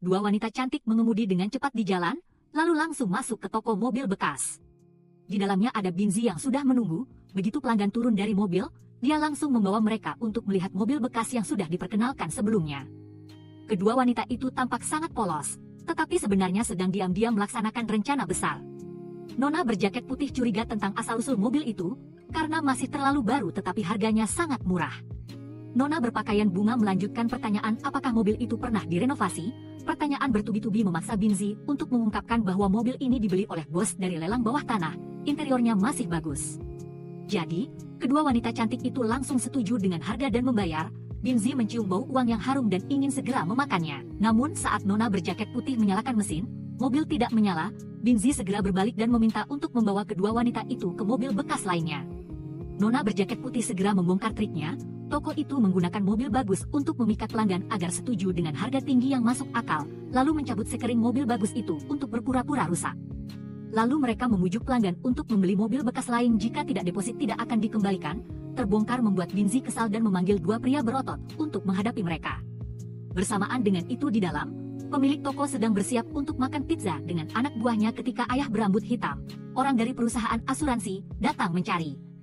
Dua wanita cantik mengemudi dengan cepat di jalan, lalu langsung masuk ke toko mobil bekas. Di dalamnya ada Binzi yang sudah menunggu. Begitu pelanggan turun dari mobil, dia langsung membawa mereka untuk melihat mobil bekas yang sudah diperkenalkan sebelumnya. Kedua wanita itu tampak sangat polos, tetapi sebenarnya sedang diam-diam melaksanakan rencana besar. Nona berjaket putih curiga tentang asal-usul mobil itu, karena masih terlalu baru tetapi harganya sangat murah. Nona berpakaian bunga melanjutkan pertanyaan apakah mobil itu pernah direnovasi. Pertanyaan bertubi-tubi memaksa Binzi untuk mengungkapkan bahwa mobil ini dibeli oleh bos dari lelang bawah tanah, interiornya masih bagus. Jadi, kedua wanita cantik itu langsung setuju dengan harga dan membayar. Binzi mencium bau uang yang harum dan ingin segera memakannya. Namun saat Nona berjaket putih menyalakan mesin, mobil tidak menyala. Binzi segera berbalik dan meminta untuk membawa kedua wanita itu ke mobil bekas lainnya. Nona berjaket putih segera membongkar triknya. Toko itu menggunakan mobil bagus untuk memikat pelanggan agar setuju dengan harga tinggi yang masuk akal, lalu mencabut sekering mobil bagus itu untuk berpura-pura rusak. Lalu mereka memujuk pelanggan untuk membeli mobil bekas lain jika tidak deposit tidak akan dikembalikan. Terbongkar membuat Binzi kesal dan memanggil dua pria berotot untuk menghadapi mereka. Bersamaan dengan itu di dalam, pemilik toko sedang bersiap untuk makan pizza dengan anak buahnya ketika ayah berambut hitam, orang dari perusahaan asuransi, datang mencari.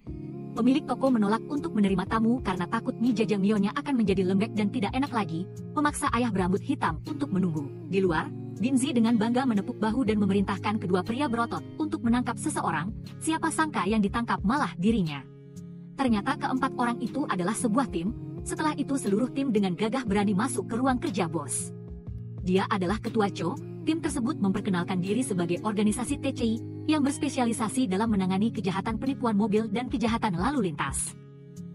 Pemilik toko menolak untuk menerima tamu karena takut mie jajangmyeonnya akan menjadi lembek dan tidak enak lagi, memaksa ayah berambut hitam untuk menunggu. Di luar, Binzi dengan bangga menepuk bahu dan memerintahkan kedua pria berotot untuk menangkap seseorang. Siapa sangka yang ditangkap malah dirinya. Ternyata keempat orang itu adalah sebuah tim. Setelah itu seluruh tim dengan gagah berani masuk ke ruang kerja bos. Dia adalah ketua Cho. Tim tersebut memperkenalkan diri sebagai organisasi TCI yang berspesialisasi dalam menangani kejahatan penipuan mobil dan kejahatan lalu lintas.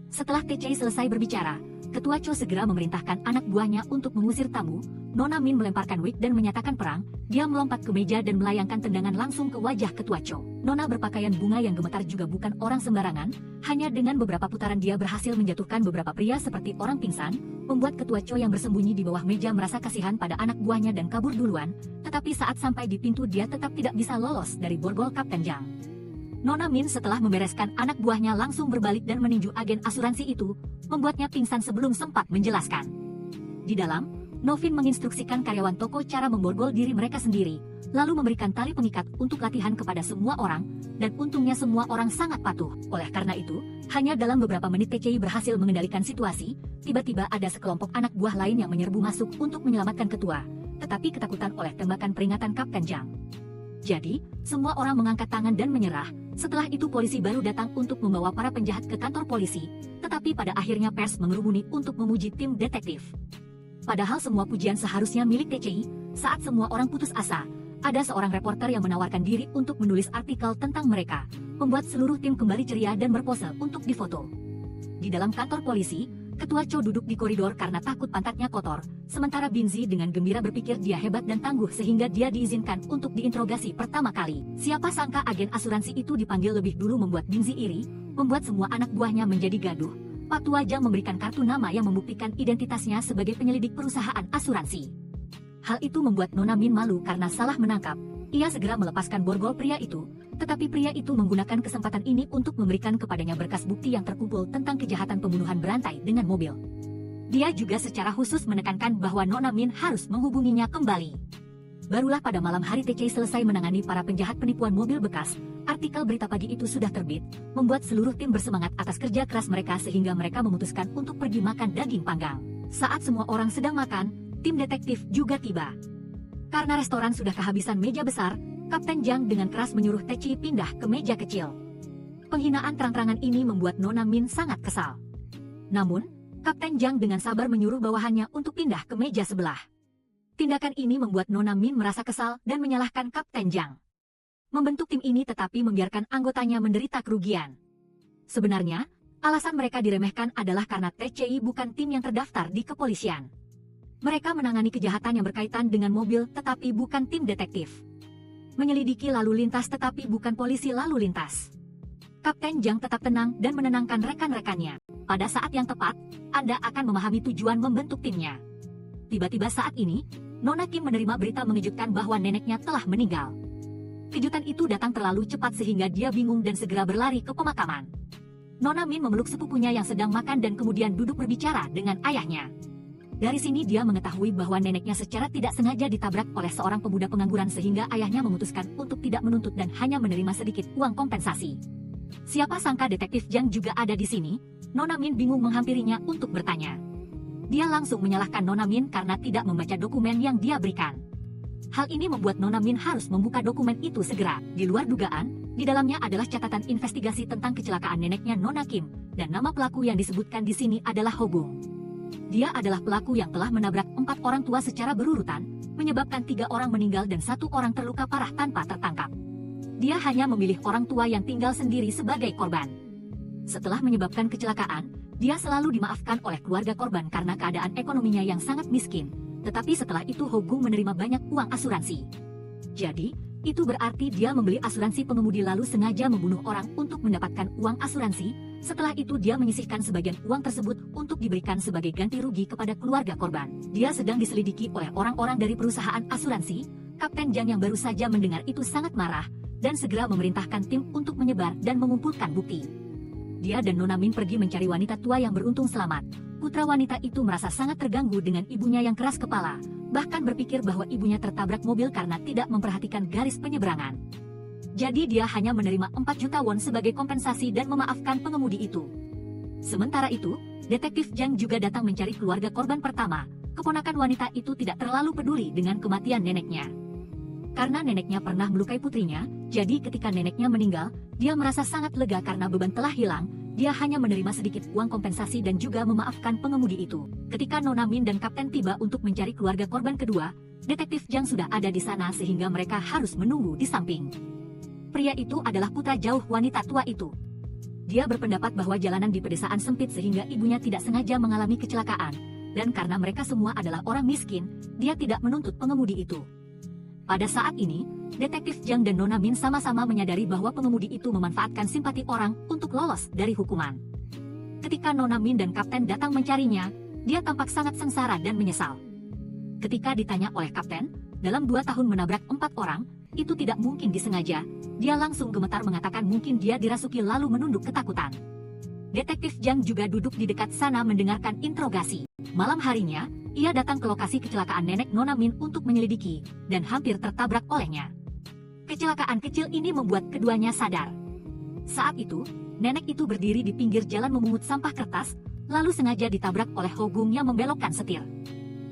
Setelah TCI selesai berbicara, Ketua Cho segera memerintahkan anak buahnya untuk mengusir tamu. Nona Min melemparkan wig dan menyatakan perang. Dia melompat ke meja dan melayangkan tendangan langsung ke wajah Ketua Cho. Nona berpakaian bunga yang gemetar juga bukan orang sembarangan. Hanya dengan beberapa putaran dia berhasil menjatuhkan beberapa pria seperti orang pingsan, membuat Ketua Cho yang bersembunyi di bawah meja merasa kasihan pada anak buahnya dan kabur duluan. Tetapi saat sampai di pintu dia tetap tidak bisa lolos dari borgol Kapten Jang. Nona Min setelah membereskan anak buahnya langsung berbalik dan meninju agen asuransi itu, membuatnya pingsan sebelum sempat menjelaskan. Di dalam, Novin menginstruksikan karyawan toko cara memborgol diri mereka sendiri, lalu memberikan tali pengikat untuk latihan kepada semua orang, dan untungnya semua orang sangat patuh. Oleh karena itu, hanya dalam beberapa menit TCI berhasil mengendalikan situasi. Tiba-tiba ada sekelompok anak buah lain yang menyerbu masuk untuk menyelamatkan ketua, tetapi ketakutan oleh tembakan peringatan Kapten Jang. Jadi, semua orang mengangkat tangan dan menyerah. Setelah itu polisi baru datang untuk membawa para penjahat ke kantor polisi, tetapi pada akhirnya pers mengerumuni untuk memuji tim detektif. Padahal semua pujian seharusnya milik TCI. Saat semua orang putus asa, ada seorang reporter yang menawarkan diri untuk menulis artikel tentang mereka, membuat seluruh tim kembali ceria dan berpose untuk difoto. Di dalam kantor polisi, Ketua Cho duduk di koridor karena takut pantatnya kotor, sementara Binzi dengan gembira berpikir dia hebat dan tangguh sehingga dia diizinkan untuk diinterogasi pertama kali. Siapa sangka agen asuransi itu dipanggil lebih dulu membuat Binzi iri, membuat semua anak buahnya menjadi gaduh. Pak Tua Jang memberikan kartu nama yang membuktikan identitasnya sebagai penyelidik perusahaan asuransi. Hal itu membuat Nona Min malu karena salah menangkap. Ia segera melepaskan borgol pria itu, tetapi pria itu menggunakan kesempatan ini untuk memberikan kepadanya berkas bukti yang terkumpul tentang kejahatan pembunuhan berantai dengan mobil. Dia juga secara khusus menekankan bahwa Nona Min harus menghubunginya kembali. Barulah pada malam hari TCI selesai menangani para penjahat penipuan mobil bekas. Artikel berita pagi itu sudah terbit, membuat seluruh tim bersemangat atas kerja keras mereka sehingga mereka memutuskan untuk pergi makan daging panggang. Saat semua orang sedang makan, tim detektif juga tiba. Karena restoran sudah kehabisan meja besar, Kapten Jang dengan keras menyuruh TCI pindah ke meja kecil. Penghinaan terang-terangan ini membuat Nona Min sangat kesal. Namun, Kapten Jang dengan sabar menyuruh bawahannya untuk pindah ke meja sebelah. Tindakan ini membuat Nona Min merasa kesal dan menyalahkan Kapten Jang. Membentuk tim ini tetapi membiarkan anggotanya menderita kerugian. Sebenarnya, alasan mereka diremehkan adalah karena TCI bukan tim yang terdaftar di kepolisian. Mereka menangani kejahatan yang berkaitan dengan mobil tetapi bukan tim detektif. Menyelidiki lalu lintas tetapi bukan polisi lalu lintas. Kapten Jang tetap tenang dan menenangkan rekan-rekannya. Pada saat yang tepat, Anda akan memahami tujuan membentuk timnya. Tiba-tiba saat ini, Nona Kim menerima berita mengejutkan bahwa neneknya telah meninggal. Kejutan itu datang terlalu cepat sehingga dia bingung dan segera berlari ke pemakaman. Nona Min memeluk sepupunya yang sedang makan dan kemudian duduk berbicara dengan ayahnya. Dari sini dia mengetahui bahwa neneknya secara tidak sengaja ditabrak oleh seorang pemuda pengangguran sehingga ayahnya memutuskan untuk tidak menuntut dan hanya menerima sedikit uang kompensasi. Siapa sangka detektif Jiang juga ada di sini. Nona Min bingung menghampirinya untuk bertanya. Dia langsung menyalahkan Nona Min karena tidak membaca dokumen yang dia berikan. Hal ini membuat Nona Min harus membuka dokumen itu segera. Di luar dugaan, di dalamnya adalah catatan investigasi tentang kecelakaan neneknya Nona Kim, dan nama pelaku yang disebutkan di sini adalah Ho Bung. Dia adalah pelaku yang telah menabrak 4 orang tua secara berurutan, menyebabkan 3 orang meninggal dan 1 orang terluka parah tanpa tertangkap. Dia hanya memilih orang tua yang tinggal sendiri sebagai korban. Setelah menyebabkan kecelakaan, dia selalu dimaafkan oleh keluarga korban karena keadaan ekonominya yang sangat miskin. Tetapi setelah itu Ho Bung menerima banyak uang asuransi. Jadi, itu berarti dia membeli asuransi pengemudi lalu sengaja membunuh orang untuk mendapatkan uang asuransi. Setelah itu dia menyisihkan sebagian uang tersebut untuk diberikan sebagai ganti rugi kepada keluarga korban. Dia sedang diselidiki oleh orang-orang dari perusahaan asuransi. Kapten Jiang yang baru saja mendengar itu sangat marah dan segera memerintahkan tim untuk menyebar dan mengumpulkan bukti. Dia dan Nona Min pergi mencari wanita tua yang beruntung selamat. Putra wanita itu merasa sangat terganggu dengan ibunya yang keras kepala, bahkan berpikir bahwa ibunya tertabrak mobil karena tidak memperhatikan garis penyeberangan. Jadi dia hanya menerima 4 juta won sebagai kompensasi dan memaafkan pengemudi itu. Sementara itu, detektif Jiang juga datang mencari keluarga korban pertama. Keponakan wanita itu tidak terlalu peduli dengan kematian neneknya. Karena neneknya pernah melukai putrinya, jadi ketika neneknya meninggal, dia merasa sangat lega karena beban telah hilang. Dia hanya menerima sedikit uang kompensasi dan juga memaafkan pengemudi itu. Ketika Nona Min dan Kapten tiba untuk mencari keluarga korban kedua, detektif Jiang sudah ada di sana sehingga mereka harus menunggu di samping. Pria itu adalah putra jauh wanita tua itu. Dia berpendapat bahwa jalanan di pedesaan sempit sehingga ibunya tidak sengaja mengalami kecelakaan. Dan karena mereka semua adalah orang miskin, dia tidak menuntut pengemudi itu. Pada saat ini, detektif Jiang dan Nona Min sama-sama menyadari bahwa pengemudi itu memanfaatkan simpati orang untuk lolos dari hukuman. Ketika Nona Min dan Kapten datang mencarinya, dia tampak sangat sengsara dan menyesal. Ketika ditanya oleh Kapten, dalam 2 tahun menabrak 4 orang, itu tidak mungkin disengaja. Dia langsung gemetar mengatakan mungkin dia dirasuki lalu menunduk ketakutan. Detektif Jiang juga duduk di dekat sana mendengarkan interogasi. Malam harinya, ia datang ke lokasi kecelakaan nenek Nona Min untuk menyelidiki, dan hampir tertabrak olehnya. Kecelakaan kecil ini membuat keduanya sadar. Saat itu, nenek itu berdiri di pinggir jalan memungut sampah kertas, lalu sengaja ditabrak oleh Ho Bung yang membelokkan setir.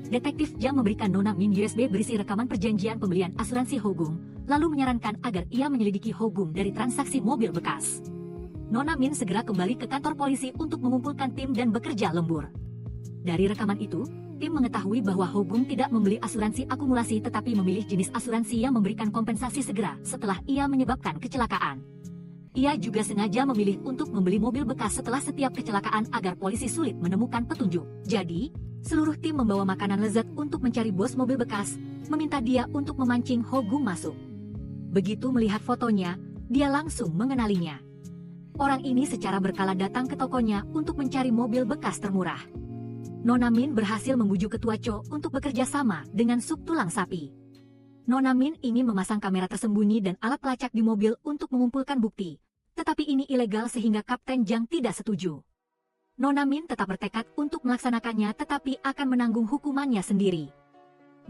Detektif Jiang memberikan Nona Min USB berisi rekaman perjanjian pembelian asuransi Ho Bung, lalu menyarankan agar ia menyelidiki Ho Bung dari transaksi mobil bekas. Nona Min segera kembali ke kantor polisi untuk mengumpulkan tim dan bekerja lembur. Dari rekaman itu, tim mengetahui bahwa Ho Bung tidak membeli asuransi akumulasi tetapi memilih jenis asuransi yang memberikan kompensasi segera setelah ia menyebabkan kecelakaan. Ia juga sengaja memilih untuk membeli mobil bekas setelah setiap kecelakaan agar polisi sulit menemukan petunjuk. Jadi, seluruh tim membawa makanan lezat untuk mencari bos mobil bekas, meminta dia untuk memancing Ho Bung masuk. Begitu melihat fotonya, dia langsung mengenalinya. Orang ini secara berkala datang ke tokonya untuk mencari mobil bekas termurah. Nona Min berhasil membujuk ketua Cho untuk bekerja sama dengan sup tulang sapi. Nona Min ingin memasang kamera tersembunyi dan alat pelacak di mobil untuk mengumpulkan bukti. Tetapi ini ilegal sehingga Kapten Jiang tidak setuju. Nona Min tetap bertekad untuk melaksanakannya tetapi akan menanggung hukumannya sendiri.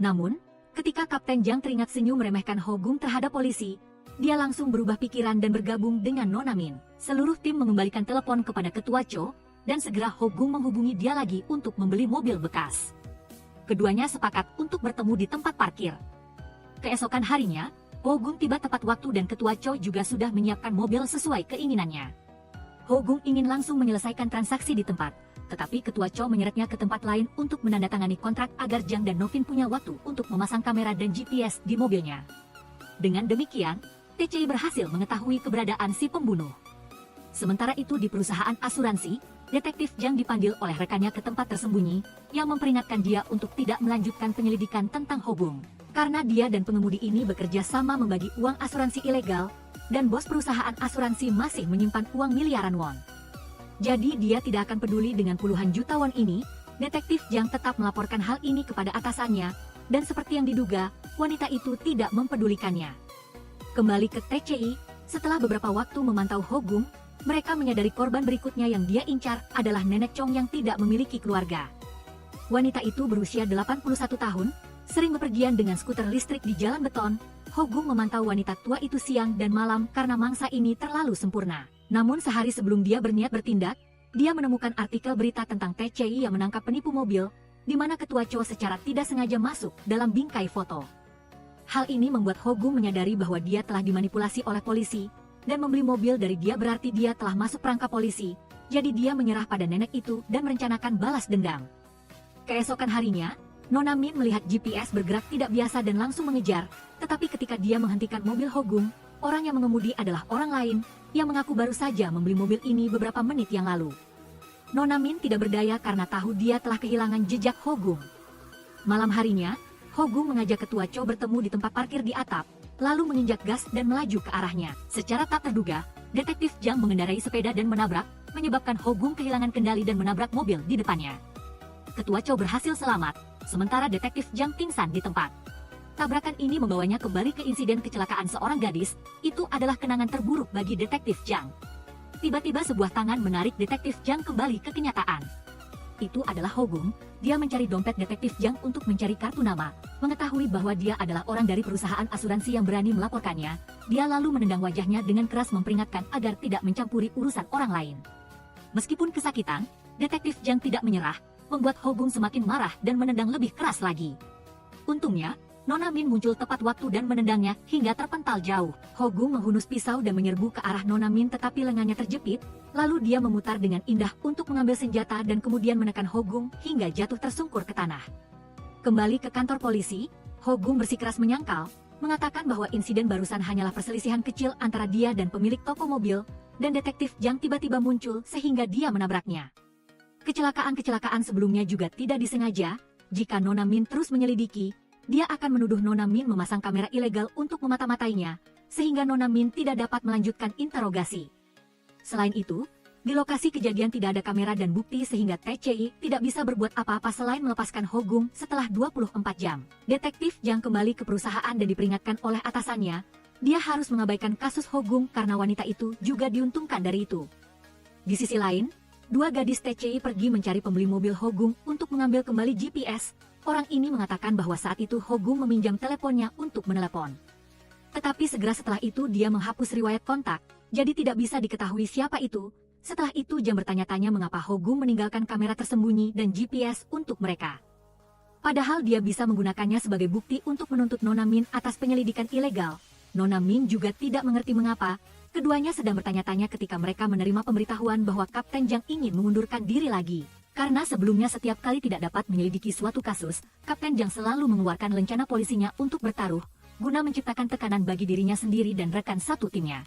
Namun, ketika Kapten Jiang teringat senyum meremehkan Ho Bung terhadap polisi, dia langsung berubah pikiran dan bergabung dengan Nona Min. Seluruh tim mengembalikan telepon kepada ketua Cho, dan segera Ho Bung menghubungi dia lagi untuk membeli mobil bekas. Keduanya sepakat untuk bertemu di tempat parkir. Keesokan harinya, Ho Bung tiba tepat waktu dan ketua Cho juga sudah menyiapkan mobil sesuai keinginannya. Ho Bung ingin langsung menyelesaikan transaksi di tempat, tetapi ketua Cho menyeretnya ke tempat lain untuk menandatangani kontrak agar Jiang dan Novin punya waktu untuk memasang kamera dan GPS di mobilnya. Dengan demikian, TCI berhasil mengetahui keberadaan si pembunuh. Sementara itu di perusahaan asuransi, detektif Jiang dipanggil oleh rekannya ke tempat tersembunyi, yang memperingatkan dia untuk tidak melanjutkan penyelidikan tentang Ho Bung. Karena dia dan pengemudi ini bekerja sama membagi uang asuransi ilegal, dan bos perusahaan asuransi masih menyimpan uang miliaran won. Jadi dia tidak akan peduli dengan puluhan juta won ini. Detektif Jiang tetap melaporkan hal ini kepada atasannya, dan seperti yang diduga, wanita itu tidak mempedulikannya. Kembali ke TCI, setelah beberapa waktu memantau Ho Bung, mereka menyadari korban berikutnya yang dia incar adalah Nenek Chong yang tidak memiliki keluarga. Wanita itu berusia 81 tahun, sering bepergian dengan skuter listrik di jalan beton. Hogung memantau wanita tua itu siang dan malam karena mangsa ini terlalu sempurna. Namun sehari sebelum dia berniat bertindak, dia menemukan artikel berita tentang TCI yang menangkap penipu mobil, di mana ketua Cho secara tidak sengaja masuk dalam bingkai foto. Hal ini membuat Hogung menyadari bahwa dia telah dimanipulasi oleh polisi, dan membeli mobil dari dia berarti dia telah masuk perangkap polisi, jadi dia menyerah pada nenek itu dan merencanakan balas dendam. Keesokan harinya, Nona Min melihat GPS bergerak tidak biasa dan langsung mengejar, tetapi ketika dia menghentikan mobil Hogung, orang yang mengemudi adalah orang lain, yang mengaku baru saja membeli mobil ini beberapa menit yang lalu. Nona Min tidak berdaya karena tahu dia telah kehilangan jejak Hogung. Malam harinya, Hogung mengajak ketua Cho bertemu di tempat parkir di atap, lalu menginjak gas dan melaju ke arahnya. Secara tak terduga, Detektif Jang mengendarai sepeda dan menabrak, menyebabkan Hogung kehilangan kendali dan menabrak mobil di depannya. Ketua Cho berhasil selamat, sementara Detektif Jang pingsan di tempat. Tabrakan ini membawanya kembali ke insiden kecelakaan seorang gadis. Itu adalah kenangan terburuk bagi Detektif Jang. Tiba-tiba sebuah tangan menarik Detektif Jang kembali ke kenyataan. Itu adalah Hogung. Dia mencari dompet Detektif Jang untuk mencari kartu nama. Mengetahui bahwa dia adalah orang dari perusahaan asuransi yang berani melaporkannya, dia lalu menendang wajahnya dengan keras memperingatkan agar tidak mencampuri urusan orang lain. Meskipun kesakitan, Detektif Jang tidak menyerah, membuat Hogung semakin marah dan menendang lebih keras lagi. Untungnya, Nona Min muncul tepat waktu dan menendangnya hingga terpental jauh. Hogung menghunus pisau dan menyerbu ke arah Nona Min tetapi lengannya terjepit, lalu dia memutar dengan indah untuk mengambil senjata dan kemudian menekan Hogung hingga jatuh tersungkur ke tanah. Kembali ke kantor polisi, Hogung bersikeras menyangkal, mengatakan bahwa insiden barusan hanyalah perselisihan kecil antara dia dan pemilik toko mobil, dan Detektif Jang tiba-tiba muncul sehingga dia menabraknya. Kecelakaan-kecelakaan sebelumnya juga tidak disengaja. Jika Nona Min terus menyelidiki, dia akan menuduh Nona Min memasang kamera ilegal untuk memata-matainya, sehingga Nona Min tidak dapat melanjutkan interogasi. Selain itu, di lokasi kejadian tidak ada kamera dan bukti sehingga TCI tidak bisa berbuat apa-apa selain melepaskan Hogung setelah 24 jam. Detektif Jang kembali ke perusahaan dan diperingatkan oleh atasannya, dia harus mengabaikan kasus Hogung karena wanita itu juga diuntungkan dari itu. Di sisi lain, dua gadis TCI pergi mencari pembeli mobil Hogung untuk mengambil kembali GPS. Orang ini mengatakan bahwa saat itu Hogung meminjam teleponnya untuk menelepon. Tetapi segera setelah itu dia menghapus riwayat kontak, jadi tidak bisa diketahui siapa itu. Setelah itu Jang bertanya-tanya mengapa Hogung meninggalkan kamera tersembunyi dan GPS untuk mereka. Padahal dia bisa menggunakannya sebagai bukti untuk menuntut Nona Min atas penyelidikan ilegal. Nona Min juga tidak mengerti mengapa. Keduanya sedang bertanya-tanya ketika mereka menerima pemberitahuan bahwa Kapten Jang ingin mengundurkan diri lagi. Karena sebelumnya setiap kali tidak dapat menyelidiki suatu kasus, Kapten Jang selalu mengeluarkan lencana polisinya untuk bertaruh, guna menciptakan tekanan bagi dirinya sendiri dan rekan satu timnya.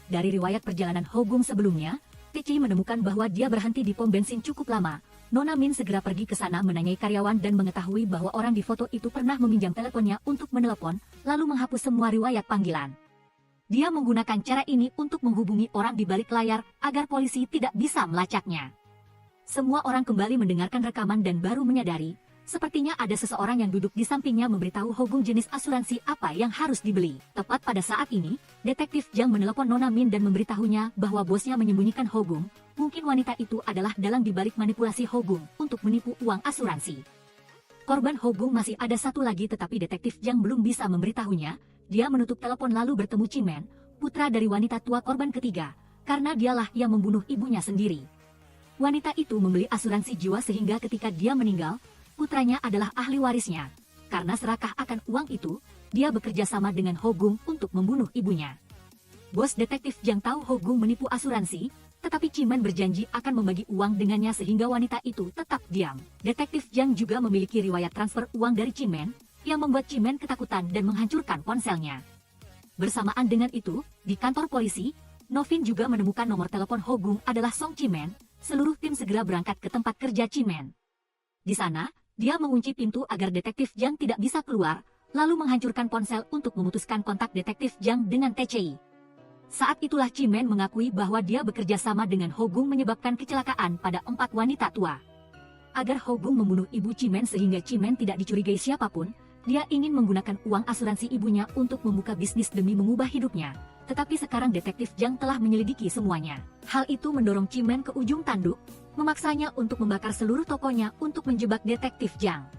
Dari riwayat perjalanan Hogung sebelumnya, TCI menemukan bahwa dia berhenti di pom bensin cukup lama. Nona Min segera pergi ke sana menanyai karyawan dan mengetahui bahwa orang di foto itu pernah meminjam teleponnya untuk menelepon, lalu menghapus semua riwayat panggilan. Dia menggunakan cara ini untuk menghubungi orang di balik layar agar polisi tidak bisa melacaknya. Semua orang kembali mendengarkan rekaman dan baru menyadari, sepertinya ada seseorang yang duduk di sampingnya memberitahu Hogung jenis asuransi apa yang harus dibeli. Tepat pada saat ini, Detektif Jang menelepon Nona Min dan memberitahunya bahwa bosnya menyembunyikan Hogung. Mungkin wanita itu adalah dalang dibalik manipulasi Hogung untuk menipu uang asuransi. Korban Hogung masih ada satu lagi tetapi Detektif Jang belum bisa memberitahunya. Dia menutup telepon lalu bertemu Cimen, putra dari wanita tua korban ketiga, karena dialah yang membunuh ibunya sendiri. Wanita itu membeli asuransi jiwa sehingga ketika dia meninggal, putranya adalah ahli warisnya. Karena serakah akan uang itu, dia bekerja sama dengan Hogung untuk membunuh ibunya. Bos Detektif Jang tahu Hogung menipu asuransi, tetapi Cimen berjanji akan membagi uang dengannya sehingga wanita itu tetap diam. Detektif Jang juga memiliki riwayat transfer uang dari Cimen, yang membuat Cimen ketakutan dan menghancurkan ponselnya. Bersamaan dengan itu, di kantor polisi, Novin juga menemukan nomor telepon Hogung adalah Song Cimen. Seluruh tim segera berangkat ke tempat kerja Cimen. Di sana, dia mengunci pintu agar Detektif Jang tidak bisa keluar, lalu menghancurkan ponsel untuk memutuskan kontak Detektif Jang dengan TCI. Saat itulah Cimen mengakui bahwa dia bekerja sama dengan Hogung menyebabkan kecelakaan pada 4 wanita tua. Agar Hogung membunuh ibu Cimen sehingga Cimen tidak dicurigai siapapun, dia ingin menggunakan uang asuransi ibunya untuk membuka bisnis demi mengubah hidupnya. Tetapi sekarang Detektif Jang telah menyelidiki semuanya. Hal itu mendorong Cimen ke ujung tanduk. memaksanya untuk membakar seluruh tokonya untuk menjebak detektif Jiang.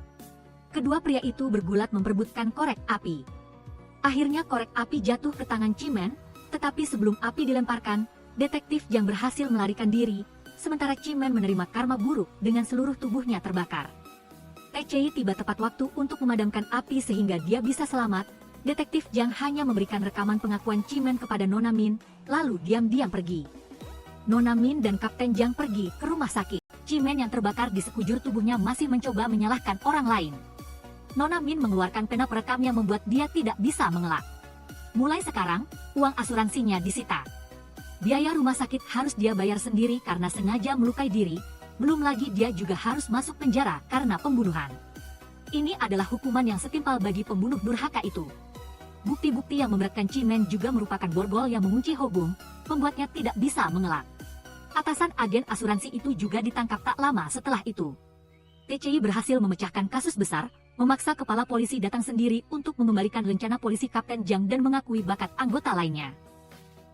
Kedua pria itu bergulat memperebutkan korek api. Akhirnya korek api jatuh ke tangan Cimen, tetapi sebelum api dilemparkan, detektif Jiang berhasil melarikan diri, sementara Cimen menerima karma buruk dengan seluruh tubuhnya terbakar. TCI tiba tepat waktu untuk memadamkan api sehingga dia bisa selamat. Detektif Jiang hanya memberikan rekaman pengakuan Cimen kepada Nona Min, lalu diam-diam pergi. Nona Min dan Kapten Jiang pergi ke rumah sakit. Cimen yang terbakar di sekujur tubuhnya masih mencoba menyalahkan orang lain. Nona Min mengeluarkan pena perekam yang membuat dia tidak bisa mengelak. Mulai sekarang, uang asuransinya disita. Biaya rumah sakit harus dia bayar sendiri karena sengaja melukai diri, belum lagi dia juga harus masuk penjara karena pembunuhan. Ini adalah hukuman yang setimpal bagi pembunuh durhaka itu. Bukti-bukti yang memberatkan Cimen juga merupakan borgol yang mengunci Hobung, membuatnya tidak bisa mengelak. Atasan agen asuransi itu juga ditangkap tak lama setelah itu. TCI berhasil memecahkan kasus besar, memaksa kepala polisi datang sendiri untuk mengembalikan rencana polisi Kapten Jiang dan mengakui bakat anggota lainnya.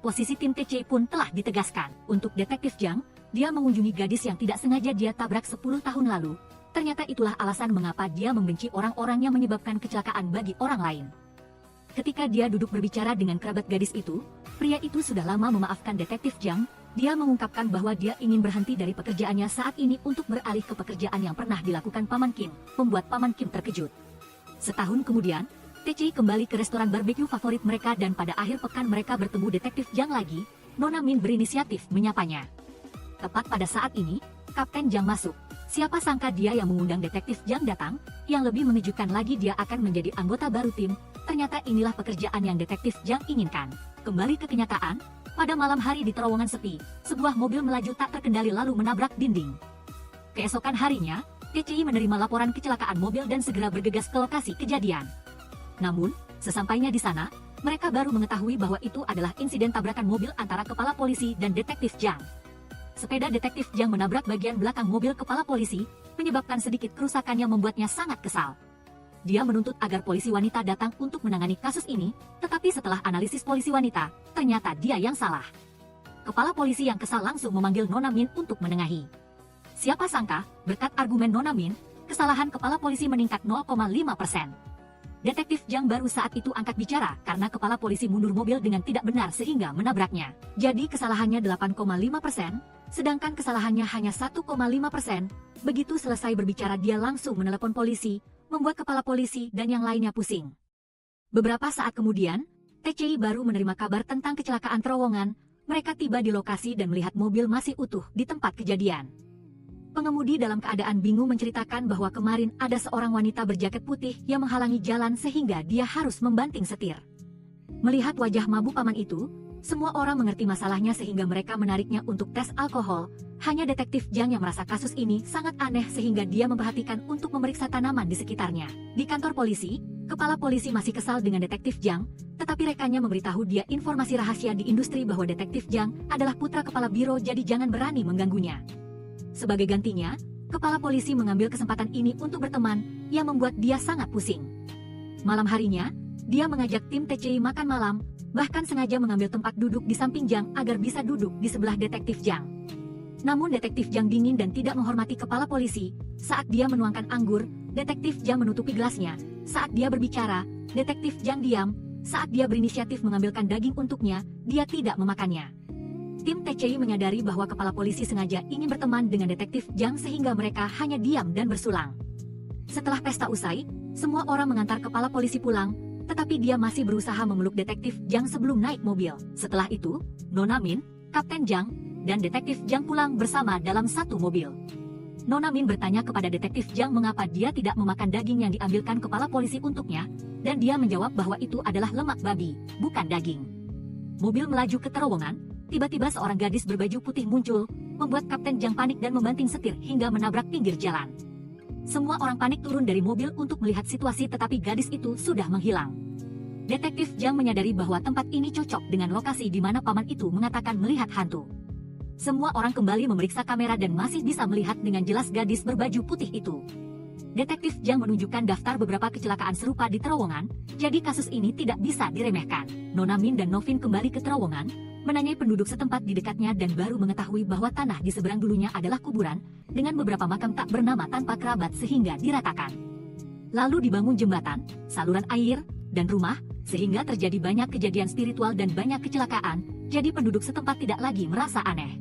Posisi tim TCI pun telah ditegaskan. Untuk detektif Jiang, dia mengunjungi gadis yang tidak sengaja dia tabrak 10 tahun lalu. Ternyata itulah alasan mengapa dia membenci orang-orang yang menyebabkan kecelakaan bagi orang lain. Ketika dia duduk berbicara dengan kerabat gadis itu, pria itu sudah lama memaafkan detektif Jiang. Dia mengungkapkan bahwa dia ingin berhenti dari pekerjaannya saat ini untuk beralih ke pekerjaan yang pernah dilakukan Paman Kim, membuat Paman Kim terkejut. Setahun kemudian, TCI kembali ke restoran barbeque favorit mereka dan pada akhir pekan mereka bertemu detektif Jiang lagi. Nona Min berinisiatif menyapanya. Tepat pada saat ini, Kapten Jiang masuk. Siapa sangka dia yang mengundang detektif Jiang datang, yang lebih mengejutkan lagi dia akan menjadi anggota baru tim. Ternyata inilah pekerjaan yang detektif Jiang inginkan. Kembali ke kenyataan, pada malam hari di terowongan sepi, sebuah mobil melaju tak terkendali lalu menabrak dinding. Keesokan harinya, TCI menerima laporan kecelakaan mobil dan segera bergegas ke lokasi kejadian. Namun, sesampainya di sana, mereka baru mengetahui bahwa itu adalah insiden tabrakan mobil antara kepala polisi dan detektif Jiang. Sepeda detektif Jiang menabrak bagian belakang mobil kepala polisi, menyebabkan sedikit kerusakan yang membuatnya sangat kesal. Dia menuntut agar polisi wanita datang untuk menangani kasus ini, tetapi setelah analisis polisi wanita, ternyata dia yang salah. Kepala polisi yang kesal langsung memanggil Nona Min untuk menengahi. Siapa sangka, berkat argumen Nona Min, kesalahan kepala polisi meningkat 0,5%. Detektif Jiang baru saat itu angkat bicara karena kepala polisi mundur mobil dengan tidak benar sehingga menabraknya. Jadi kesalahannya 8,5%, sedangkan kesalahannya hanya 1,5%. Begitu selesai berbicara dia langsung menelepon polisi, membuat kepala polisi dan yang lainnya pusing. Beberapa saat kemudian, TCI baru menerima kabar tentang kecelakaan terowongan. Mereka tiba di lokasi dan melihat mobil masih utuh di tempat kejadian. Pengemudi dalam keadaan bingung menceritakan bahwa kemarin ada seorang wanita berjaket putih yang menghalangi jalan sehingga dia harus membanting setir. Melihat wajah mabuk paman itu, semua orang mengerti masalahnya sehingga mereka menariknya untuk tes alkohol. Hanya detektif Jiang yang merasa kasus ini sangat aneh sehingga dia memperhatikan untuk memeriksa tanaman di sekitarnya. Di kantor polisi, kepala polisi masih kesal dengan detektif Jiang, tetapi rekannya memberitahu dia informasi rahasia di industri bahwa detektif Jiang adalah putra kepala biro jadi jangan berani mengganggunya. Sebagai gantinya, kepala polisi mengambil kesempatan ini untuk berteman, yang membuat dia sangat pusing. Malam harinya, dia mengajak tim TCI makan malam, bahkan sengaja mengambil tempat duduk di samping Jiang agar bisa duduk di sebelah detektif Jiang. Namun detektif Jiang dingin dan tidak menghormati kepala polisi. Saat dia menuangkan anggur, detektif Jiang menutupi gelasnya. Saat dia berbicara, detektif Jiang diam. Saat dia berinisiatif mengambilkan daging untuknya, dia tidak memakannya. Tim TCI menyadari bahwa kepala polisi sengaja ingin berteman dengan detektif Jiang sehingga mereka hanya diam dan bersulang. Setelah pesta usai, semua orang mengantar kepala polisi pulang, tetapi dia masih berusaha memeluk detektif Jiang sebelum naik mobil. Setelah itu, Nona Min, Kapten Jiang, dan detektif Jiang pulang bersama dalam satu mobil. Nona Min bertanya kepada detektif Jiang mengapa dia tidak memakan daging yang diambilkan kepala polisi untuknya, dan dia menjawab bahwa itu adalah lemak babi, bukan daging. Mobil melaju ke terowongan. Tiba-tiba seorang gadis berbaju putih muncul, membuat Kapten Jiang panik dan membanting setir hingga menabrak pinggir jalan. Semua orang panik turun dari mobil untuk melihat situasi tetapi gadis itu sudah menghilang. Detektif Jiang menyadari bahwa tempat ini cocok dengan lokasi di mana paman itu mengatakan melihat hantu. Semua orang kembali memeriksa kamera dan masih bisa melihat dengan jelas gadis berbaju putih itu. Detektif Jiang menunjukkan daftar beberapa kecelakaan serupa di terowongan, jadi kasus ini tidak bisa diremehkan. Nona Min dan Novin kembali ke terowongan, menanyai penduduk setempat di dekatnya dan baru mengetahui bahwa tanah di seberang dulunya adalah kuburan, dengan beberapa makam tak bernama tanpa kerabat sehingga diratakan. Lalu dibangun jembatan, saluran air, dan rumah, sehingga terjadi banyak kejadian spiritual dan banyak kecelakaan, jadi penduduk setempat tidak lagi merasa aneh.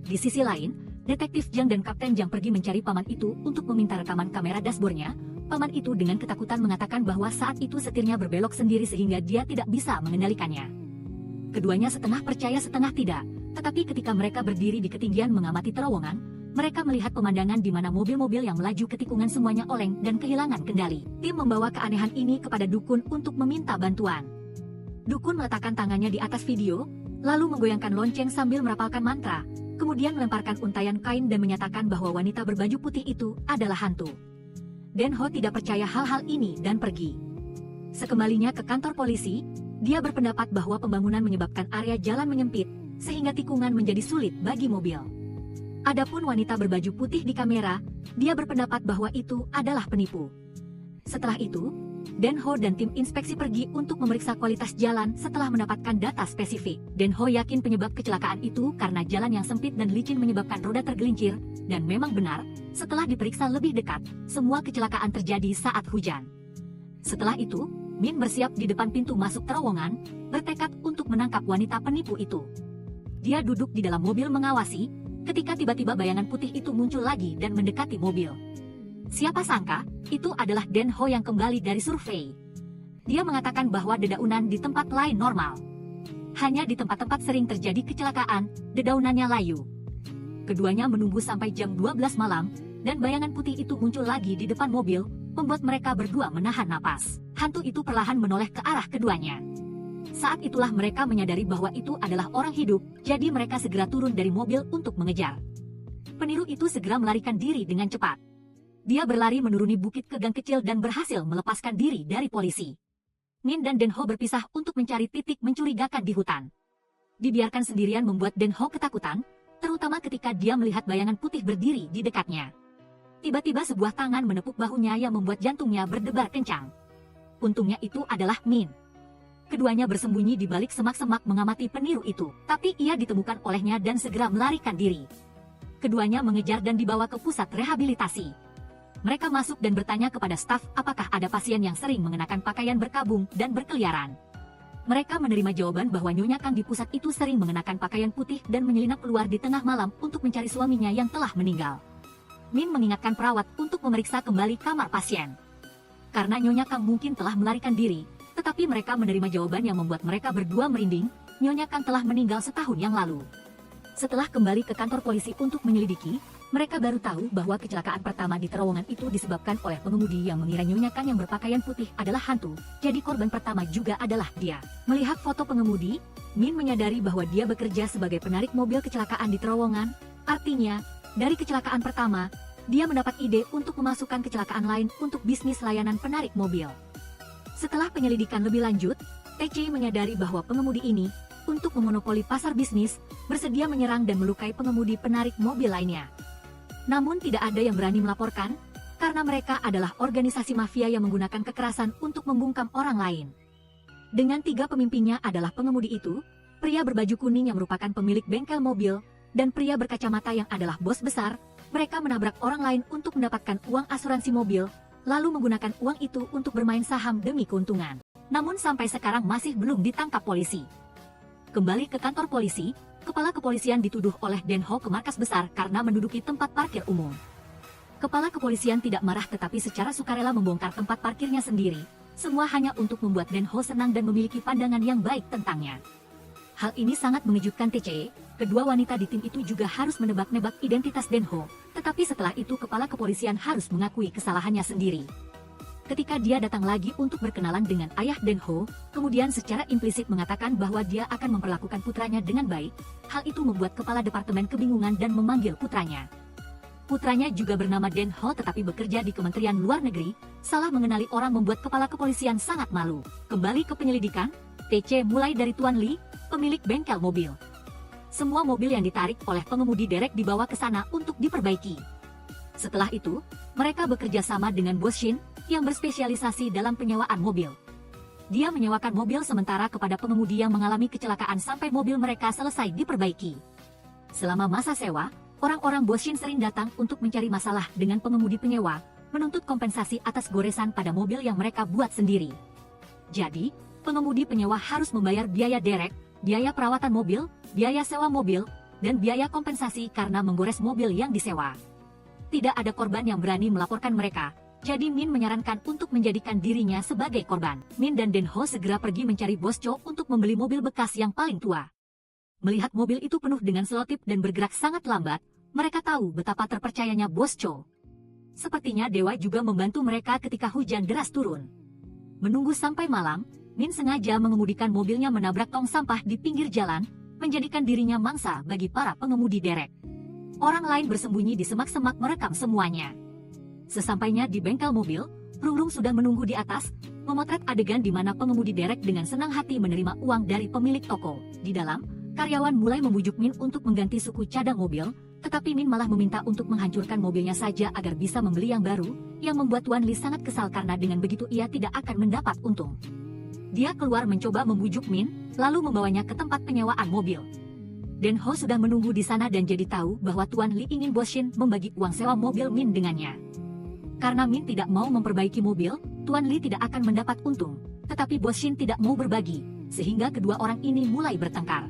Di sisi lain, Detektif Jiang dan Kapten Jiang pergi mencari paman itu untuk meminta rekaman kamera dashboardnya. Paman itu dengan ketakutan mengatakan bahwa saat itu setirnya berbelok sendiri sehingga dia tidak bisa mengendalikannya. Keduanya setengah percaya setengah tidak, tetapi ketika mereka berdiri di ketinggian mengamati terowongan, mereka melihat pemandangan di mana mobil-mobil yang melaju ke tikungan semuanya oleng dan kehilangan kendali. Tim membawa keanehan ini kepada dukun untuk meminta bantuan. Dukun meletakkan tangannya di atas video, lalu menggoyangkan lonceng sambil merapalkan mantra, kemudian melemparkan untayan kain dan menyatakan bahwa wanita berbaju putih itu adalah hantu. Den Ho tidak percaya hal-hal ini dan pergi. Sekembalinya ke kantor polisi, dia berpendapat bahwa pembangunan menyebabkan area jalan menyempit, sehingga tikungan menjadi sulit bagi mobil. Adapun wanita berbaju putih di kamera, dia berpendapat bahwa itu adalah penipu. Setelah itu, Den Ho dan tim inspeksi pergi untuk memeriksa kualitas jalan setelah mendapatkan data spesifik. Den Ho yakin penyebab kecelakaan itu karena jalan yang sempit dan licin menyebabkan roda tergelincir, dan memang benar, setelah diperiksa lebih dekat, semua kecelakaan terjadi saat hujan. Setelah itu, Min bersiap di depan pintu masuk terowongan, bertekad untuk menangkap wanita penipu itu. Dia duduk di dalam mobil mengawasi, ketika tiba-tiba bayangan putih itu muncul lagi dan mendekati mobil. Siapa sangka, itu adalah Den Ho yang kembali dari survei. Dia mengatakan bahwa dedaunan di tempat lain normal. Hanya di tempat-tempat sering terjadi kecelakaan, dedaunannya layu. Keduanya menunggu sampai jam 12 malam, dan bayangan putih itu muncul lagi di depan mobil, membuat mereka berdua menahan napas. Hantu itu perlahan menoleh ke arah keduanya. Saat itulah mereka menyadari bahwa itu adalah orang hidup, jadi mereka segera turun dari mobil untuk mengejar. Peniru itu segera melarikan diri dengan cepat. Dia berlari menuruni bukit ke gang kecil dan berhasil melepaskan diri dari polisi. Min dan Den Ho berpisah untuk mencari titik mencurigakan di hutan. Dibiarkan sendirian membuat Den Ho ketakutan, terutama ketika dia melihat bayangan putih berdiri di dekatnya. Tiba-tiba sebuah tangan menepuk bahunya yang membuat jantungnya berdebar kencang. Untungnya itu adalah Min. Keduanya bersembunyi di balik semak-semak mengamati peniru itu, tapi ia ditemukan olehnya dan segera melarikan diri. Keduanya mengejar dan dibawa ke pusat rehabilitasi. Mereka masuk dan bertanya kepada staf apakah ada pasien yang sering mengenakan pakaian berkabung dan berkeliaran. Mereka menerima jawaban bahwa Nyonya Kang di pusat itu sering mengenakan pakaian putih dan menyelinap keluar di tengah malam untuk mencari suaminya yang telah meninggal. Min mengingatkan perawat untuk memeriksa kembali kamar pasien. Karena Nyonya Kang mungkin telah melarikan diri, tetapi mereka menerima jawaban yang membuat mereka berdua merinding, Nyonya Kang telah meninggal setahun yang lalu. Setelah kembali ke kantor polisi untuk menyelidiki, mereka baru tahu bahwa kecelakaan pertama di terowongan itu disebabkan oleh pengemudi yang mengira Nyonya Kang yang berpakaian putih adalah hantu, jadi korban pertama juga adalah dia. Melihat foto pengemudi, Min menyadari bahwa dia bekerja sebagai penarik mobil kecelakaan di terowongan, artinya, dari kecelakaan pertama, dia mendapat ide untuk memasukkan kecelakaan lain untuk bisnis layanan penarik mobil. Setelah penyelidikan lebih lanjut, TC menyadari bahwa pengemudi ini, untuk memonopoli pasar bisnis, bersedia menyerang dan melukai pengemudi penarik mobil lainnya. Namun tidak ada yang berani melaporkan, karena mereka adalah organisasi mafia yang menggunakan kekerasan untuk membungkam orang lain. Dengan 3 pemimpinnya adalah pengemudi itu, pria berbaju kuning yang merupakan pemilik bengkel mobil, dan pria berkacamata yang adalah bos besar, mereka menabrak orang lain untuk mendapatkan uang asuransi mobil, lalu menggunakan uang itu untuk bermain saham demi keuntungan. Namun sampai sekarang masih belum ditangkap polisi. Kembali ke kantor polisi, Kepala Kepolisian dituduh oleh Den Ho ke markas besar karena menduduki tempat parkir umum. Kepala Kepolisian tidak marah tetapi secara sukarela membongkar tempat parkirnya sendiri, semua hanya untuk membuat Den Ho senang dan memiliki pandangan yang baik tentangnya. Hal ini sangat mengejutkan TC, kedua wanita di tim itu juga harus menebak-nebak identitas Den Ho, tetapi setelah itu Kepala Kepolisian harus mengakui kesalahannya sendiri. Ketika dia datang lagi untuk berkenalan dengan ayah Den Ho, kemudian secara implisit mengatakan bahwa dia akan memperlakukan putranya dengan baik, hal itu membuat kepala departemen kebingungan dan memanggil putranya. Putranya juga bernama Den Ho tetapi bekerja di Kementerian Luar Negeri, salah mengenali orang membuat kepala kepolisian sangat malu. Kembali ke penyelidikan, TC mulai dari Tuan Lee, pemilik bengkel mobil. Semua mobil yang ditarik oleh pengemudi derek dibawa ke sana untuk diperbaiki. Setelah itu, mereka bekerja sama dengan Bos Shin yang berspesialisasi dalam penyewaan mobil. Dia menyewakan mobil sementara kepada pengemudi yang mengalami kecelakaan sampai mobil mereka selesai diperbaiki. Selama masa sewa, orang-orang Bos Shin sering datang untuk mencari masalah dengan pengemudi penyewa, menuntut kompensasi atas goresan pada mobil yang mereka buat sendiri. Jadi, pengemudi penyewa harus membayar biaya derek, biaya perawatan mobil, biaya sewa mobil, dan biaya kompensasi karena menggores mobil yang disewa. Tidak ada korban yang berani melaporkan mereka, jadi Min menyarankan untuk menjadikan dirinya sebagai korban. Min dan Den Ho segera pergi mencari Bos Cho untuk membeli mobil bekas yang paling tua. Melihat mobil itu penuh dengan selotip dan bergerak sangat lambat, mereka tahu betapa terpercayanya Bos Cho. Sepertinya dewa juga membantu mereka ketika hujan deras turun. Menunggu sampai malam, Min sengaja mengemudikan mobilnya menabrak tong sampah di pinggir jalan, menjadikan dirinya mangsa bagi para pengemudi derek. Orang lain bersembunyi di semak-semak merekam semuanya. Sesampainya di bengkel mobil, Rung Rung sudah menunggu di atas, memotret adegan di mana pengemudi derek dengan senang hati menerima uang dari pemilik toko. Di dalam, karyawan mulai membujuk Min untuk mengganti suku cadang mobil, tetapi Min malah meminta untuk menghancurkan mobilnya saja agar bisa membeli yang baru, yang membuat Tuan Li sangat kesal karena dengan begitu ia tidak akan mendapat untung. Dia keluar mencoba membujuk Min, lalu membawanya ke tempat penyewaan mobil. Den Ho sudah menunggu di sana dan jadi tahu bahwa Tuan Li ingin Bos Shin membagi uang sewa mobil Min dengannya. Karena Min tidak mau memperbaiki mobil, Tuan Li tidak akan mendapat untung, tetapi Bos Shin tidak mau berbagi, sehingga kedua orang ini mulai bertengkar.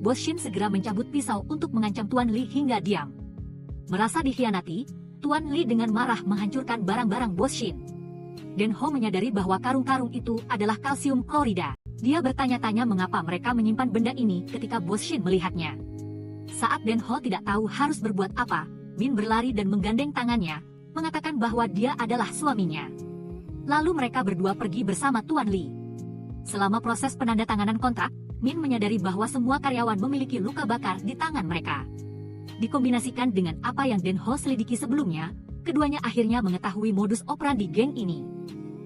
Bos Shin segera mencabut pisau untuk mengancam Tuan Li hingga diam. Merasa dikhianati, Tuan Li dengan marah menghancurkan barang-barang Bos Shin. Den Ho menyadari bahwa karung-karung itu adalah kalsium klorida. Dia bertanya-tanya mengapa mereka menyimpan benda ini ketika Bos Shin melihatnya. Saat Den Ho tidak tahu harus berbuat apa, Min berlari dan menggandeng tangannya, mengatakan bahwa dia adalah suaminya. Lalu mereka berdua pergi bersama Tuan Li. Selama proses penandatanganan kontrak, Min menyadari bahwa semua karyawan memiliki luka bakar di tangan mereka. Dikombinasikan dengan apa yang Den Ho selidiki sebelumnya, keduanya akhirnya mengetahui modus operandi geng ini.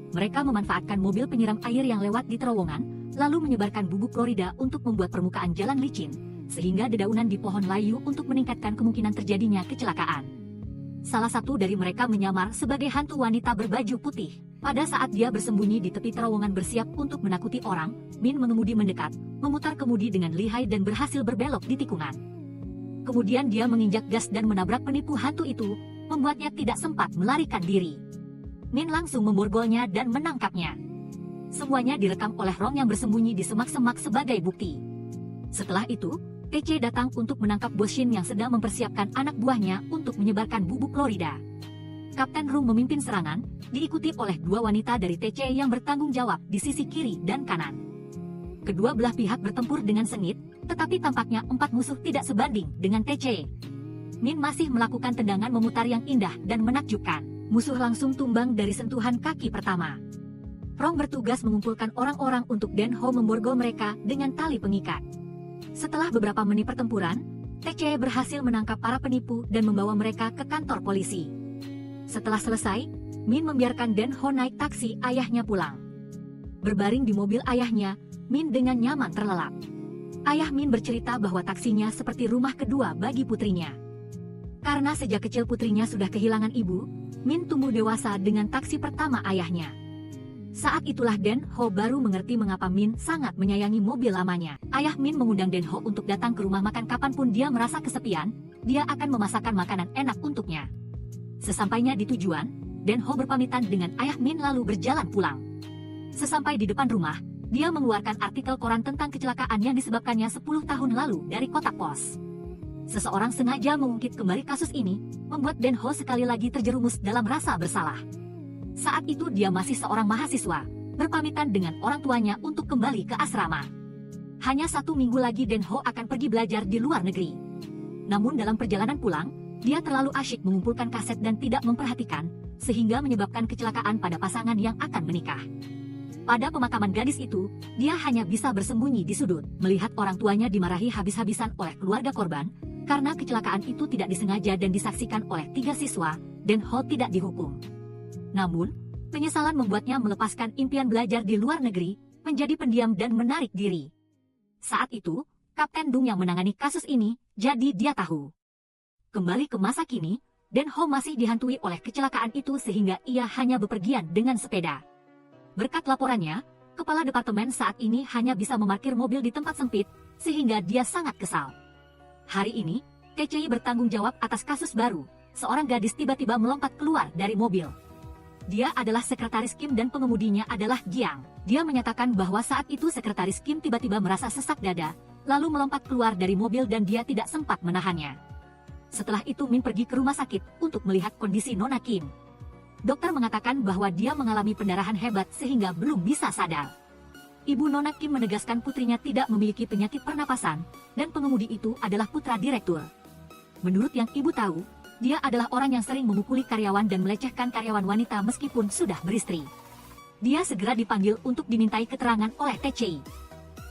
Mereka memanfaatkan mobil penyiram air yang lewat di terowongan, lalu menyebarkan bubuk klorida untuk membuat permukaan jalan licin, sehingga dedaunan di pohon layu untuk meningkatkan kemungkinan terjadinya kecelakaan. Salah satu dari mereka menyamar sebagai hantu wanita berbaju putih. Pada saat dia bersembunyi di tepi terowongan bersiap untuk menakuti orang, Min mengemudi mendekat, memutar kemudi dengan lihai dan berhasil berbelok di tikungan. Kemudian dia menginjak gas dan menabrak penipu hantu itu, membuatnya tidak sempat melarikan diri. Min langsung memborgolnya dan menangkapnya. Semuanya direkam oleh Rong yang bersembunyi di semak-semak sebagai bukti. Setelah itu, TC datang untuk menangkap Bos Shin yang sedang mempersiapkan anak buahnya untuk menyebarkan bubuk klorida. Kapten Rung memimpin serangan, diikuti oleh dua wanita dari TC yang bertanggung jawab di sisi kiri dan kanan. Kedua belah pihak bertempur dengan sengit, tetapi tampaknya empat musuh tidak sebanding dengan TC. Min masih melakukan tendangan memutar yang indah dan menakjubkan. Musuh langsung tumbang dari sentuhan kaki pertama. Rong bertugas mengumpulkan orang-orang untuk Den Ho memborgol mereka dengan tali pengikat. Setelah beberapa menit pertempuran, TC berhasil menangkap para penipu dan membawa mereka ke kantor polisi. Setelah selesai, Min membiarkan Den Ho naik taksi ayahnya pulang. Berbaring di mobil ayahnya, Min dengan nyaman terlelap. Ayah Min bercerita bahwa taksinya seperti rumah kedua bagi putrinya. Karena sejak kecil putrinya sudah kehilangan ibu, Min tumbuh dewasa dengan taksi pertama ayahnya. Saat itulah Den Ho baru mengerti mengapa Min sangat menyayangi mobil lamanya. Ayah Min mengundang Den Ho untuk datang ke rumah makan kapanpun dia merasa kesepian, dia akan memasakkan makanan enak untuknya. Sesampainya di tujuan, Den Ho berpamitan dengan ayah Min lalu berjalan pulang. Sesampai di depan rumah, dia mengeluarkan artikel koran tentang kecelakaan yang disebabkannya 10 tahun lalu dari kotak pos. Seseorang sengaja mengungkit kembali kasus ini, membuat Den Ho sekali lagi terjerumus dalam rasa bersalah. Saat itu dia masih seorang mahasiswa, berpamitan dengan orang tuanya untuk kembali ke asrama. Hanya 1 minggu lagi Den Ho akan pergi belajar di luar negeri. Namun dalam perjalanan pulang, dia terlalu asyik mengumpulkan kaset dan tidak memperhatikan, sehingga menyebabkan kecelakaan pada pasangan yang akan menikah. Pada pemakaman gadis itu, dia hanya bisa bersembunyi di sudut, melihat orang tuanya dimarahi habis-habisan oleh keluarga korban, karena kecelakaan itu tidak disengaja dan disaksikan oleh 3 siswa, Den Ho tidak dihukum. Namun, penyesalan membuatnya melepaskan impian belajar di luar negeri, menjadi pendiam dan menarik diri. Saat itu, Kapten Dung yang menangani kasus ini, jadi dia tahu. Kembali ke masa kini, Den Ho masih dihantui oleh kecelakaan itu sehingga ia hanya bepergian dengan sepeda. Berkat laporannya, kepala departemen saat ini hanya bisa memarkir mobil di tempat sempit, sehingga dia sangat kesal. Hari ini, TCI bertanggung jawab atas kasus baru. Seorang gadis tiba-tiba melompat keluar dari mobil. Dia adalah sekretaris Kim dan pengemudinya adalah Giang. Dia menyatakan bahwa saat itu sekretaris Kim tiba-tiba merasa sesak dada, lalu melompat keluar dari mobil dan dia tidak sempat menahannya. Setelah itu Min pergi ke rumah sakit untuk melihat kondisi Nona Kim. Dokter mengatakan bahwa dia mengalami pendarahan hebat sehingga belum bisa sadar. Ibu Nona Kim menegaskan putrinya tidak memiliki penyakit pernapasan, dan pengemudi itu adalah putra direktur. Menurut yang ibu tahu, dia adalah orang yang sering memukuli karyawan dan melecehkan karyawan wanita meskipun sudah beristri. Dia segera dipanggil untuk dimintai keterangan oleh TCI.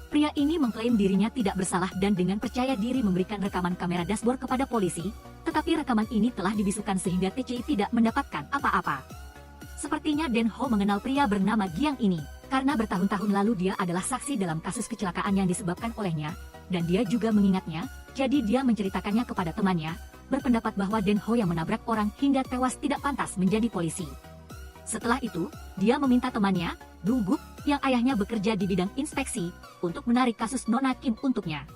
Pria ini mengklaim dirinya tidak bersalah dan dengan percaya diri memberikan rekaman kamera dashboard kepada polisi, tetapi rekaman ini telah dibisukan sehingga TCI tidak mendapatkan apa-apa. Sepertinya Den Ho mengenal pria bernama Giang ini, karena bertahun-tahun lalu dia adalah saksi dalam kasus kecelakaan yang disebabkan olehnya, dan dia juga mengingatnya, jadi dia menceritakannya kepada temannya, berpendapat bahwa Den Ho yang menabrak orang hingga tewas tidak pantas menjadi polisi. Setelah itu, dia meminta temannya, Dong Guk, yang ayahnya bekerja di bidang inspeksi, untuk menarik kasus Nona Kim untuknya.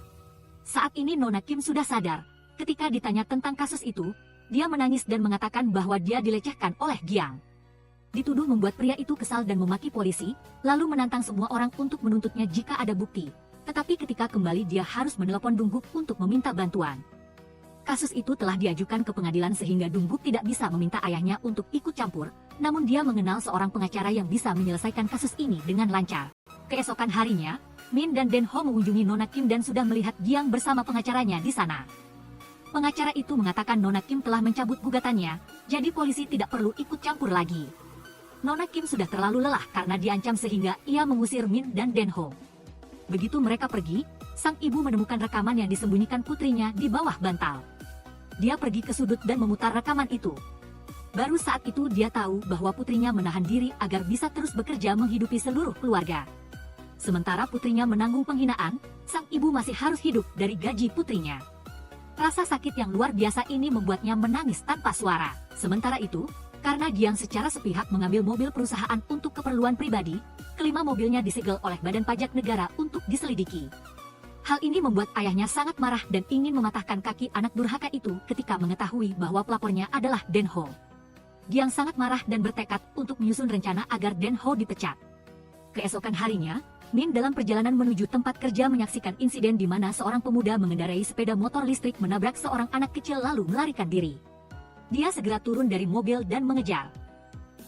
Saat ini Nona Kim sudah sadar. Ketika ditanya tentang kasus itu, dia menangis dan mengatakan bahwa dia dilecehkan oleh Giang. Dituduh membuat pria itu kesal dan memaki polisi, lalu menantang semua orang untuk menuntutnya jika ada bukti. Tetapi ketika kembali dia harus menelepon Dong Guk untuk meminta bantuan. Kasus itu telah diajukan ke pengadilan sehingga Dong Guk tidak bisa meminta ayahnya untuk ikut campur, namun dia mengenal seorang pengacara yang bisa menyelesaikan kasus ini dengan lancar. Keesokan harinya, Min dan Den Ho mengunjungi Nona Kim dan sudah melihat Giang bersama pengacaranya di sana. Pengacara itu mengatakan Nona Kim telah mencabut gugatannya, jadi polisi tidak perlu ikut campur lagi. Nona Kim sudah terlalu lelah karena diancam sehingga ia mengusir Min dan Den Ho. Begitu mereka pergi, sang ibu menemukan rekaman yang disembunyikan putrinya di bawah bantal. Dia pergi ke sudut dan memutar rekaman itu. Baru saat itu dia tahu bahwa putrinya menahan diri agar bisa terus bekerja menghidupi seluruh keluarga. Sementara putrinya menanggung penghinaan, sang ibu masih harus hidup dari gaji putrinya. Rasa sakit yang luar biasa ini membuatnya menangis tanpa suara. Sementara itu, karena Giang secara sepihak mengambil mobil perusahaan untuk keperluan pribadi, kelima mobilnya disegel oleh Badan Pajak Negara untuk diselidiki. Hal ini membuat ayahnya sangat marah dan ingin mematahkan kaki anak durhaka itu ketika mengetahui bahwa pelapornya adalah Den Ho. Giang sangat marah dan bertekad untuk menyusun rencana agar Den Ho dipecat. Keesokan harinya, Min dalam perjalanan menuju tempat kerja menyaksikan insiden di mana seorang pemuda mengendarai sepeda motor listrik menabrak seorang anak kecil lalu melarikan diri. Dia segera turun dari mobil dan mengejar.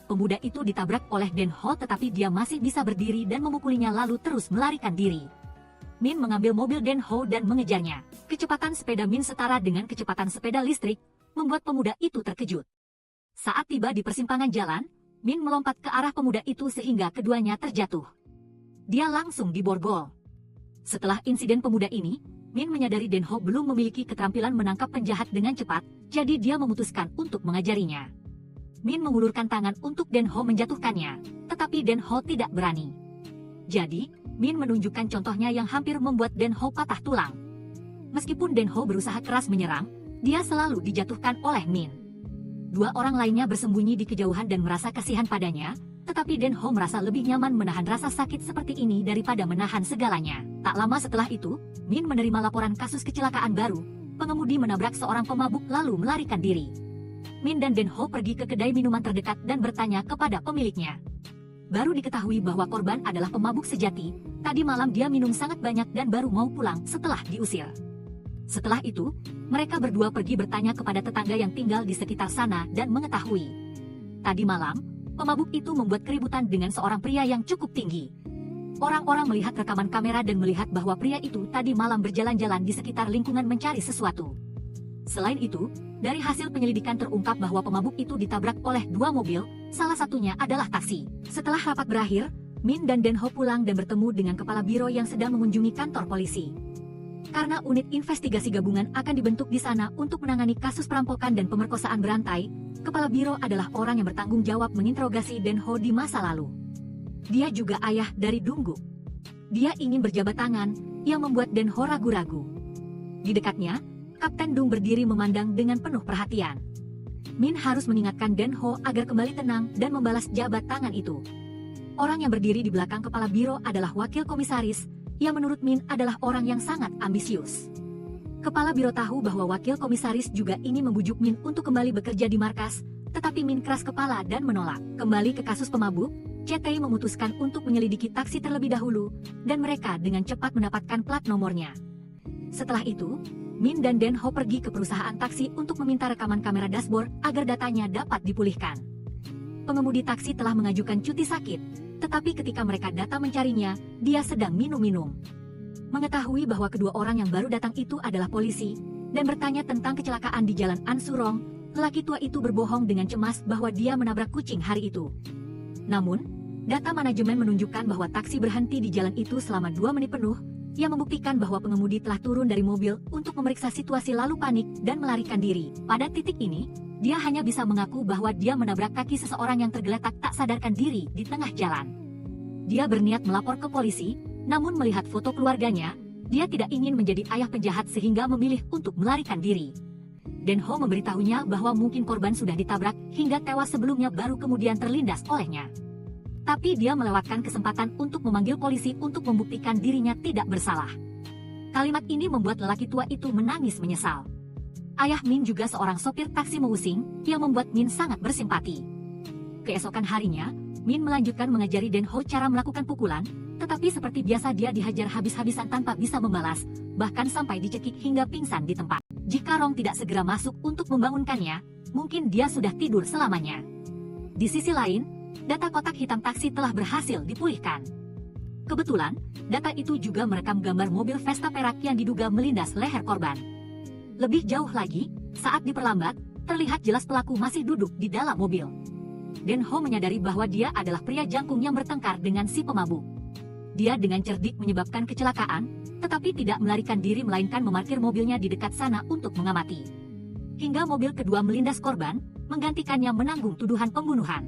Pemuda itu ditabrak oleh Den Ho tetapi dia masih bisa berdiri dan memukulinya lalu terus melarikan diri. Min mengambil mobil Den Ho dan mengejarnya. Kecepatan sepeda Min setara dengan kecepatan sepeda listrik, membuat pemuda itu terkejut. Saat tiba di persimpangan jalan, Min melompat ke arah pemuda itu sehingga keduanya terjatuh. Dia langsung diborgol. Setelah insiden pemuda ini, Min menyadari Den Ho belum memiliki keterampilan menangkap penjahat dengan cepat, jadi dia memutuskan untuk mengajarinya. Min mengulurkan tangan untuk Den Ho menjatuhkannya, tetapi Den Ho tidak berani. Jadi, Min menunjukkan contohnya yang hampir membuat Den Ho patah tulang. Meskipun Den Ho berusaha keras menyerang, dia selalu dijatuhkan oleh Min. Dua orang lainnya bersembunyi di kejauhan dan merasa kasihan padanya, tetapi Den Ho merasa lebih nyaman menahan rasa sakit seperti ini daripada menahan segalanya. Tak lama setelah itu, Min menerima laporan kasus kecelakaan baru. Pengemudi menabrak seorang pemabuk lalu melarikan diri. Min dan Den Ho pergi ke kedai minuman terdekat dan bertanya kepada pemiliknya. Baru diketahui bahwa korban adalah pemabuk sejati. Tadi malam dia minum sangat banyak dan baru mau pulang setelah diusir. Setelah itu, mereka berdua pergi bertanya kepada tetangga yang tinggal di sekitar sana dan mengetahui. Tadi malam, pemabuk itu membuat keributan dengan seorang pria yang cukup tinggi. Orang-orang melihat rekaman kamera dan melihat bahwa pria itu tadi malam berjalan-jalan di sekitar lingkungan mencari sesuatu. Selain itu, dari hasil penyelidikan terungkap bahwa pemabuk itu ditabrak oleh dua mobil, salah satunya adalah taksi. Setelah rapat berakhir, Min dan Den Ho pulang dan bertemu dengan kepala biro yang sedang mengunjungi kantor polisi. Karena unit investigasi gabungan akan dibentuk di sana untuk menangani kasus perampokan dan pemerkosaan berantai, kepala biro adalah orang yang bertanggung jawab menginterogasi Den Ho di masa lalu. Dia juga ayah dari Dong Guk. Dia ingin berjabat tangan, yang membuat Den Ho ragu-ragu. Di dekatnya, Kapten Dong berdiri memandang dengan penuh perhatian. Min harus mengingatkan Den Ho agar kembali tenang dan membalas jabat tangan itu. Orang yang berdiri di belakang kepala biro adalah wakil komisaris, yang menurut Min adalah orang yang sangat ambisius. Kepala biro tahu bahwa wakil komisaris juga ingin membujuk Min untuk kembali bekerja di markas, tetapi Min keras kepala dan menolak. Kembali ke kasus pemabuk, CTI memutuskan untuk menyelidiki taksi terlebih dahulu, dan mereka dengan cepat mendapatkan plat nomornya. Setelah itu, Min dan Den Ho pergi ke perusahaan taksi untuk meminta rekaman kamera dashboard agar datanya dapat dipulihkan. Pengemudi taksi telah mengajukan cuti sakit, tetapi ketika mereka datang mencarinya, dia sedang minum-minum. Mengetahui bahwa kedua orang yang baru datang itu adalah polisi, dan bertanya tentang kecelakaan di Jalan Ansurong, lelaki tua itu berbohong dengan cemas bahwa dia menabrak kucing hari itu. Namun, data manajemen menunjukkan bahwa taksi berhenti di jalan itu selama 2 menit penuh, yang membuktikan bahwa pengemudi telah turun dari mobil untuk memeriksa situasi lalu panik dan melarikan diri. Pada titik ini, dia hanya bisa mengaku bahwa dia menabrak kaki seseorang yang tergeletak tak sadarkan diri di tengah jalan. Dia berniat melapor ke polisi, namun melihat foto keluarganya, dia tidak ingin menjadi ayah penjahat sehingga memilih untuk melarikan diri. Den Ho memberitahunya bahwa mungkin korban sudah ditabrak hingga tewas sebelumnya baru kemudian terlindas olehnya. Tapi dia melewatkan kesempatan untuk memanggil polisi untuk membuktikan dirinya tidak bersalah. Kalimat ini membuat lelaki tua itu menangis menyesal. Ayah Min juga seorang sopir taksi mewusing, yang membuat Min sangat bersimpati. Keesokan harinya, Min melanjutkan mengajari Den Ho cara melakukan pukulan, tetapi seperti biasa dia dihajar habis-habisan tanpa bisa membalas, bahkan sampai dicekik hingga pingsan di tempat. Jika Rong tidak segera masuk untuk membangunkannya, mungkin dia sudah tidur selamanya. Di sisi lain, data kotak hitam taksi telah berhasil dipulihkan. Kebetulan, data itu juga merekam gambar mobil Vespa perak yang diduga melindas leher korban. Lebih jauh lagi, saat diperlambat, terlihat jelas pelaku masih duduk di dalam mobil. Den Ho menyadari bahwa dia adalah pria jangkung yang bertengkar dengan si pemabuk. Dia dengan cerdik menyebabkan kecelakaan, tetapi tidak melarikan diri melainkan memarkir mobilnya di dekat sana untuk mengamati. Hingga mobil kedua melindas korban, menggantikannya menanggung tuduhan pembunuhan.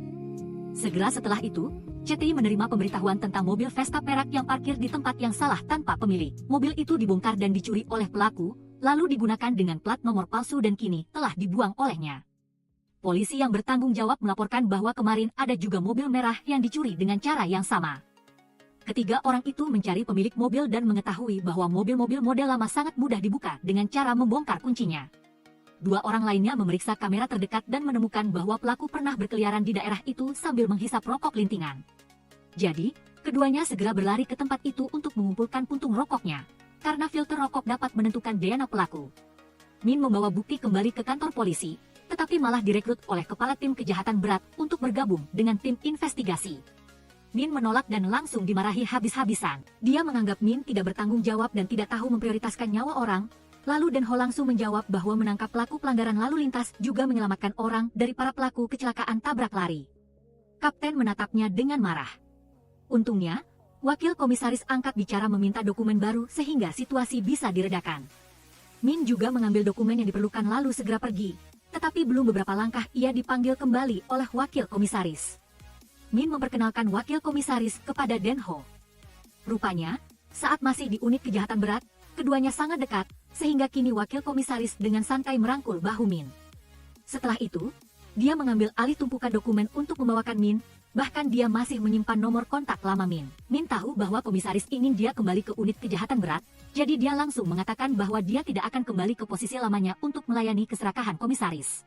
Segera setelah itu, CTI menerima pemberitahuan tentang mobil Vespa perak yang parkir di tempat yang salah tanpa pemilik. Mobil itu dibongkar dan dicuri oleh pelaku, lalu digunakan dengan plat nomor palsu dan kini telah dibuang olehnya. Polisi yang bertanggung jawab melaporkan bahwa kemarin ada juga mobil merah yang dicuri dengan cara yang sama. Ketiga orang itu mencari pemilik mobil dan mengetahui bahwa mobil-mobil model lama sangat mudah dibuka dengan cara membongkar kuncinya. 2 orang lainnya memeriksa kamera terdekat dan menemukan bahwa pelaku pernah berkeliaran di daerah itu sambil menghisap rokok lintingan. Jadi, keduanya segera berlari ke tempat itu untuk mengumpulkan puntung rokoknya, karena filter rokok dapat menentukan DNA pelaku. Min membawa bukti kembali ke kantor polisi, tetapi malah direkrut oleh kepala tim kejahatan berat untuk bergabung dengan tim investigasi. Min menolak dan langsung dimarahi habis-habisan. Dia menganggap Min tidak bertanggung jawab dan tidak tahu memprioritaskan nyawa orang. Lalu Den Ho langsung menjawab bahwa menangkap pelaku pelanggaran lalu lintas juga menyelamatkan orang dari para pelaku kecelakaan tabrak lari. Kapten menatapnya dengan marah. Untungnya, wakil komisaris angkat bicara meminta dokumen baru sehingga situasi bisa diredakan. Min juga mengambil dokumen yang diperlukan lalu segera pergi. Tetapi belum beberapa langkah ia dipanggil kembali oleh wakil komisaris. Min memperkenalkan wakil komisaris kepada Den Ho. Rupanya, saat masih di unit kejahatan berat, keduanya sangat dekat, sehingga kini wakil komisaris dengan santai merangkul bahu Min. Setelah itu, dia mengambil alih tumpukan dokumen untuk membawakan Min, bahkan dia masih menyimpan nomor kontak lama Min. Min tahu bahwa komisaris ingin dia kembali ke unit kejahatan berat, jadi dia langsung mengatakan bahwa dia tidak akan kembali ke posisi lamanya untuk melayani keserakahan komisaris.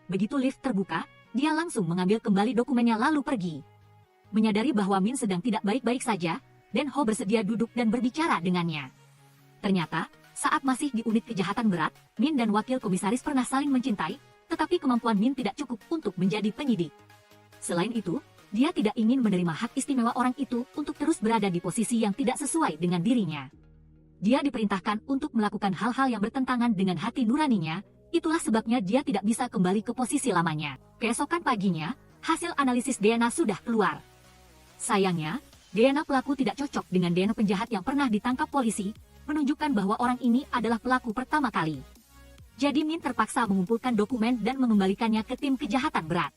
Begitu lift terbuka, dia langsung mengambil kembali dokumennya lalu pergi. Menyadari bahwa Min sedang tidak baik-baik saja, Den Ho bersedia duduk dan berbicara dengannya. Ternyata, saat masih di unit kejahatan berat, Min dan wakil komisaris pernah saling mencintai, tetapi kemampuan Min tidak cukup untuk menjadi penyidik. Selain itu, dia tidak ingin menerima hak istimewa orang itu untuk terus berada di posisi yang tidak sesuai dengan dirinya. Dia diperintahkan untuk melakukan hal-hal yang bertentangan dengan hati nuraninya, itulah sebabnya dia tidak bisa kembali ke posisi lamanya. Keesokan paginya, hasil analisis DNA sudah keluar. Sayangnya, DNA pelaku tidak cocok dengan DNA penjahat yang pernah ditangkap polisi, menunjukkan bahwa orang ini adalah pelaku pertama kali. Jadi Min terpaksa mengumpulkan dokumen dan mengembalikannya ke tim kejahatan berat.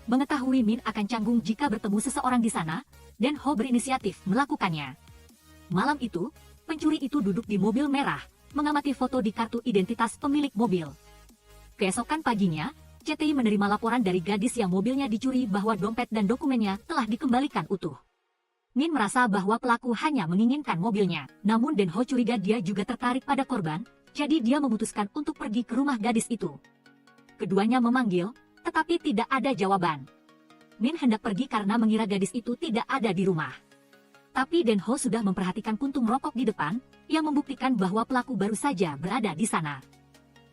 Mengetahui Min akan canggung jika bertemu seseorang di sana, Den Ho berinisiatif melakukannya. Malam itu, pencuri itu duduk di mobil merah, mengamati foto di kartu identitas pemilik mobil. Keesokan paginya, CTI menerima laporan dari gadis yang mobilnya dicuri bahwa dompet dan dokumennya telah dikembalikan utuh. Min merasa bahwa pelaku hanya menginginkan mobilnya, namun Den-ho curiga dia juga tertarik pada korban, jadi dia memutuskan untuk pergi ke rumah gadis itu. Keduanya memanggil, tetapi tidak ada jawaban. Min hendak pergi karena mengira gadis itu tidak ada di rumah. Tapi Den-ho sudah memperhatikan puntung rokok di depan, yang membuktikan bahwa pelaku baru saja berada di sana.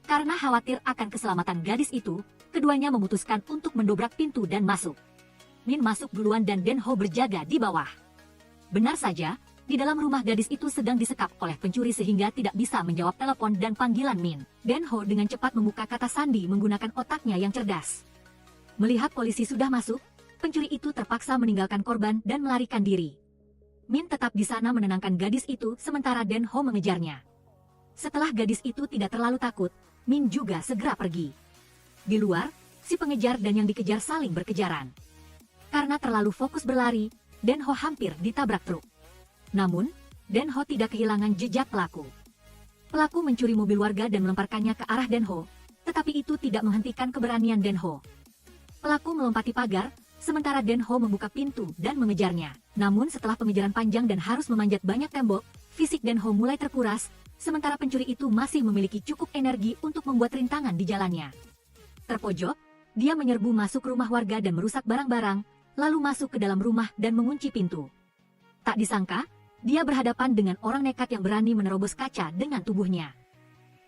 Karena khawatir akan keselamatan gadis itu, keduanya memutuskan untuk mendobrak pintu dan masuk. Min masuk duluan dan Den-ho berjaga di bawah. Benar saja, di dalam rumah gadis itu sedang disekap oleh pencuri sehingga tidak bisa menjawab telepon dan panggilan Min. Den-ho dengan cepat membuka kata sandi menggunakan otaknya yang cerdas. Melihat polisi sudah masuk, pencuri itu terpaksa meninggalkan korban dan melarikan diri. Min tetap di sana menenangkan gadis itu sementara Den-ho mengejarnya. Setelah gadis itu tidak terlalu takut, Min juga segera pergi. Di luar, si pengejar dan yang dikejar saling berkejaran. Karena terlalu fokus berlari, Den-ho hampir ditabrak truk. Namun, Den-ho tidak kehilangan jejak pelaku. Pelaku mencuri mobil warga dan melemparkannya ke arah Den-ho, tetapi itu tidak menghentikan keberanian Den-ho. Pelaku melompati pagar, sementara Den-ho membuka pintu dan mengejarnya. Namun setelah pengejaran panjang dan harus memanjat banyak tembok, fisik Den-ho mulai terkuras, sementara pencuri itu masih memiliki cukup energi untuk membuat rintangan di jalannya. Terpojok, dia menyerbu masuk rumah warga dan merusak barang-barang, lalu masuk ke dalam rumah dan mengunci pintu. Tak disangka, dia berhadapan dengan orang nekat yang berani menerobos kaca dengan tubuhnya.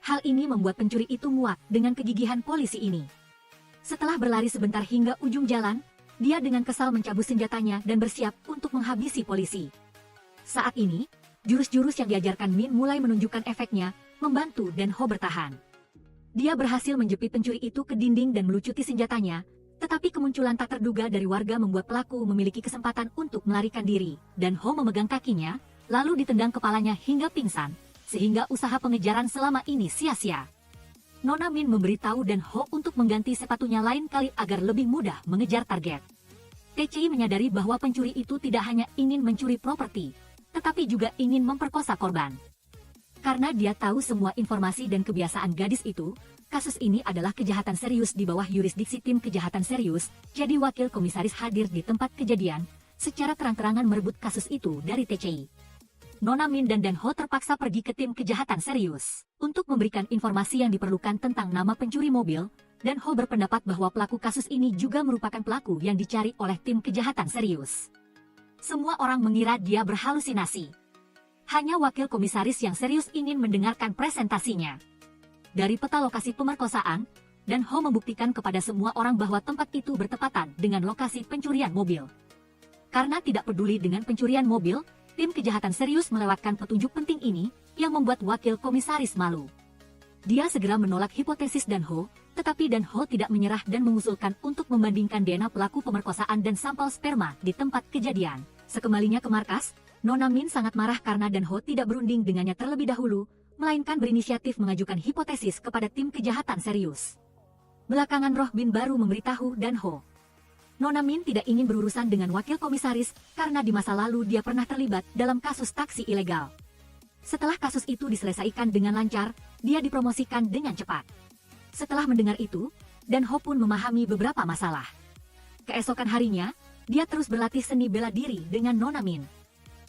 Hal ini membuat pencuri itu muak dengan kegigihan polisi ini. Setelah berlari sebentar hingga ujung jalan, dia dengan kesal mencabut senjatanya dan bersiap untuk menghabisi polisi. Saat ini, jurus-jurus yang diajarkan Min mulai menunjukkan efeknya, membantu Den-ho bertahan. Dia berhasil menjepit pencuri itu ke dinding dan melucuti senjatanya, tetapi kemunculan tak terduga dari warga membuat pelaku memiliki kesempatan untuk melarikan diri. Den-ho memegang kakinya, lalu ditendang kepalanya hingga pingsan, sehingga usaha pengejaran selama ini sia-sia. Nona Min memberitahu Den-ho untuk mengganti sepatunya lain kali agar lebih mudah mengejar target. TCI menyadari bahwa pencuri itu tidak hanya ingin mencuri properti, tetapi juga ingin memperkosa korban. Karena dia tahu semua informasi dan kebiasaan gadis itu, kasus ini adalah kejahatan serius di bawah yurisdiksi tim kejahatan serius, jadi wakil komisaris hadir di tempat kejadian, secara terang-terangan merebut kasus itu dari TCI. Nona Min dan Den-ho terpaksa pergi ke tim kejahatan serius. Untuk memberikan informasi yang diperlukan tentang nama pencuri mobil, Den-ho berpendapat bahwa pelaku kasus ini juga merupakan pelaku yang dicari oleh tim kejahatan serius. Semua orang mengira dia berhalusinasi. Hanya wakil komisaris yang serius ingin mendengarkan presentasinya. Dari peta lokasi pemerkosaan, Den-ho membuktikan kepada semua orang bahwa tempat itu bertepatan dengan lokasi pencurian mobil. Karena tidak peduli dengan pencurian mobil, tim kejahatan serius melewatkan petunjuk penting ini, yang membuat wakil komisaris malu. Dia segera menolak hipotesis Den-ho, tetapi Den-ho tidak menyerah dan mengusulkan untuk membandingkan DNA pelaku pemerkosaan dan sampel sperma di tempat kejadian. Sekembalinya ke markas, Nona Min sangat marah karena Den-ho tidak berunding dengannya terlebih dahulu, melainkan berinisiatif mengajukan hipotesis kepada tim kejahatan serius. Belakangan Roh Bin baru memberitahu Den-ho. Nona Min tidak ingin berurusan dengan wakil komisaris karena di masa lalu dia pernah terlibat dalam kasus taksi ilegal. Setelah kasus itu diselesaikan dengan lancar, dia dipromosikan dengan cepat. Setelah mendengar itu, Den-ho pun memahami beberapa masalah. Keesokan harinya, dia terus berlatih seni bela diri dengan Nona Min.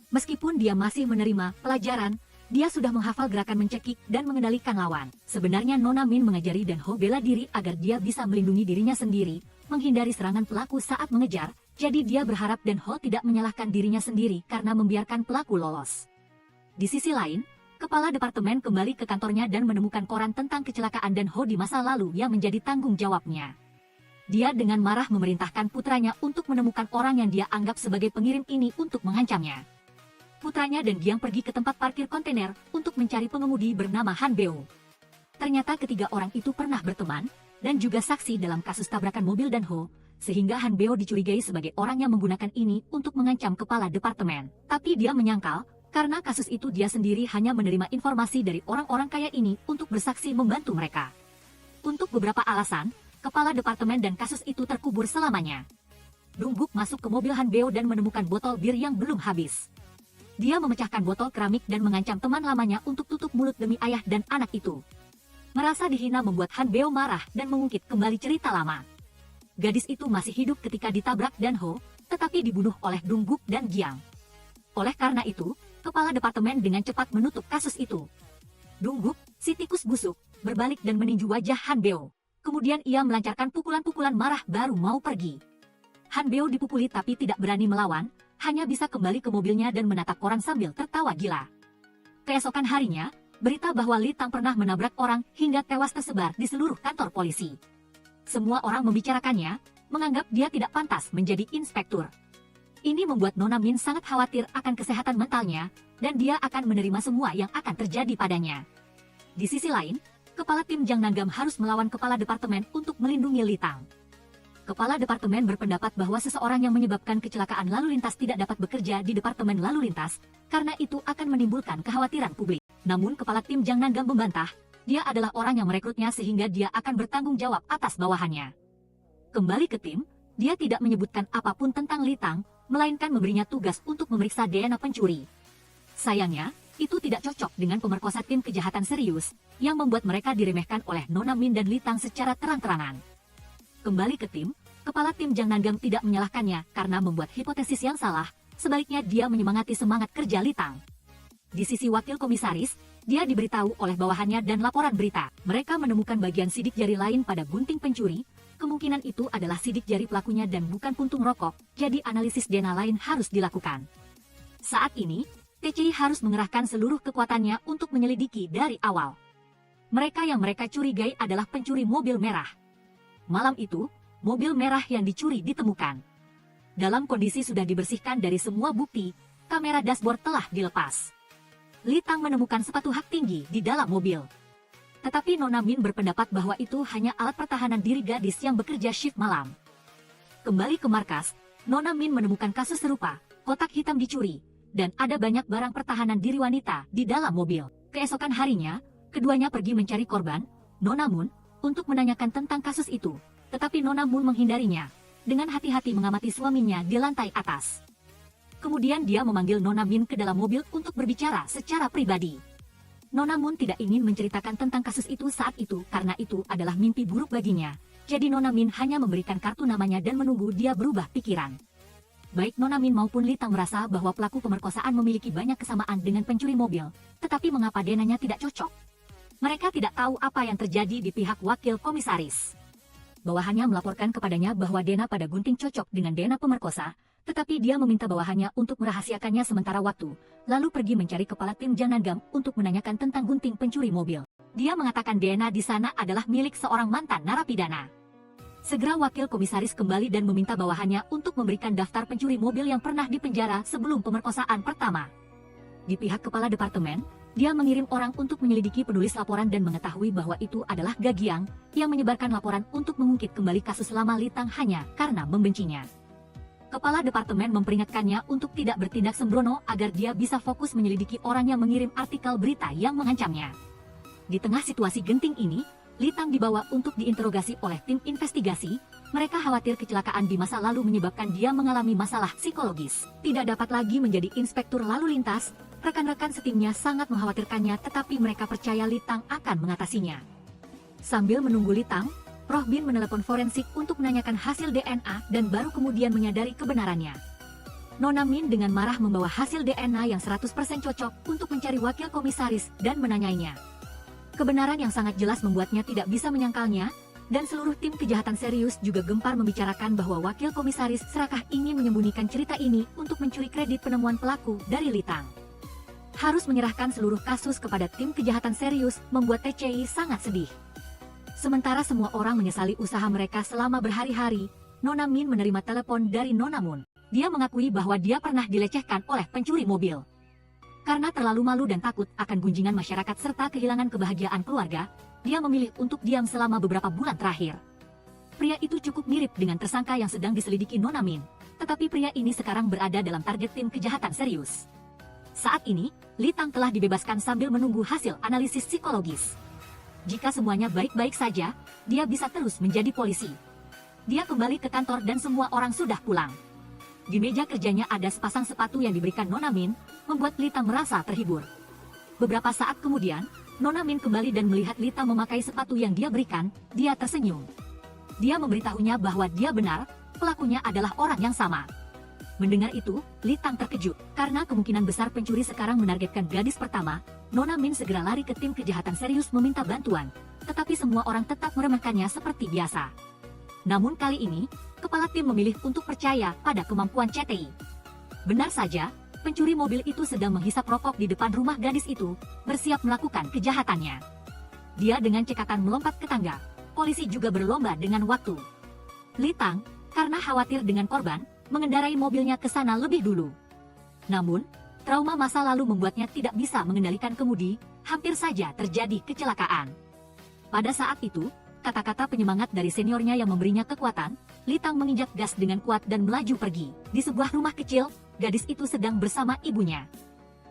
Meskipun dia masih menerima pelajaran, dia sudah menghafal gerakan mencekik dan mengendalikan lawan. Sebenarnya Nona Min mengajari Den-ho bela diri agar dia bisa melindungi dirinya sendiri, menghindari serangan pelaku saat mengejar, jadi dia berharap Den-ho tidak menyalahkan dirinya sendiri karena membiarkan pelaku lolos. Di sisi lain, kepala departemen kembali ke kantornya dan menemukan koran tentang kecelakaan Den-ho di masa lalu yang menjadi tanggung jawabnya. Dia dengan marah memerintahkan putranya untuk menemukan orang yang dia anggap sebagai pengirim ini untuk mengancamnya. Putranya dan Giang pergi ke tempat parkir kontainer untuk mencari pengemudi bernama Han Beo. Ternyata ketiga orang itu pernah berteman, dan juga saksi dalam kasus tabrakan mobil Den-ho, sehingga Han Beo dicurigai sebagai orang yang menggunakan ini untuk mengancam kepala departemen. Tapi dia menyangkal, karena kasus itu dia sendiri hanya menerima informasi dari orang-orang kaya ini untuk bersaksi membantu mereka. Untuk beberapa alasan, kepala departemen dan kasus itu terkubur selamanya. Dungguk masuk ke mobil Han Beo dan menemukan botol bir yang belum habis. Dia memecahkan botol keramik dan mengancam teman lamanya untuk tutup mulut demi ayah dan anak itu. Merasa dihina membuat Han Beo marah dan mengungkit kembali cerita lama. Gadis itu masih hidup ketika ditabrak Dan Ho, tetapi dibunuh oleh Dung Guk dan Jiang. Oleh karena itu, kepala departemen dengan cepat menutup kasus itu. Dung Guk, si tikus busuk, berbalik dan meninju wajah Han Beo. Kemudian ia melancarkan pukulan-pukulan marah baru mau pergi. Han Beo dipukuli tapi tidak berani melawan, hanya bisa kembali ke mobilnya dan menatap orang sambil tertawa gila. Keesokan harinya, berita bahwa Li Tang pernah menabrak orang hingga tewas tersebar di seluruh kantor polisi. Semua orang membicarakannya, menganggap dia tidak pantas menjadi inspektur. Ini membuat Nona Min sangat khawatir akan kesehatan mentalnya, dan dia akan menerima semua yang akan terjadi padanya. Di sisi lain, kepala tim Jang Nanggam harus melawan kepala departemen untuk melindungi Li Tang. Kepala departemen berpendapat bahwa seseorang yang menyebabkan kecelakaan lalu lintas tidak dapat bekerja di departemen lalu lintas, karena itu akan menimbulkan kekhawatiran publik. Namun kepala tim Jang Nanggam membantah, dia adalah orang yang merekrutnya sehingga dia akan bertanggung jawab atas bawahannya. Kembali ke tim, dia tidak menyebutkan apapun tentang Li Tang, melainkan memberinya tugas untuk memeriksa DNA pencuri. Sayangnya, itu tidak cocok dengan pemerkosa tim kejahatan serius, yang membuat mereka diremehkan oleh Nona Min dan Li Tang secara terang-terangan. Kembali ke tim, kepala tim Jang Nanggam tidak menyalahkannya karena membuat hipotesis yang salah, sebaliknya dia menyemangati semangat kerja Li Tang. Di sisi wakil komisaris, dia diberitahu oleh bawahannya dan laporan berita. Mereka menemukan bagian sidik jari lain pada gunting pencuri, kemungkinan itu adalah sidik jari pelakunya dan bukan puntung rokok, jadi analisis DNA lain harus dilakukan. Saat ini, TCI harus mengerahkan seluruh kekuatannya untuk menyelidiki dari awal. Mereka yang mereka curigai adalah pencuri mobil merah. Malam itu, mobil merah yang dicuri ditemukan. Dalam kondisi sudah dibersihkan dari semua bukti, kamera dashboard telah dilepas. Li Tang menemukan sepatu hak tinggi di dalam mobil. Tetapi Nona Min berpendapat bahwa itu hanya alat pertahanan diri gadis yang bekerja shift malam. Kembali ke markas, Nona Min menemukan kasus serupa, kotak hitam dicuri, dan ada banyak barang pertahanan diri wanita di dalam mobil. Keesokan harinya, keduanya pergi mencari korban, Nona Moon, untuk menanyakan tentang kasus itu, tetapi Nona Moon menghindarinya, dengan hati-hati mengamati suaminya di lantai atas. Kemudian dia memanggil Nona Min ke dalam mobil untuk berbicara secara pribadi. Nona Moon tidak ingin menceritakan tentang kasus itu saat itu karena itu adalah mimpi buruk baginya, jadi Nona Min hanya memberikan kartu namanya dan menunggu dia berubah pikiran. Baik Nona Min maupun Li Tang merasa bahwa pelaku pemerkosaan memiliki banyak kesamaan dengan pencuri mobil, tetapi mengapa DNA-nya tidak cocok? Mereka tidak tahu apa yang terjadi di pihak wakil komisaris. Bawahannya melaporkan kepadanya bahwa DNA pada gunting cocok dengan DNA pemerkosa, tetapi dia meminta bawahannya untuk merahasiakannya sementara waktu, lalu pergi mencari kepala tim Jang Nanggam untuk menanyakan tentang gunting pencuri mobil. Dia mengatakan DNA di sana adalah milik seorang mantan narapidana. Segera wakil komisaris kembali dan meminta bawahannya untuk memberikan daftar pencuri mobil yang pernah dipenjara sebelum pemerkosaan pertama. Di pihak kepala departemen, dia mengirim orang untuk menyelidiki penulis laporan dan mengetahui bahwa itu adalah Gagiang yang menyebarkan laporan untuk mengungkit kembali kasus lama Li Tang hanya karena membencinya. Kepala departemen memperingatkannya untuk tidak bertindak sembrono agar dia bisa fokus menyelidiki orang yang mengirim artikel berita yang mengancamnya. Di tengah situasi genting ini, Li Tang dibawa untuk diinterogasi oleh tim investigasi. Mereka khawatir kecelakaan di masa lalu menyebabkan dia mengalami masalah psikologis. Tidak dapat lagi menjadi inspektur lalu lintas, rekan-rekan setimnya sangat mengkhawatirkannya tetapi mereka percaya Li Tang akan mengatasinya. Sambil menunggu Li Tang, Proh Bin menelepon forensik untuk menanyakan hasil DNA dan baru kemudian menyadari kebenarannya. Nona Min dengan marah membawa hasil DNA yang 100% cocok untuk mencari wakil komisaris dan menanyainya. Kebenaran yang sangat jelas membuatnya tidak bisa menyangkalnya, dan seluruh tim kejahatan serius juga gempar membicarakan bahwa wakil komisaris serakah ingin menyembunyikan cerita ini untuk mencuri kredit penemuan pelaku dari Li Tang. Harus menyerahkan seluruh kasus kepada tim kejahatan serius membuat TCI sangat sedih. Sementara semua orang menyesali usaha mereka selama berhari-hari, Nona Min menerima telepon dari Nona Moon. Dia mengakui bahwa dia pernah dilecehkan oleh pencuri mobil. Karena terlalu malu dan takut akan gunjingan masyarakat serta kehilangan kebahagiaan keluarga, dia memilih untuk diam selama beberapa bulan terakhir. Pria itu cukup mirip dengan tersangka yang sedang diselidiki Nona Min, tetapi pria ini sekarang berada dalam target tim kejahatan serius. Saat ini, Li Tang telah dibebaskan sambil menunggu hasil analisis psikologis. Jika semuanya baik-baik saja, dia bisa terus menjadi polisi. Dia kembali ke kantor dan semua orang sudah pulang. Di meja kerjanya ada sepasang sepatu yang diberikan Nona Min, membuat Li Tang merasa terhibur. Beberapa saat kemudian, Nona Min kembali dan melihat Litang memakai sepatu yang dia berikan, dia tersenyum. Dia memberitahunya bahwa dia benar, pelakunya adalah orang yang sama. Mendengar itu, Litang terkejut, karena kemungkinan besar pencuri sekarang menargetkan gadis pertama. Nona Min segera lari ke tim kejahatan serius meminta bantuan, tetapi semua orang tetap meremehkannya seperti biasa. Namun kali ini, kepala tim memilih untuk percaya pada kemampuan CTI. Benar saja, pencuri mobil itu sedang menghisap rokok di depan rumah gadis itu, bersiap melakukan kejahatannya. Dia dengan cekatan melompat ke tangga. Polisi juga berlomba dengan waktu. Litang, karena khawatir dengan korban, mengendarai mobilnya ke sana lebih dulu. Namun, trauma masa lalu membuatnya tidak bisa mengendalikan kemudi, hampir saja terjadi kecelakaan. Pada saat itu, kata-kata penyemangat dari seniornya yang memberinya kekuatan, Litang menginjak gas dengan kuat dan melaju pergi. Di sebuah rumah kecil, gadis itu sedang bersama ibunya.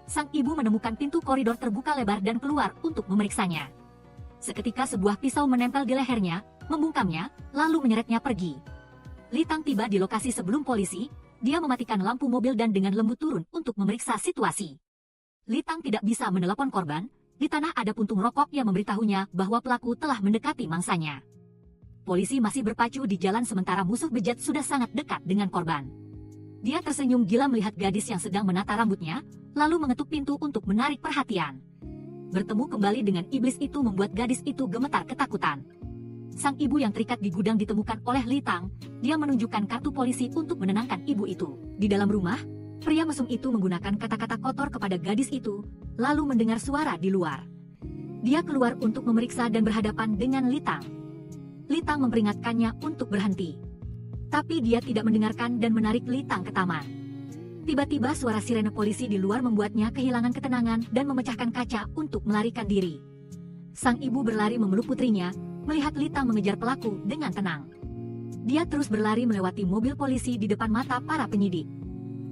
Sang ibu menemukan pintu koridor terbuka lebar dan keluar untuk memeriksanya. Seketika sebuah pisau menempel di lehernya, membungkamnya, lalu menyeretnya pergi. Litang tiba di lokasi sebelum polisi, dia mematikan lampu mobil dan dengan lembut turun untuk memeriksa situasi. Litang tidak bisa menelepon korban, di tanah ada puntung rokok yang memberitahunya bahwa pelaku telah mendekati mangsanya. Polisi masih berpacu di jalan sementara musuh bejat sudah sangat dekat dengan korban. Dia tersenyum gila melihat gadis yang sedang menata rambutnya, lalu mengetuk pintu untuk menarik perhatian. Bertemu kembali dengan iblis itu membuat gadis itu gemetar ketakutan. Sang ibu yang terikat di gudang ditemukan oleh Litang, dia menunjukkan kartu polisi untuk menenangkan ibu itu. Di dalam rumah, pria mesum itu menggunakan kata-kata kotor kepada gadis itu, lalu mendengar suara di luar. Dia keluar untuk memeriksa dan berhadapan dengan Litang. Litang memperingatkannya untuk berhenti. Tapi dia tidak mendengarkan dan menarik Litang ke taman. Tiba-tiba suara sirene polisi di luar membuatnya kehilangan ketenangan dan memecahkan kaca untuk melarikan diri. Sang ibu berlari memeluk putrinya, melihat Litang mengejar pelaku dengan tenang. Dia terus berlari melewati mobil polisi di depan mata para penyidik.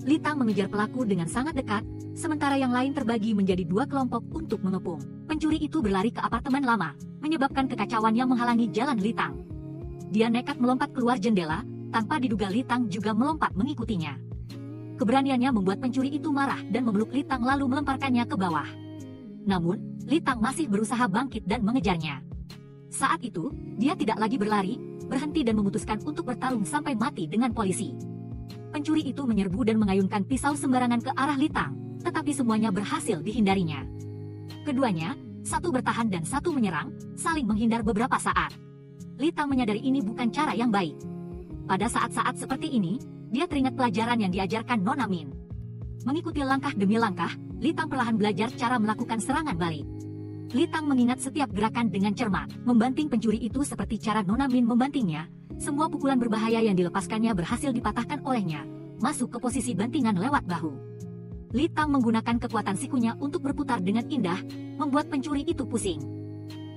Litang mengejar pelaku dengan sangat dekat, sementara yang lain terbagi menjadi dua kelompok untuk mengepung. Pencuri itu berlari ke apartemen lama, menyebabkan kekacauan yang menghalangi jalan Litang. Dia nekat melompat keluar jendela, tanpa diduga Litang juga melompat mengikutinya. Keberaniannya membuat pencuri itu marah dan memeluk Litang lalu melemparkannya ke bawah. Namun, Litang masih berusaha bangkit dan mengejarnya. Saat itu, dia tidak lagi berlari, berhenti dan memutuskan untuk bertarung sampai mati dengan polisi. Pencuri itu menyerbu dan mengayunkan pisau sembarangan ke arah Litang, tetapi semuanya berhasil dihindarinya. Keduanya, satu bertahan dan satu menyerang, saling menghindar beberapa saat. Litang menyadari ini bukan cara yang baik. Pada saat-saat seperti ini, dia teringat pelajaran yang diajarkan Nona Min. Mengikuti langkah demi langkah, Litang perlahan belajar cara melakukan serangan balik. Litang mengingat setiap gerakan dengan cermat, membanting pencuri itu seperti cara Nona Min membantingnya. Semua pukulan berbahaya yang dilepaskannya berhasil dipatahkan olehnya, masuk ke posisi bantingan lewat bahu. Litang menggunakan kekuatan sikunya untuk berputar dengan indah, membuat pencuri itu pusing.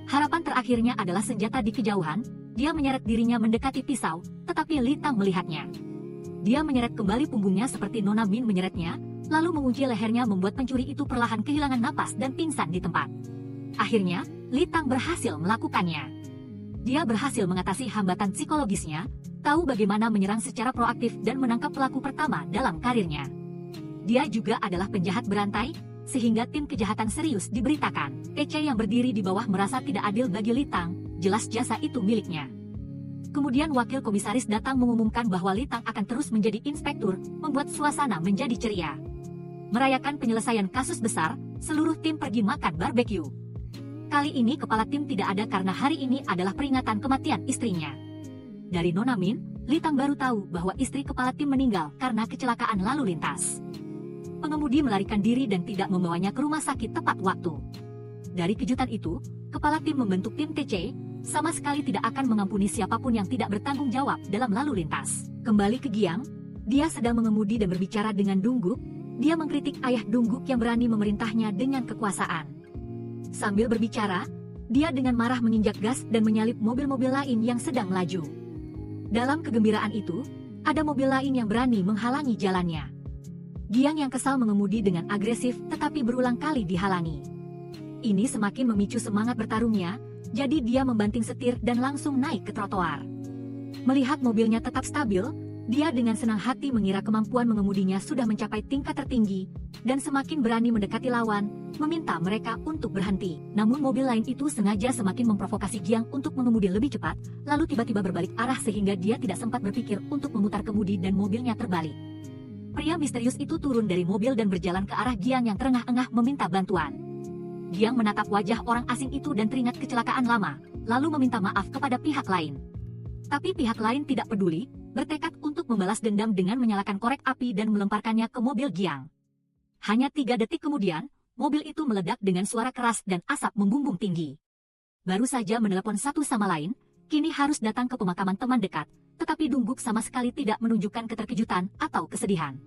Harapan terakhirnya adalah senjata di kejauhan, dia menyeret dirinya mendekati pisau, tetapi Litang melihatnya. Dia menyeret kembali punggungnya seperti Nona Min menyeretnya, lalu mengunci lehernya membuat pencuri itu perlahan kehilangan napas dan pingsan di tempat. Akhirnya, Litang berhasil melakukannya. Dia berhasil mengatasi hambatan psikologisnya, tahu bagaimana menyerang secara proaktif dan menangkap pelaku pertama dalam karirnya. Dia juga adalah penjahat berantai, sehingga tim kejahatan serius diberitakan. TC yang berdiri di bawah merasa tidak adil bagi Litang, jelas jasa itu miliknya. Kemudian wakil komisaris datang mengumumkan bahwa Litang akan terus menjadi inspektur, membuat suasana menjadi ceria. Merayakan penyelesaian kasus besar, seluruh tim pergi makan barbeque. Kali ini kepala tim tidak ada karena hari ini adalah peringatan kematian istrinya. Dari Nona Min, Litang baru tahu bahwa istri kepala tim meninggal karena kecelakaan lalu lintas. Pengemudi melarikan diri dan tidak membawanya ke rumah sakit tepat waktu. Dari kejutan itu, kepala tim membentuk tim TC, sama sekali tidak akan mengampuni siapapun yang tidak bertanggung jawab dalam lalu lintas. Kembali ke Giang, dia sedang mengemudi dan berbicara dengan Dungguk. Dia mengkritik ayah Dungguk yang berani memerintahnya dengan kekuasaan. Sambil berbicara, dia dengan marah menginjak gas dan menyalip mobil-mobil lain yang sedang melaju. Dalam kegembiraan itu, ada mobil lain yang berani menghalangi jalannya. Giang yang kesal mengemudi dengan agresif tetapi berulang kali dihalangi. Ini semakin memicu semangat bertarungnya, jadi dia membanting setir dan langsung naik ke trotoar. Melihat mobilnya tetap stabil, Dia dengan senang hati mengira kemampuan mengemudinya sudah mencapai tingkat tertinggi, dan semakin berani mendekati lawan, meminta mereka untuk berhenti. Namun mobil lain itu sengaja semakin memprovokasi Jiang untuk mengemudi lebih cepat, lalu tiba-tiba berbalik arah sehingga dia tidak sempat berpikir untuk memutar kemudi dan mobilnya terbalik. Pria misterius itu turun dari mobil dan berjalan ke arah Jiang yang terengah-engah meminta bantuan. Jiang menatap wajah orang asing itu dan teringat kecelakaan lama, lalu meminta maaf kepada pihak lain. Tapi pihak lain tidak peduli, bertekad untuk membalas dendam dengan menyalakan korek api dan melemparkannya ke mobil Jiang. Hanya 3 detik kemudian, mobil itu meledak dengan suara keras dan asap membumbung tinggi. Baru saja menelepon satu sama lain, kini harus datang ke pemakaman teman dekat, tetapi Dungguk sama sekali tidak menunjukkan keterkejutan atau kesedihan.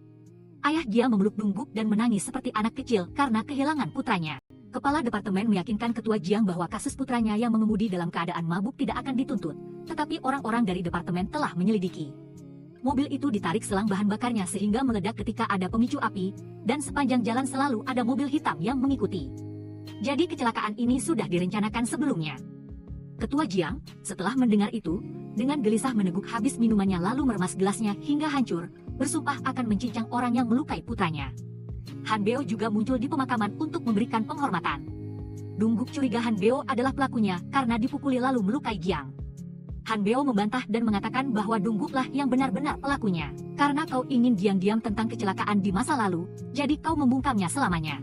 Ayah Jiang memeluk Dungguk dan menangis seperti anak kecil karena kehilangan putranya. Kepala departemen meyakinkan ketua Jiang bahwa kasus putranya yang mengemudi dalam keadaan mabuk tidak akan dituntut, tetapi orang-orang dari departemen telah menyelidiki. Mobil itu ditarik selang bahan bakarnya sehingga meledak ketika ada pemicu api, dan sepanjang jalan selalu ada mobil hitam yang mengikuti. Jadi kecelakaan ini sudah direncanakan sebelumnya. Ketua Jiang, setelah mendengar itu, dengan gelisah meneguk habis minumannya lalu meremas gelasnya hingga hancur, bersumpah akan mencincang orang yang melukai putranya. Han Beo juga muncul di pemakaman untuk memberikan penghormatan. Dungguk curiga Han Beo adalah pelakunya karena dipukuli lalu melukai Jiang. Han Beo membantah dan mengatakan bahwa Dungguklah yang benar-benar pelakunya. Karena kau ingin diam-diam tentang kecelakaan di masa lalu, jadi kau membungkamnya selamanya.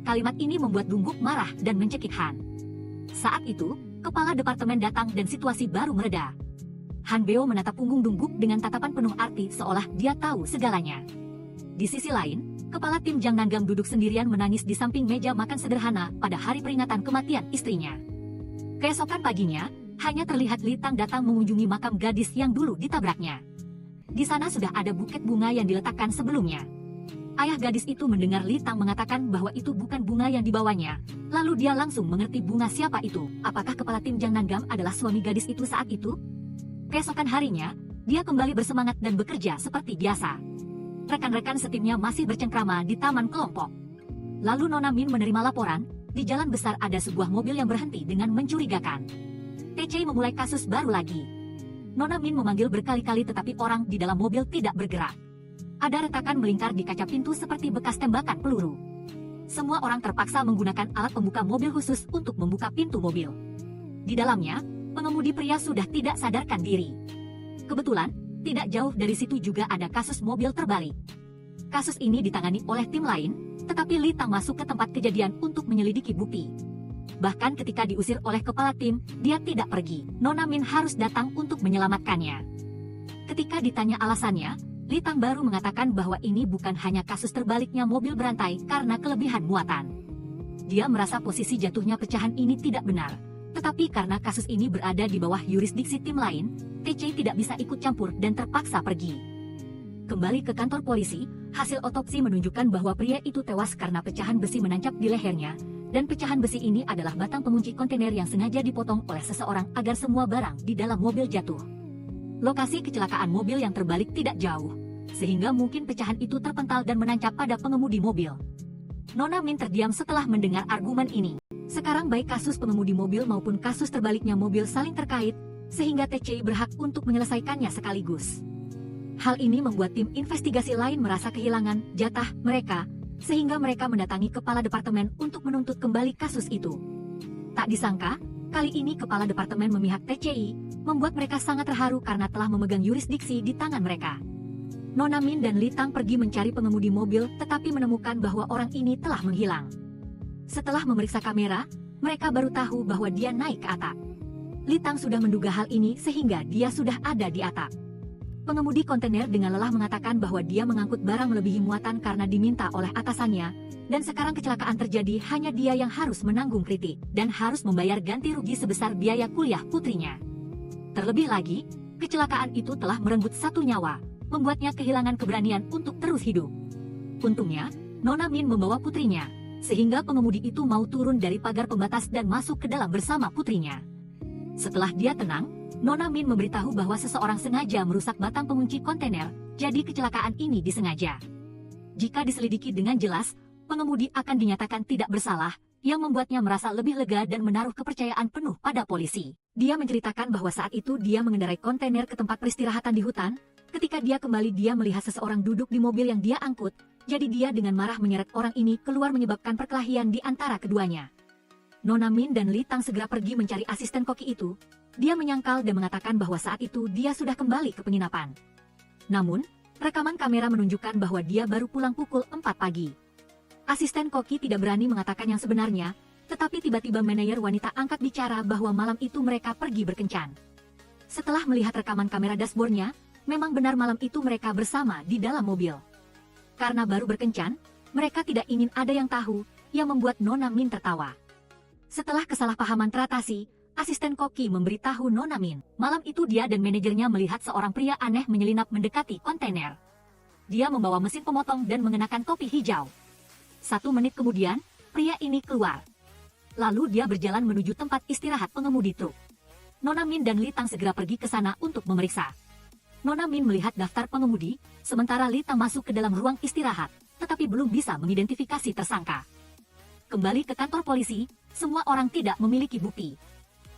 Kalimat ini membuat Dungguk marah dan mencekik Han. Saat itu, kepala departemen datang dan situasi baru mereda. Han Beo menatap punggung Dungguk dengan tatapan penuh arti seolah dia tahu segalanya. Di sisi lain, kepala tim Jiang Nangam duduk sendirian menangis di samping meja makan sederhana pada hari peringatan kematian istrinya. Keesokan paginya, hanya terlihat Li Tang datang mengunjungi makam gadis yang dulu ditabraknya. Di sana sudah ada buket bunga yang diletakkan sebelumnya. Ayah gadis itu mendengar Li Tang mengatakan bahwa itu bukan bunga yang dibawanya, lalu dia langsung mengerti bunga siapa itu. Apakah kepala tim Jiang Nangam adalah suami gadis itu saat itu? Keesokan harinya, dia kembali bersemangat dan bekerja seperti biasa. Rekan-rekan setimnya masih bercengkrama di taman kelompok. Lalu Nona Min menerima laporan, di jalan besar ada sebuah mobil yang berhenti dengan mencurigakan. TC memulai kasus baru lagi. Nona Min memanggil berkali-kali tetapi orang di dalam mobil tidak bergerak. Ada retakan melingkar di kaca pintu seperti bekas tembakan peluru. Semua orang terpaksa menggunakan alat pembuka mobil khusus untuk membuka pintu mobil. Di dalamnya, pengemudi pria sudah tidak sadarkan diri. Kebetulan, tidak jauh dari situ juga ada kasus mobil terbalik. Kasus ini ditangani oleh tim lain, tetapi Li Tang masuk ke tempat kejadian untuk menyelidiki bukti. Bahkan ketika diusir oleh kepala tim, dia tidak pergi. Nona Min harus datang untuk menyelamatkannya. Ketika ditanya alasannya, Li Tang baru mengatakan bahwa ini bukan hanya kasus terbaliknya mobil berantai karena kelebihan muatan. Dia merasa posisi jatuhnya pecahan ini tidak benar. Tetapi karena kasus ini berada di bawah yurisdiksi tim lain, TC tidak bisa ikut campur dan terpaksa pergi. Kembali ke kantor polisi, hasil otopsi menunjukkan bahwa pria itu tewas karena pecahan besi menancap di lehernya, dan pecahan besi ini adalah batang pengunci kontainer yang sengaja dipotong oleh seseorang agar semua barang di dalam mobil jatuh. Lokasi kecelakaan mobil yang terbalik tidak jauh, sehingga mungkin pecahan itu terpental dan menancap pada pengemudi mobil. Nona Min terdiam setelah mendengar argumen ini. Sekarang baik kasus pengemudi mobil maupun kasus terbaliknya mobil saling terkait, sehingga TC berhak untuk menyelesaikannya sekaligus. Hal ini membuat tim investigasi lain merasa kehilangan jatah mereka, sehingga mereka mendatangi kepala departemen untuk menuntut kembali kasus itu. Tak disangka, kali ini kepala departemen memihak TCI, membuat mereka sangat terharu karena telah memegang yurisdiksi di tangan mereka. Nona Min dan Li Tang pergi mencari pengemudi mobil tetapi menemukan bahwa orang ini telah menghilang. Setelah memeriksa kamera, mereka baru tahu bahwa dia naik ke atap. Li Tang sudah menduga hal ini sehingga dia sudah ada di atap. Pengemudi kontainer dengan lelah mengatakan bahwa dia mengangkut barang melebihi muatan karena diminta oleh atasannya, dan sekarang kecelakaan terjadi hanya dia yang harus menanggung kritik, dan harus membayar ganti rugi sebesar biaya kuliah putrinya. Terlebih lagi, kecelakaan itu telah merenggut satu nyawa, membuatnya kehilangan keberanian untuk terus hidup. Untungnya, Nona Min membawa putrinya, sehingga pengemudi itu mau turun dari pagar pembatas dan masuk ke dalam bersama putrinya. Setelah dia tenang, Nona Min memberitahu bahwa seseorang sengaja merusak batang pengunci kontainer, jadi kecelakaan ini disengaja. Jika diselidiki dengan jelas, pengemudi akan dinyatakan tidak bersalah, yang membuatnya merasa lebih lega dan menaruh kepercayaan penuh pada polisi. Dia menceritakan bahwa saat itu dia mengendarai kontainer ke tempat peristirahatan di hutan, Ketika dia kembali, dia melihat seseorang duduk di mobil yang dia angkut, jadi dia dengan marah menyeret orang ini keluar menyebabkan perkelahian di antara keduanya. Nona Min dan Li Tang segera pergi mencari asisten koki itu. Dia menyangkal dan mengatakan bahwa saat itu dia sudah kembali ke penginapan. Namun, rekaman kamera menunjukkan bahwa dia baru pulang pukul 4 pagi. Asisten koki tidak berani mengatakan yang sebenarnya, tetapi tiba-tiba manajer wanita angkat bicara bahwa malam itu mereka pergi berkencan. Setelah melihat rekaman kamera dashboardnya, memang benar malam itu mereka bersama di dalam mobil. Karena baru berkencan, mereka tidak ingin ada yang tahu, yang membuat Nona Min tertawa. Setelah kesalahpahaman teratasi, asisten koki memberitahu Nona Min. Malam itu dia dan manajernya melihat seorang pria aneh menyelinap mendekati kontainer. Dia membawa mesin pemotong dan mengenakan topi hijau. 1 menit kemudian, pria ini keluar. Lalu dia berjalan menuju tempat istirahat pengemudi truk. Nona Min dan Li Tang segera pergi ke sana untuk memeriksa. Nona Min melihat daftar pengemudi, sementara Li Tang masuk ke dalam ruang istirahat, tetapi belum bisa mengidentifikasi tersangka. Kembali ke kantor polisi, semua orang tidak memiliki bukti.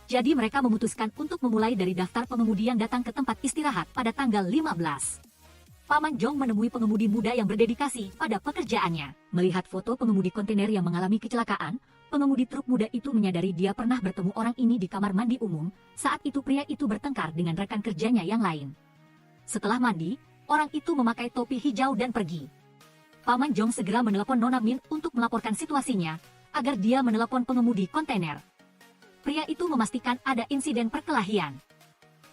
Jadi mereka memutuskan untuk memulai dari daftar pengemudi yang datang ke tempat istirahat pada tanggal 15. Paman Jong menemui pengemudi muda yang berdedikasi pada pekerjaannya. Melihat foto pengemudi kontainer yang mengalami kecelakaan, pengemudi truk muda itu menyadari dia pernah bertemu orang ini di kamar mandi umum. Saat itu pria itu bertengkar dengan rekan kerjanya yang lain. Setelah mandi, orang itu memakai topi hijau dan pergi. Paman Jong segera menelepon Nona Min untuk melaporkan situasinya, agar dia menelepon pengemudi kontainer. Pria itu memastikan ada insiden perkelahian.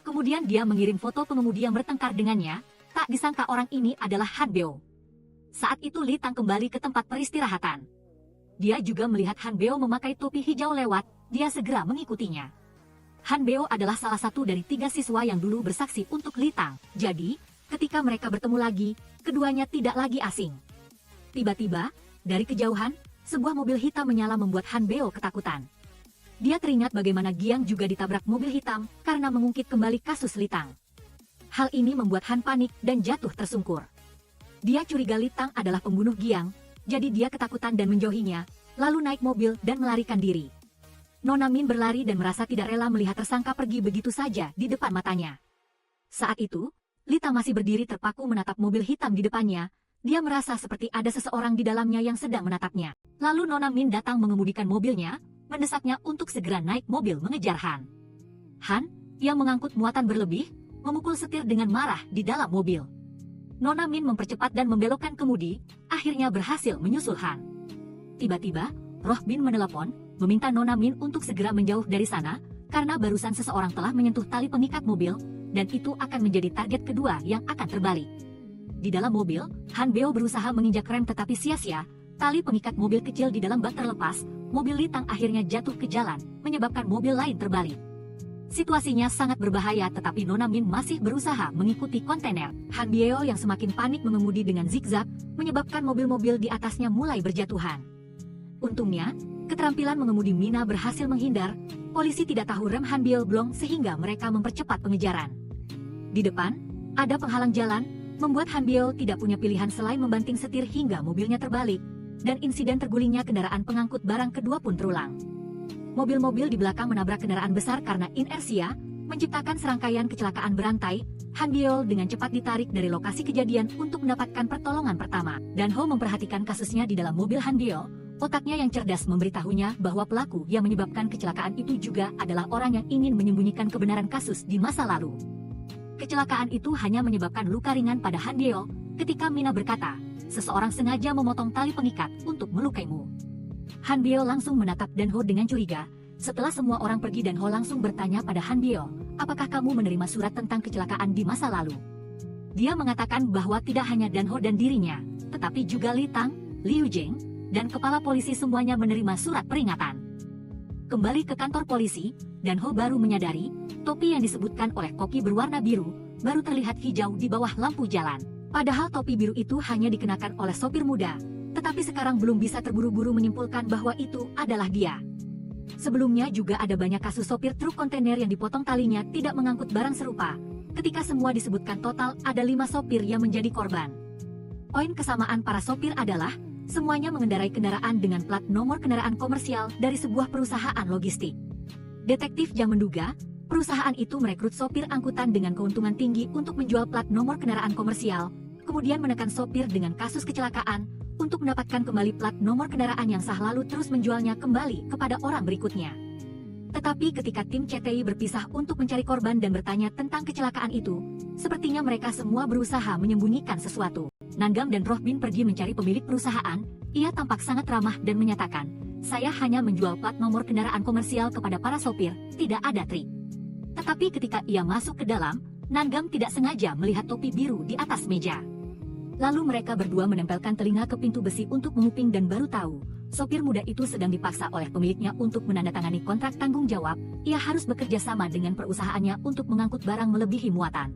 Kemudian dia mengirim foto pengemudi yang bertengkar dengannya, tak disangka orang ini adalah Han Beo. Saat itu Li Tang kembali ke tempat peristirahatan. Dia juga melihat Han Beo memakai topi hijau lewat, dia segera mengikutinya. Han Beo adalah salah satu dari 3 siswa yang dulu bersaksi untuk Li Tang. Jadi, ketika mereka bertemu lagi, keduanya tidak lagi asing. Tiba-tiba, dari kejauhan, sebuah mobil hitam menyala membuat Han Beo ketakutan. Dia teringat bagaimana Giang juga ditabrak mobil hitam karena mengungkit kembali kasus Li Tang. Hal ini membuat Han panik dan jatuh tersungkur. Dia curiga Li Tang adalah pembunuh Giang, jadi dia ketakutan dan menjauhinya, lalu naik mobil dan melarikan diri. Nona Min berlari dan merasa tidak rela melihat tersangka pergi begitu saja di depan matanya. Saat itu, Li Tang masih berdiri terpaku menatap mobil hitam di depannya. Dia merasa seperti ada seseorang di dalamnya yang sedang menatapnya. Lalu Nona Min datang mengemudikan mobilnya, mendesaknya untuk segera naik mobil mengejar Han. Han, yang mengangkut muatan berlebih, memukul setir dengan marah di dalam mobil. Nona Min mempercepat dan membelokkan kemudi, akhirnya berhasil menyusul Han. Tiba-tiba, Roh Bin menelepon, meminta Nona Min untuk segera menjauh dari sana, karena barusan seseorang telah menyentuh tali pengikat mobil, dan itu akan menjadi target kedua yang akan terbalik. Di dalam mobil, Han Beo berusaha menginjak rem tetapi sia-sia, tali pengikat mobil kecil di dalam bak terlepas, mobil Li Tang akhirnya jatuh ke jalan, menyebabkan mobil lain terbalik. Situasinya sangat berbahaya tetapi Nona Min masih berusaha mengikuti kontainer. Han Beo yang semakin panik mengemudi dengan zigzag, menyebabkan mobil-mobil di atasnya mulai berjatuhan. Untungnya, keterampilan mengemudi Mina berhasil menghindar, polisi tidak tahu rem Han Beo blong sehingga mereka mempercepat pengejaran. Di depan, ada penghalang jalan, membuat Han Beo tidak punya pilihan selain membanting setir hingga mobilnya terbalik, dan insiden tergulingnya kendaraan pengangkut barang kedua pun terulang. Mobil-mobil di belakang menabrak kendaraan besar karena inersia, menciptakan serangkaian kecelakaan berantai. Han Beo dengan cepat ditarik dari lokasi kejadian untuk mendapatkan pertolongan pertama. Dan Ho memperhatikan kasusnya di dalam mobil Han Beo, otaknya yang cerdas memberitahunya bahwa pelaku yang menyebabkan kecelakaan itu juga adalah orang yang ingin menyembunyikan kebenaran kasus di masa lalu. Kecelakaan itu hanya menyebabkan luka ringan pada Han Beo, ketika Mina berkata, seseorang sengaja memotong tali pengikat untuk melukaimu. Han Beo langsung menatap Dan Ho dengan curiga. Setelah semua orang pergi, Dan Ho langsung bertanya pada Han Beo, apakah kamu menerima surat tentang kecelakaan di masa lalu? Dia mengatakan bahwa tidak hanya Dan Ho dan dirinya, tetapi juga Li Tang, Liu Jing, dan kepala polisi semuanya menerima surat peringatan. Kembali ke kantor polisi, Dan Ho baru menyadari, topi yang disebutkan oleh koki berwarna biru, baru terlihat hijau di bawah lampu jalan. Padahal topi biru itu hanya dikenakan oleh sopir muda, tetapi sekarang belum bisa terburu-buru menyimpulkan bahwa itu adalah dia. Sebelumnya juga ada banyak kasus sopir truk kontainer yang dipotong talinya tidak mengangkut barang serupa. Ketika semua disebutkan total, ada 5 sopir yang menjadi korban. Poin kesamaan para sopir adalah, semuanya mengendarai kendaraan dengan plat nomor kendaraan komersial dari sebuah perusahaan logistik. Detektif Jang menduga, Perusahaan itu merekrut sopir angkutan dengan keuntungan tinggi untuk menjual plat nomor kendaraan komersial, kemudian menekan sopir dengan kasus kecelakaan untuk mendapatkan kembali plat nomor kendaraan yang sah lalu terus menjualnya kembali kepada orang berikutnya. Tetapi ketika tim CTI berpisah untuk mencari korban dan bertanya tentang kecelakaan itu, sepertinya mereka semua berusaha menyembunyikan sesuatu. Nanggam dan Rohbin pergi mencari pemilik perusahaan. Ia tampak sangat ramah dan menyatakan, "Saya hanya menjual plat nomor kendaraan komersial kepada para sopir, tidak ada trik." Tetapi ketika ia masuk ke dalam, Nanggam tidak sengaja melihat topi biru di atas meja. Lalu mereka berdua menempelkan telinga ke pintu besi untuk menguping dan baru tahu, sopir muda itu sedang dipaksa oleh pemiliknya untuk menandatangani kontrak tanggung jawab. Ia harus bekerja sama dengan perusahaannya untuk mengangkut barang melebihi muatan.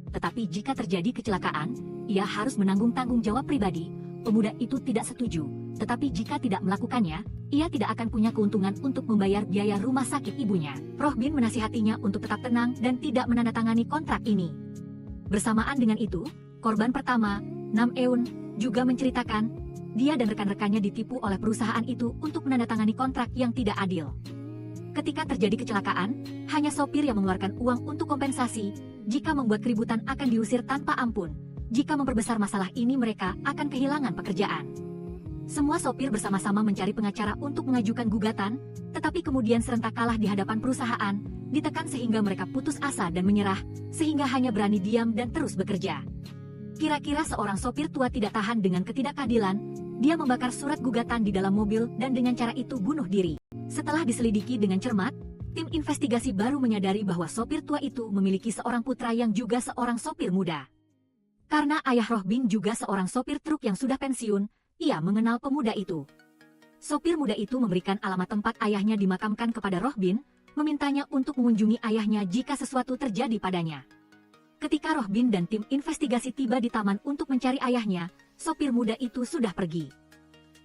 Tetapi jika terjadi kecelakaan, ia harus menanggung tanggung jawab pribadi. Pemuda itu tidak setuju, tetapi jika tidak melakukannya, ia tidak akan punya keuntungan untuk membayar biaya rumah sakit ibunya. Rohbin menasihatinya untuk tetap tenang dan tidak menandatangani kontrak ini. Bersamaan dengan itu, korban pertama, Nam Eun, juga menceritakan, dia dan rekan-rekannya ditipu oleh perusahaan itu untuk menandatangani kontrak yang tidak adil. Ketika terjadi kecelakaan, hanya sopir yang mengeluarkan uang untuk kompensasi. Jika membuat keributan akan diusir tanpa ampun. Jika memperbesar masalah ini mereka akan kehilangan pekerjaan. Semua sopir bersama-sama mencari pengacara untuk mengajukan gugatan, tetapi kemudian serentak kalah di hadapan perusahaan, ditekan sehingga mereka putus asa dan menyerah, sehingga hanya berani diam dan terus bekerja. Kira-kira seorang sopir tua tidak tahan dengan ketidakadilan, dia membakar surat gugatan di dalam mobil dan dengan cara itu bunuh diri. Setelah diselidiki dengan cermat, tim investigasi baru menyadari bahwa sopir tua itu memiliki seorang putra yang juga seorang sopir muda. Karena ayah Rohbin juga seorang sopir truk yang sudah pensiun, ia mengenal pemuda itu. Sopir muda itu memberikan alamat tempat ayahnya dimakamkan kepada Rohbin, memintanya untuk mengunjungi ayahnya jika sesuatu terjadi padanya. Ketika Rohbin dan tim investigasi tiba di taman untuk mencari ayahnya, sopir muda itu sudah pergi.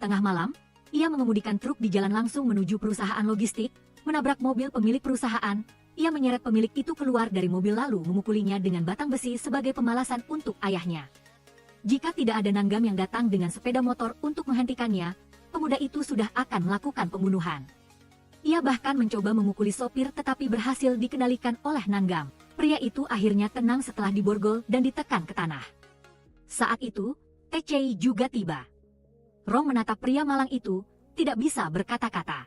Tengah malam, ia mengemudikan truk di jalan langsung menuju perusahaan logistik, menabrak mobil pemilik perusahaan. Ia menyeret pemilik itu keluar dari mobil lalu memukulinya dengan batang besi sebagai pembalasan untuk ayahnya. Jika tidak ada Nanggam yang datang dengan sepeda motor untuk menghentikannya, pemuda itu sudah akan melakukan pembunuhan. Ia bahkan mencoba memukuli sopir tetapi berhasil dikendalikan oleh Nanggam. Pria itu akhirnya tenang setelah diborgol dan ditekan ke tanah. Saat itu, TCI juga tiba. Rong menatap pria malang itu, tidak bisa berkata-kata.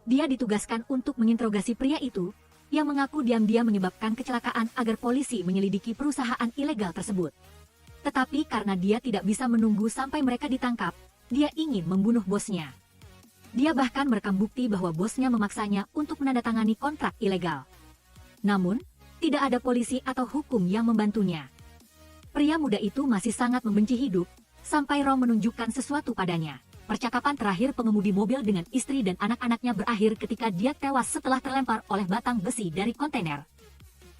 Dia ditugaskan untuk menginterogasi pria itu, yang mengaku diam-diam menyebabkan kecelakaan agar polisi menyelidiki perusahaan ilegal tersebut. Tetapi karena dia tidak bisa menunggu sampai mereka ditangkap, dia ingin membunuh bosnya. Dia bahkan merekam bukti bahwa bosnya memaksanya untuk menandatangani kontrak ilegal. Namun, tidak ada polisi atau hukum yang membantunya. Pria muda itu masih sangat membenci hidup, sampai Rong menunjukkan sesuatu padanya. Percakapan terakhir pengemudi mobil dengan istri dan anak-anaknya berakhir ketika dia tewas setelah terlempar oleh batang besi dari kontainer.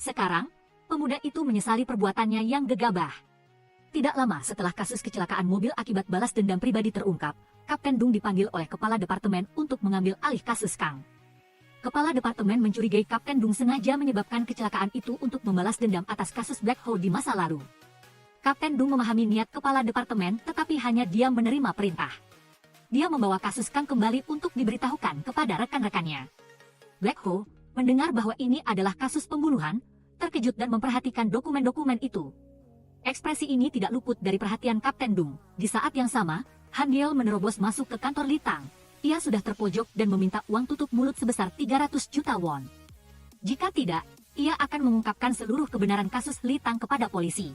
Sekarang, pemuda itu menyesali perbuatannya yang gegabah. Tidak lama setelah kasus kecelakaan mobil akibat balas dendam pribadi terungkap, Kapten Dung dipanggil oleh Kepala Departemen untuk mengambil alih kasus Kang. Kepala Departemen mencurigai Kapten Dung sengaja menyebabkan kecelakaan itu untuk membalas dendam atas kasus Black Hole di masa lalu. Kapten Dung memahami niat Kepala Departemen tetapi hanya diam menerima perintah. Dia membawa kasus Kang kembali untuk diberitahukan kepada rekan-rekannya. Black Hole mendengar bahwa ini adalah kasus pembunuhan, terkejut dan memperhatikan dokumen-dokumen itu. Ekspresi ini tidak luput dari perhatian Kapten Dung. Di saat yang sama, Han Geol menerobos masuk ke kantor Litang. Ia sudah terpojok dan meminta uang tutup mulut sebesar 300 juta won. Jika tidak, ia akan mengungkapkan seluruh kebenaran kasus Litang kepada polisi.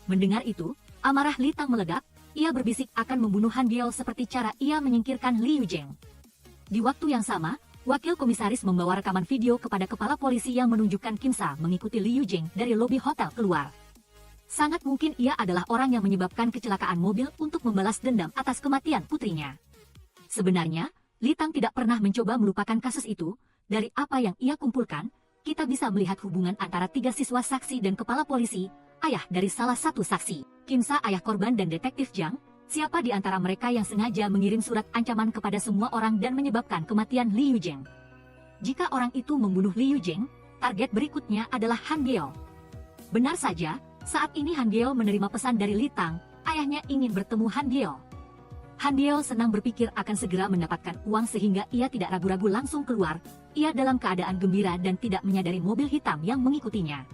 Mendengar itu, amarah Litang meledak. Ia berbisik akan membunuh Han Geol seperti cara ia menyingkirkan Liu Jeng. Di waktu yang sama, wakil komisaris membawa rekaman video kepada kepala polisi yang menunjukkan Kim Sa mengikuti Liu Jeng dari lobi hotel keluar. Sangat mungkin ia adalah orang yang menyebabkan kecelakaan mobil untuk membalas dendam atas kematian putrinya. Sebenarnya, Litang tidak pernah mencoba melupakan kasus itu. Dari apa yang ia kumpulkan, kita bisa melihat hubungan antara 3 siswa saksi dan kepala polisi, ayah dari salah satu saksi. Kim Sa ayah korban dan detektif Jang, siapa di antara mereka yang sengaja mengirim surat ancaman kepada semua orang dan menyebabkan kematian Liu Jeng? Jika orang itu membunuh Liu Jeng, target berikutnya adalah Han Geol. Benar saja, saat ini Han Geol menerima pesan dari Litang, ayahnya ingin bertemu Han Geol. Han Bieo senang berpikir akan segera mendapatkan uang sehingga ia tidak ragu-ragu langsung keluar. Ia dalam keadaan gembira dan tidak menyadari mobil hitam yang mengikutinya.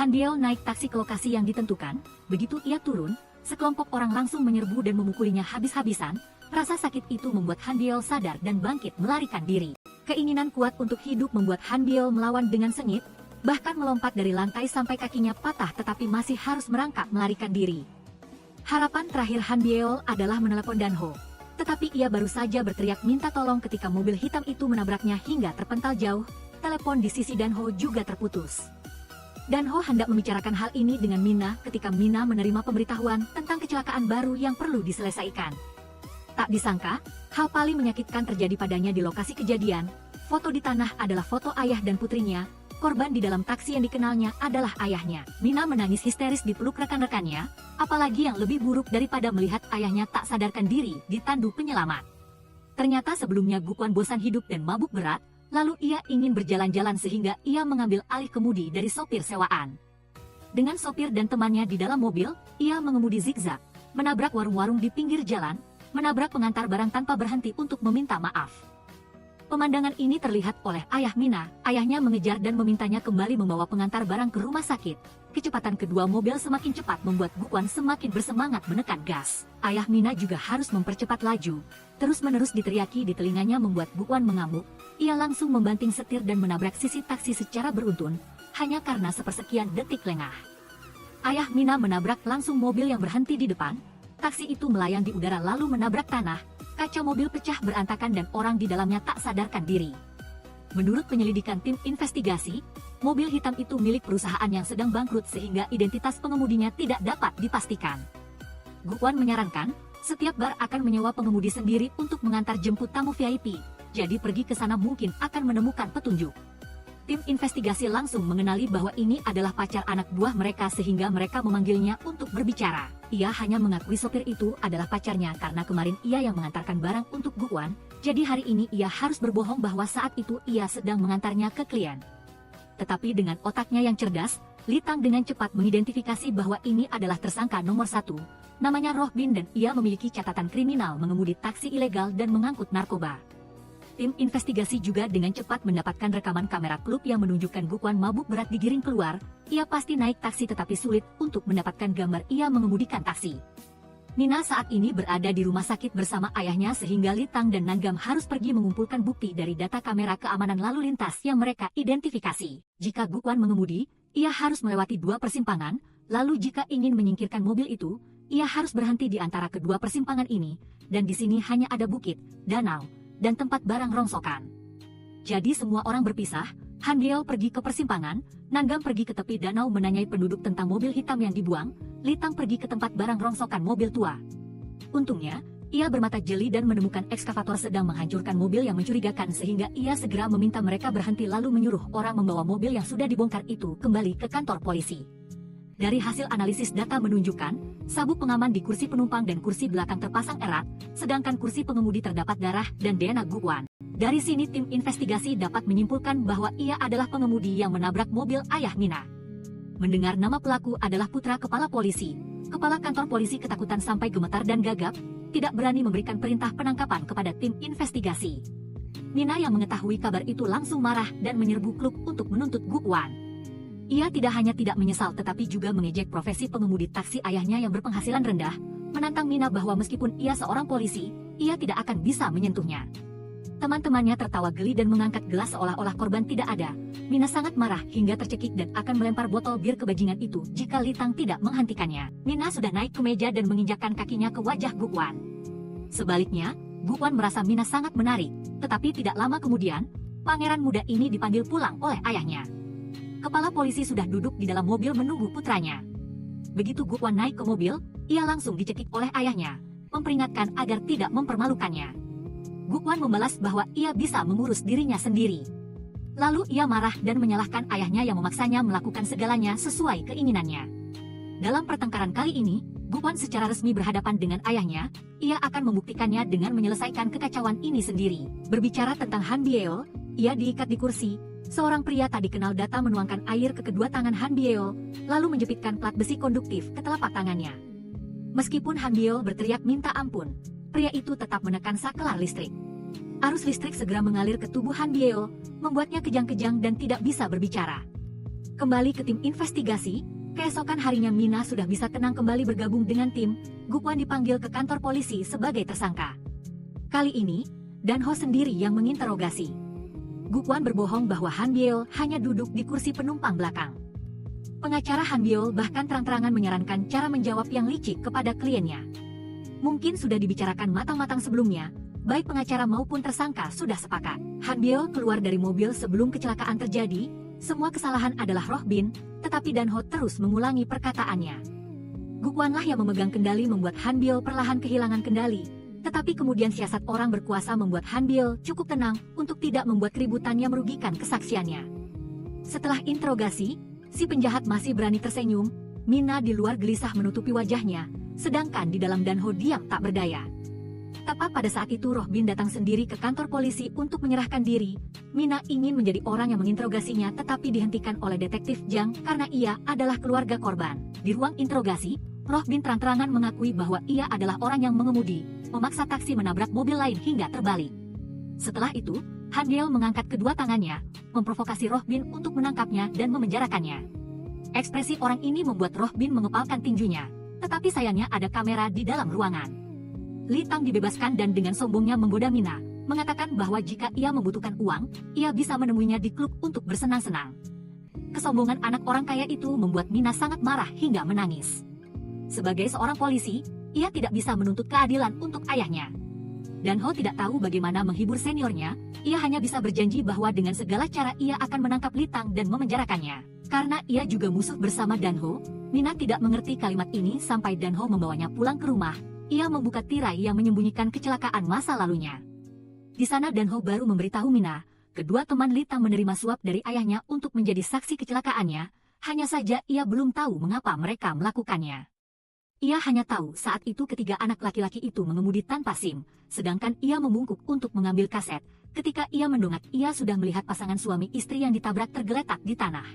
Han Bieo naik taksi ke lokasi yang ditentukan. Begitu ia turun, sekelompok orang langsung menyerbu dan memukulinya habis-habisan. Rasa sakit itu membuat Han Bieo sadar dan bangkit melarikan diri. Keinginan kuat untuk hidup membuat Han Bieo melawan dengan sengit, bahkan melompat dari lantai sampai kakinya patah tetapi masih harus merangkak melarikan diri. Harapan terakhir Han Bieo adalah menelepon Dan Ho. Tetapi ia baru saja berteriak minta tolong ketika mobil hitam itu menabraknya hingga terpental jauh. Telepon di sisi Dan Ho juga terputus. Dan Ho hendak membicarakan hal ini dengan Mina ketika Mina menerima pemberitahuan tentang kecelakaan baru yang perlu diselesaikan. Tak disangka, hal paling menyakitkan terjadi padanya di lokasi kejadian. Foto di tanah adalah foto ayah dan putrinya. Korban di dalam taksi yang dikenalnya adalah ayahnya. Mina menangis histeris dipeluk rekan-rekannya, apalagi yang lebih buruk daripada melihat ayahnya tak sadarkan diri ditandu penyelamat. Ternyata sebelumnya Gukwon bosan hidup dan mabuk berat, lalu ia ingin berjalan-jalan sehingga ia mengambil alih kemudi dari sopir sewaan. Dengan sopir dan temannya di dalam mobil, ia mengemudi zigzag, menabrak warung-warung di pinggir jalan, menabrak pengantar barang tanpa berhenti untuk meminta maaf. Pemandangan ini terlihat oleh ayah Mina. Ayahnya mengejar dan memintanya kembali membawa pengantar barang ke rumah sakit. Kecepatan kedua mobil semakin cepat membuat Gukwon semakin bersemangat menekan gas. Ayah Mina juga harus mempercepat laju. Terus-menerus diteriaki di telinganya membuat Gukwon mengamuk. Ia langsung membanting setir dan menabrak sisi taksi secara beruntun, hanya karena sepersekian detik lengah. Ayah Mina menabrak langsung mobil yang berhenti di depan. Taksi itu melayang di udara lalu menabrak tanah. Kaca mobil pecah berantakan dan orang di dalamnya tak sadarkan diri. Menurut penyelidikan tim investigasi, mobil hitam itu milik perusahaan yang sedang bangkrut sehingga identitas pengemudinya tidak dapat dipastikan. Gukwon menyarankan, setiap bar akan menyewa pengemudi sendiri untuk mengantar jemput tamu VIP, jadi pergi ke sana mungkin akan menemukan petunjuk. Tim investigasi langsung mengenali bahwa ini adalah pacar anak buah mereka sehingga mereka memanggilnya untuk berbicara. Ia hanya mengakui sopir itu adalah pacarnya karena kemarin ia yang mengantarkan barang untuk Gukwon, jadi hari ini ia harus berbohong bahwa saat itu ia sedang mengantarnya ke klien. Tetapi dengan otaknya yang cerdas, Litang dengan cepat mengidentifikasi bahwa ini adalah tersangka nomor 1, namanya Roh Bin dan ia memiliki catatan kriminal mengemudi taksi ilegal dan mengangkut narkoba. Tim investigasi juga dengan cepat mendapatkan rekaman kamera klub yang menunjukkan Gukwon mabuk berat digiring keluar. Ia pasti naik taksi tetapi sulit untuk mendapatkan gambar ia mengemudikan taksi. Mina saat ini berada di rumah sakit bersama ayahnya sehingga Litang dan Nanggam harus pergi mengumpulkan bukti dari data kamera keamanan lalu lintas yang mereka identifikasi. Jika Gukwon mengemudi, ia harus melewati 2 persimpangan, lalu jika ingin menyingkirkan mobil itu, ia harus berhenti di antara kedua persimpangan ini, dan di sini hanya ada bukit, danau, dan tempat barang rongsokan. Jadi semua orang berpisah, Han Bieo pergi ke persimpangan, Nanggam pergi ke tepi danau menanyai penduduk tentang mobil hitam yang dibuang, Litang pergi ke tempat barang rongsokan mobil tua. Untungnya, ia bermata jeli dan menemukan ekskavator sedang menghancurkan mobil yang mencurigakan sehingga ia segera meminta mereka berhenti lalu menyuruh orang membawa mobil yang sudah dibongkar itu kembali ke kantor polisi. Dari hasil analisis data menunjukkan, sabuk pengaman di kursi penumpang dan kursi belakang terpasang erat, sedangkan kursi pengemudi terdapat darah dan DNA Gukwon. Dari sini tim investigasi dapat menyimpulkan bahwa ia adalah pengemudi yang menabrak mobil ayah Mina. Mendengar nama pelaku adalah putra kepala polisi, kepala kantor polisi ketakutan sampai gemetar dan gagap, tidak berani memberikan perintah penangkapan kepada tim investigasi. Mina yang mengetahui kabar itu langsung marah dan menyerbu klub untuk menuntut Gukwon. Ia tidak hanya tidak menyesal tetapi juga mengejek profesi pengemudi taksi ayahnya yang berpenghasilan rendah, menantang Mina bahwa meskipun ia seorang polisi, ia tidak akan bisa menyentuhnya. Teman-temannya tertawa geli dan mengangkat gelas seolah-olah korban tidak ada. Mina sangat marah hingga tercekik dan akan melempar botol bir ke bajingan itu jika Litang tidak menghentikannya. Mina sudah naik ke meja dan menginjakkan kakinya ke wajah Gukwon. Sebaliknya, Gukwon merasa Mina sangat menarik, tetapi tidak lama kemudian, pangeran muda ini dipanggil pulang oleh ayahnya. Kepala polisi sudah duduk di dalam mobil menunggu putranya. Begitu Gukwon naik ke mobil, ia langsung dicekik oleh ayahnya, memperingatkan agar tidak mempermalukannya. Gukwon membalas bahwa ia bisa mengurus dirinya sendiri. Lalu ia marah dan menyalahkan ayahnya yang memaksanya melakukan segalanya sesuai keinginannya. Dalam pertengkaran kali ini, Gukwon secara resmi berhadapan dengan ayahnya, ia akan membuktikannya dengan menyelesaikan kekacauan ini sendiri. Berbicara tentang Han Bieo, ia diikat di kursi. Seorang pria tak dikenal datang menuangkan air ke kedua tangan Han Bieo, lalu menjepitkan plat besi konduktif ke telapak tangannya. Meskipun Han Bieo berteriak minta ampun, pria itu tetap menekan saklar listrik. Arus listrik segera mengalir ke tubuh Han Bieo, membuatnya kejang-kejang dan tidak bisa berbicara. Kembali ke tim investigasi, keesokan harinya Mina sudah bisa tenang kembali bergabung dengan tim. Gukwon dipanggil ke kantor polisi sebagai tersangka. Kali ini, Dan Ho sendiri yang menginterogasi. Gukwon berbohong bahwa Han Bieo hanya duduk di kursi penumpang belakang. Pengacara Han Bieo bahkan terang-terangan menyarankan cara menjawab yang licik kepada kliennya. Mungkin sudah dibicarakan matang-matang sebelumnya, baik pengacara maupun tersangka sudah sepakat. Han Bieo keluar dari mobil sebelum kecelakaan terjadi. Semua kesalahan adalah Rohbin, tetapi Dan Ho terus mengulangi perkataannya. Gukwonlah yang memegang kendali membuat Han Bieo perlahan kehilangan kendali, tetapi kemudian siasat orang berkuasa membuat Han Bieo cukup tenang untuk tidak membuat keributan yang merugikan kesaksiannya. Setelah interogasi, si penjahat masih berani tersenyum. Mina di luar gelisah menutupi wajahnya, sedangkan di dalam Dan Ho diam tak berdaya. Tepat pada saat itu Rohbin datang sendiri ke kantor polisi untuk menyerahkan diri. Mina ingin menjadi orang yang menginterogasinya tetapi dihentikan oleh detektif Jang karena ia adalah keluarga korban. Di ruang interogasi, Rohbin terang-terangan mengakui bahwa ia adalah orang yang mengemudi, memaksa taksi menabrak mobil lain hingga terbalik. Setelah itu, Han Bieo mengangkat kedua tangannya, memprovokasi Rohbin untuk menangkapnya dan memenjarakannya. Ekspresi orang ini membuat Rohbin mengepalkan tinjunya, tetapi sayangnya ada kamera di dalam ruangan. Li Tang dibebaskan dan dengan sombongnya menggoda Mina, mengatakan bahwa jika ia membutuhkan uang, ia bisa menemuinya di klub untuk bersenang-senang. Kesombongan anak orang kaya itu membuat Mina sangat marah hingga menangis. Sebagai seorang polisi, ia tidak bisa menuntut keadilan untuk ayahnya. Dan Ho tidak tahu bagaimana menghibur seniornya, ia hanya bisa berjanji bahwa dengan segala cara ia akan menangkap Li Tang dan memenjarakannya. Karena ia juga musuh bersama Dan Ho, Mina tidak mengerti kalimat ini sampai Dan Ho membawanya pulang ke rumah. Ia membuka tirai yang menyembunyikan kecelakaan masa lalunya. Di sana Dan Ho baru memberitahu Mina, kedua teman Li Tang menerima suap dari ayahnya untuk menjadi saksi kecelakaannya, hanya saja ia belum tahu mengapa mereka melakukannya. Ia hanya tahu saat itu ketiga anak laki-laki itu mengemudi tanpa SIM, sedangkan ia membungkuk untuk mengambil kaset. Ketika ia mendongak, ia sudah melihat pasangan suami istri yang ditabrak tergeletak di tanah.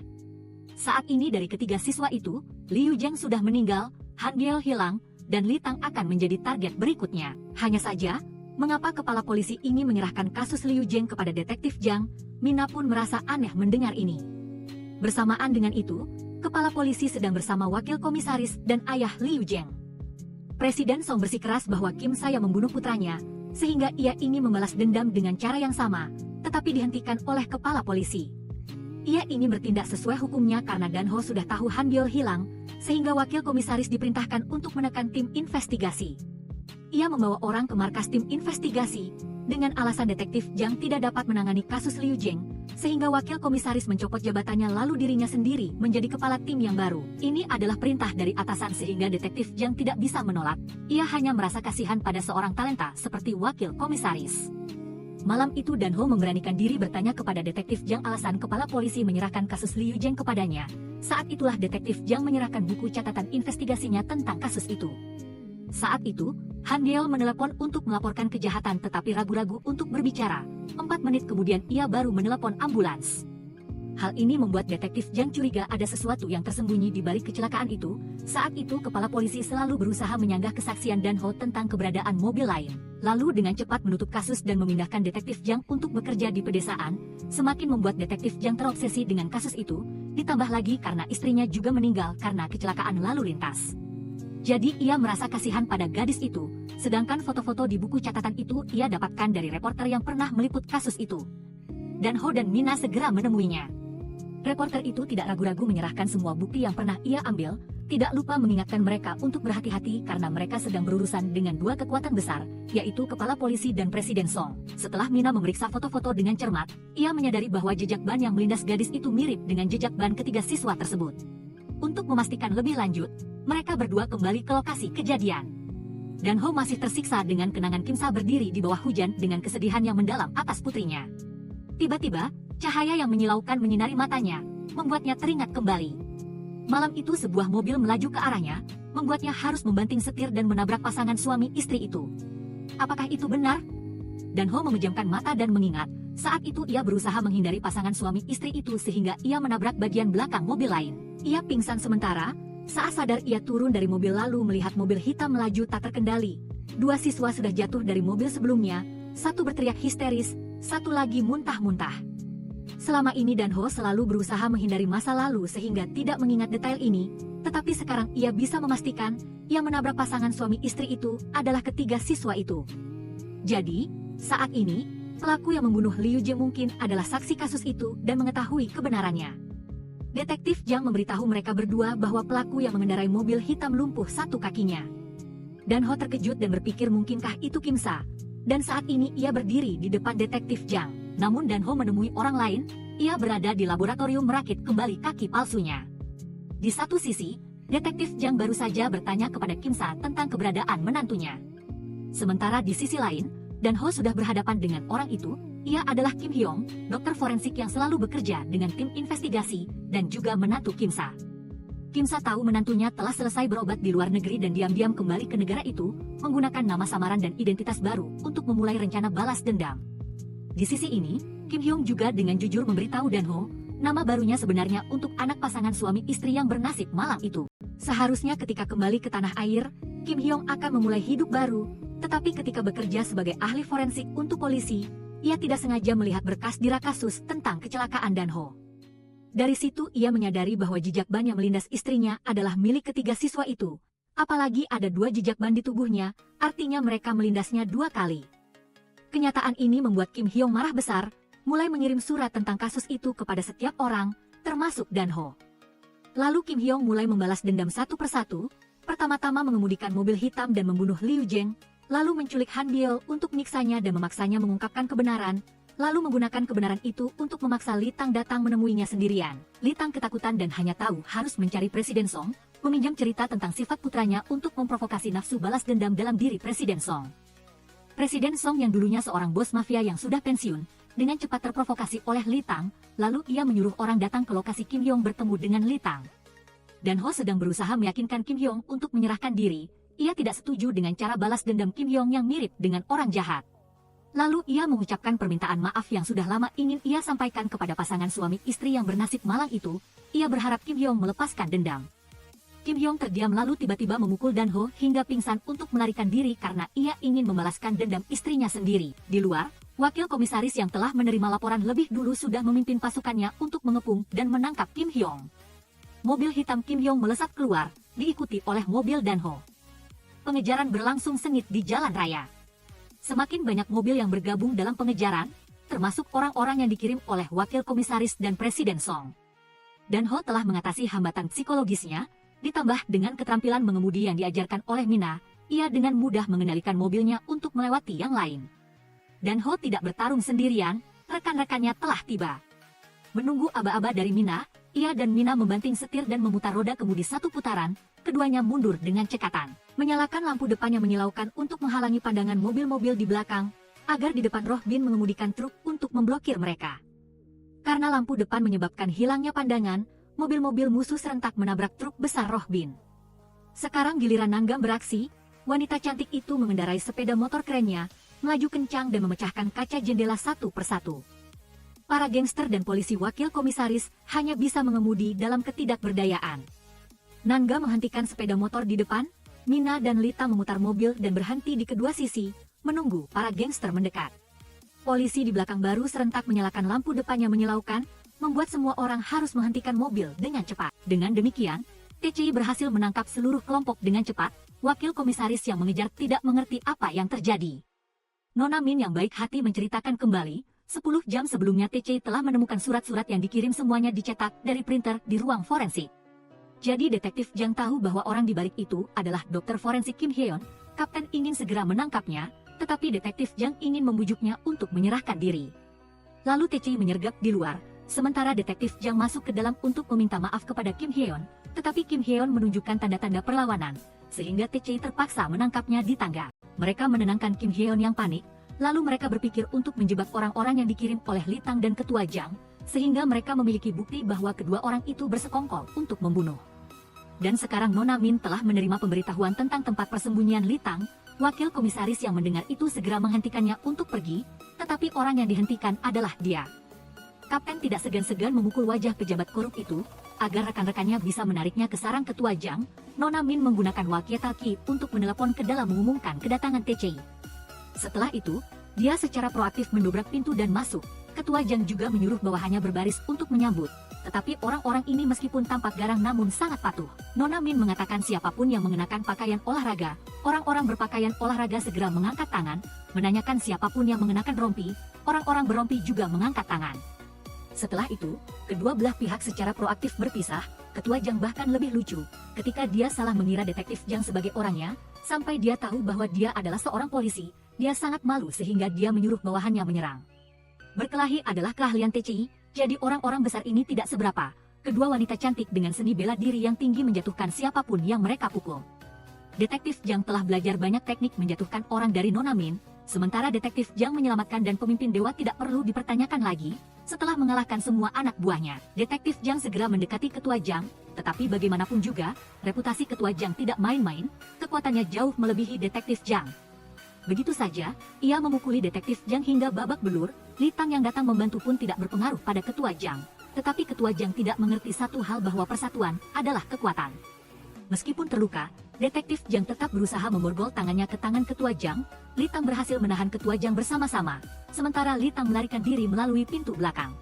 Saat ini dari ketiga siswa itu, Liu Zheng sudah meninggal, Han Bieo hilang, dan Li Tang akan menjadi target berikutnya. Hanya saja, mengapa kepala polisi ingin menyerahkan kasus Liu Zheng kepada detektif Jang? Mina pun merasa aneh mendengar ini. Bersamaan dengan itu, kepala polisi sedang bersama wakil komisaris dan ayah Liu Zheng. Presiden Song bersikeras bahwa Kim Saya membunuh putranya, sehingga ia ingin membalas dendam dengan cara yang sama, tetapi dihentikan oleh kepala polisi. Ia ingin bertindak sesuai hukumnya karena Dan Ho sudah tahu Han Bieo hilang, sehingga wakil komisaris diperintahkan untuk menekan tim investigasi. Ia membawa orang ke markas tim investigasi, dengan alasan detektif Jang tidak dapat menangani kasus Liu Zheng, sehingga wakil komisaris mencopot jabatannya lalu dirinya sendiri menjadi kepala tim yang baru. Ini adalah perintah dari atasan sehingga detektif Jang tidak bisa menolak. Ia hanya merasa kasihan pada seorang talenta seperti wakil komisaris. Malam itu Dan Ho memberanikan diri bertanya kepada detektif Jang alasan kepala polisi menyerahkan kasus Liu Zheng kepadanya. Saat itulah detektif Jang menyerahkan buku catatan investigasinya tentang kasus itu. Saat itu, Han Bieo menelepon untuk melaporkan kejahatan tetapi ragu-ragu untuk berbicara. 4 menit kemudian ia baru menelepon ambulans. Hal ini membuat detektif Jang curiga ada sesuatu yang tersembunyi di balik kecelakaan itu. Saat itu kepala polisi selalu berusaha menyanggah kesaksian Dan Ho tentang keberadaan mobil lain. Lalu dengan cepat menutup kasus dan memindahkan detektif Jang untuk bekerja di pedesaan, semakin membuat detektif Jang terobsesi dengan kasus itu, ditambah lagi karena istrinya juga meninggal karena kecelakaan lalu lintas. Jadi ia merasa kasihan pada gadis itu, sedangkan foto-foto di buku catatan itu ia dapatkan dari reporter yang pernah meliput kasus itu. Dan Ho dan Mina segera menemuinya. Reporter itu tidak ragu-ragu menyerahkan semua bukti yang pernah ia ambil, tidak lupa mengingatkan mereka untuk berhati-hati karena mereka sedang berurusan dengan dua kekuatan besar, yaitu kepala polisi dan Presiden Song. Setelah Mina memeriksa foto-foto dengan cermat, ia menyadari bahwa jejak ban yang melindas gadis itu mirip dengan jejak ban ketiga siswa tersebut. Untuk memastikan lebih lanjut, mereka berdua kembali ke lokasi kejadian. Dan Ho masih tersiksa dengan kenangan Kim Sa berdiri di bawah hujan dengan kesedihan yang mendalam atas putrinya. Tiba-tiba, cahaya yang menyilaukan menyinari matanya, membuatnya teringat kembali. Malam itu sebuah mobil melaju ke arahnya, membuatnya harus membanting setir dan menabrak pasangan suami istri itu. Apakah itu benar? Dan Ho memejamkan mata dan mengingat, saat itu ia berusaha menghindari pasangan suami istri itu sehingga ia menabrak bagian belakang mobil lain. Ia pingsan sementara, saat sadar ia turun dari mobil lalu melihat mobil hitam melaju tak terkendali. Dua siswa sudah jatuh dari mobil sebelumnya, satu berteriak histeris, satu lagi muntah-muntah. Selama ini Dan Ho selalu berusaha menghindari masa lalu sehingga tidak mengingat detail ini, tetapi sekarang ia bisa memastikan yang menabrak pasangan suami istri itu adalah ketiga siswa itu. Jadi, saat ini, pelaku yang membunuh Liu Jie mungkin adalah saksi kasus itu dan mengetahui kebenarannya. Detektif Zhang memberitahu mereka berdua bahwa pelaku yang mengendarai mobil hitam lumpuh satu kakinya. Dan Ho terkejut dan berpikir mungkinkah itu Kim Sa. Dan saat ini ia berdiri di depan detektif Zhang. Namun Dan Ho menemui orang lain, ia berada di laboratorium merakit kembali kaki palsunya. Di satu sisi, detektif Zhang baru saja bertanya kepada Kim Sa tentang keberadaan menantunya. Sementara di sisi lain, Dan Ho sudah berhadapan dengan orang itu. Ia adalah Kim Hyong, dokter forensik yang selalu bekerja dengan tim investigasi dan juga menantu Kim Sa. Kim Sa tahu menantunya telah selesai berobat di luar negeri dan diam-diam kembali ke negara itu, menggunakan nama samaran dan identitas baru untuk memulai rencana balas dendam. Di sisi ini, Kim Hyong juga dengan jujur memberitahu Dan Ho, nama barunya sebenarnya untuk anak pasangan suami istri yang bernasib malang itu. Seharusnya ketika kembali ke tanah air, Kim Hyong akan memulai hidup baru, tetapi ketika bekerja sebagai ahli forensik untuk polisi, ia tidak sengaja melihat berkas dirakasus tentang kecelakaan Dan Ho. Dari situ ia menyadari bahwa jejak ban yang melindas istrinya adalah milik ketiga siswa itu. Apalagi ada 2 jejak ban di tubuhnya, artinya mereka melindasnya 2 kali. Kenyataan ini membuat Kim Hyong marah besar, mulai mengirim surat tentang kasus itu kepada setiap orang, termasuk Dan Ho. Lalu Kim Hyong mulai membalas dendam satu persatu, pertama-tama mengemudikan mobil hitam dan membunuh Liu Jeng, lalu menculik Han Biel untuk menyiksanya dan memaksanya mengungkapkan kebenaran, lalu menggunakan kebenaran itu untuk memaksa Li Tang datang menemuinya sendirian. Li Tang ketakutan dan hanya tahu harus mencari Presiden Song, meminjam cerita tentang sifat putranya untuk memprovokasi nafsu balas dendam dalam diri Presiden Song. Presiden Song yang dulunya seorang bos mafia yang sudah pensiun, dengan cepat terprovokasi oleh Li Tang, lalu ia menyuruh orang datang ke lokasi Kim Hyong bertemu dengan Li Tang. Dan Ho sedang berusaha meyakinkan Kim Hyong untuk menyerahkan diri. Ia tidak setuju dengan cara balas dendam Kim Hyong yang mirip dengan orang jahat. Lalu ia mengucapkan permintaan maaf yang sudah lama ingin ia sampaikan kepada pasangan suami istri yang bernasib malang itu. Ia berharap Kim Hyong melepaskan dendam. Kim Hyong terdiam lalu tiba-tiba memukul Dan Ho hingga pingsan untuk melarikan diri karena ia ingin membalaskan dendam istrinya sendiri. Di luar, wakil komisaris yang telah menerima laporan lebih dulu sudah memimpin pasukannya untuk mengepung dan menangkap Kim Hyong. Mobil hitam Kim Hyong melesat keluar, diikuti oleh mobil Dan Ho. Pengejaran berlangsung sengit di jalan raya. Semakin banyak mobil yang bergabung dalam pengejaran, termasuk orang-orang yang dikirim oleh wakil komisaris dan Presiden Song. Dan Ho telah mengatasi hambatan psikologisnya, ditambah dengan keterampilan mengemudi yang diajarkan oleh Mina, ia dengan mudah mengendalikan mobilnya untuk melewati yang lain. Dan Ho tidak bertarung sendirian, rekan-rekannya telah tiba. Menunggu aba-aba dari Mina, ia dan Mina membanting setir dan memutar roda kemudi satu putaran, keduanya mundur dengan cekatan. Menyalakan lampu depan yang menyilaukan untuk menghalangi pandangan mobil-mobil di belakang, agar di depan Roh Bin mengemudikan truk untuk memblokir mereka. Karena lampu depan menyebabkan hilangnya pandangan, mobil-mobil musuh serentak menabrak truk besar Roh Bin. Sekarang giliran Nanggam beraksi, wanita cantik itu mengendarai sepeda motor kerennya, melaju kencang dan memecahkan kaca jendela satu persatu. Para gangster dan polisi wakil komisaris hanya bisa mengemudi dalam ketidakberdayaan. Nangga menghentikan sepeda motor di depan, Mina dan Lita memutar mobil dan berhenti di kedua sisi, menunggu para gangster mendekat. Polisi di belakang baru serentak menyalakan lampu depan yang menyilaukan, membuat semua orang harus menghentikan mobil dengan cepat. Dengan demikian, TCI berhasil menangkap seluruh kelompok dengan cepat. Wakil komisaris yang mengejar tidak mengerti apa yang terjadi. Nona Min yang baik hati menceritakan kembali, 10 jam sebelumnya TCI telah menemukan surat-surat yang dikirim semuanya dicetak dari printer di ruang forensik. Jadi detektif Zhang tahu bahwa orang di balik itu adalah dokter forensik Kim Hyeon. Kapten ingin segera menangkapnya, tetapi detektif Zhang ingin membujuknya untuk menyerahkan diri. Lalu TCI menyergap di luar, sementara detektif Zhang masuk ke dalam untuk meminta maaf kepada Kim Hyeon, tetapi Kim Hyeon menunjukkan tanda-tanda perlawanan, sehingga TCI terpaksa menangkapnya di tangga. Mereka menenangkan Kim Hyeon yang panik, lalu mereka berpikir untuk menjebak orang-orang yang dikirim oleh Li Tang dan Ketua Zhang, sehingga mereka memiliki bukti bahwa kedua orang itu bersekongkol untuk membunuh. Dan sekarang Nona Min telah menerima pemberitahuan tentang tempat persembunyian Li Tang. Wakil komisaris yang mendengar itu segera menghentikannya untuk pergi, tetapi orang yang dihentikan adalah dia. Kapten tidak segan-segan memukul wajah pejabat korup itu, agar rekan-rekannya bisa menariknya ke sarang ketua Jang, Nona Min menggunakan walkie-talkie untuk menelepon ke dalam mengumumkan kedatangan TCI. Setelah itu, dia secara proaktif mendobrak pintu dan masuk. Ketua Jang juga menyuruh bawahannya berbaris untuk menyambut. Tetapi orang-orang ini meskipun tampak garang namun sangat patuh. Nona Min mengatakan siapapun yang mengenakan pakaian olahraga, orang-orang berpakaian olahraga segera mengangkat tangan, menanyakan siapapun yang mengenakan rompi, orang-orang berompi juga mengangkat tangan. Setelah itu, kedua belah pihak secara proaktif berpisah. Ketua Jang bahkan lebih lucu, ketika dia salah mengira detektif Jang sebagai orangnya, sampai dia tahu bahwa dia adalah seorang polisi, dia sangat malu sehingga dia menyuruh bawahannya menyerang. Berkelahi adalah keahlian TCI, jadi orang-orang besar ini tidak seberapa. Kedua wanita cantik dengan seni bela diri yang tinggi menjatuhkan siapapun yang mereka pukul. Detektif Jang telah belajar banyak teknik menjatuhkan orang dari Nona Min, sementara detektif Jang menyelamatkan dan pemimpin dewa tidak perlu dipertanyakan lagi. Setelah mengalahkan semua anak buahnya, detektif Jang segera mendekati ketua Jang, tetapi bagaimanapun juga, reputasi ketua Jang tidak main-main, kekuatannya jauh melebihi detektif Jang. Begitu saja, ia memukuli detektif Jang hingga babak belur. Li Tang yang datang membantu pun tidak berpengaruh pada ketua Jang. Tetapi ketua Jang tidak mengerti satu hal bahwa persatuan adalah kekuatan. Meskipun terluka, detektif Jang tetap berusaha memborgol tangannya ke tangan ketua Jang. Li Tang berhasil menahan ketua Jang bersama-sama, sementara Li Tang melarikan diri melalui pintu belakang.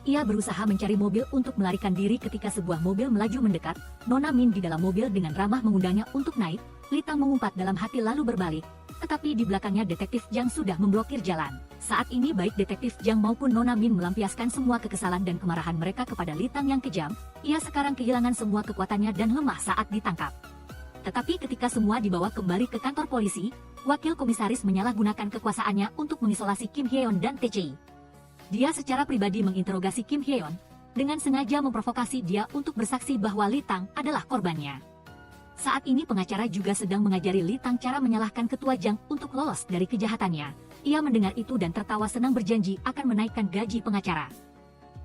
Ia berusaha mencari mobil untuk melarikan diri ketika sebuah mobil melaju mendekat. Nona Min di dalam mobil dengan ramah mengundangnya untuk naik. Li Tang mengumpat dalam hati lalu berbalik. Tetapi di belakangnya detektif Jang sudah memblokir jalan. Saat ini baik detektif Jang maupun Nona Min melampiaskan semua kekesalan dan kemarahan mereka kepada Li Tang yang kejam. Ia sekarang kehilangan semua kekuatannya dan lemah saat ditangkap. Tetapi ketika semua dibawa kembali ke kantor polisi, wakil komisaris menyalahgunakan kekuasaannya untuk mengisolasi Kim Hyeon dan TCI. Dia secara pribadi menginterogasi Kim Hyeon, dengan sengaja memprovokasi dia untuk bersaksi bahwa Li Tang adalah korbannya. Saat ini pengacara juga sedang mengajari Li Tang cara menyalahkan ketua Jang untuk lolos dari kejahatannya. Ia mendengar itu dan tertawa senang berjanji akan menaikkan gaji pengacara.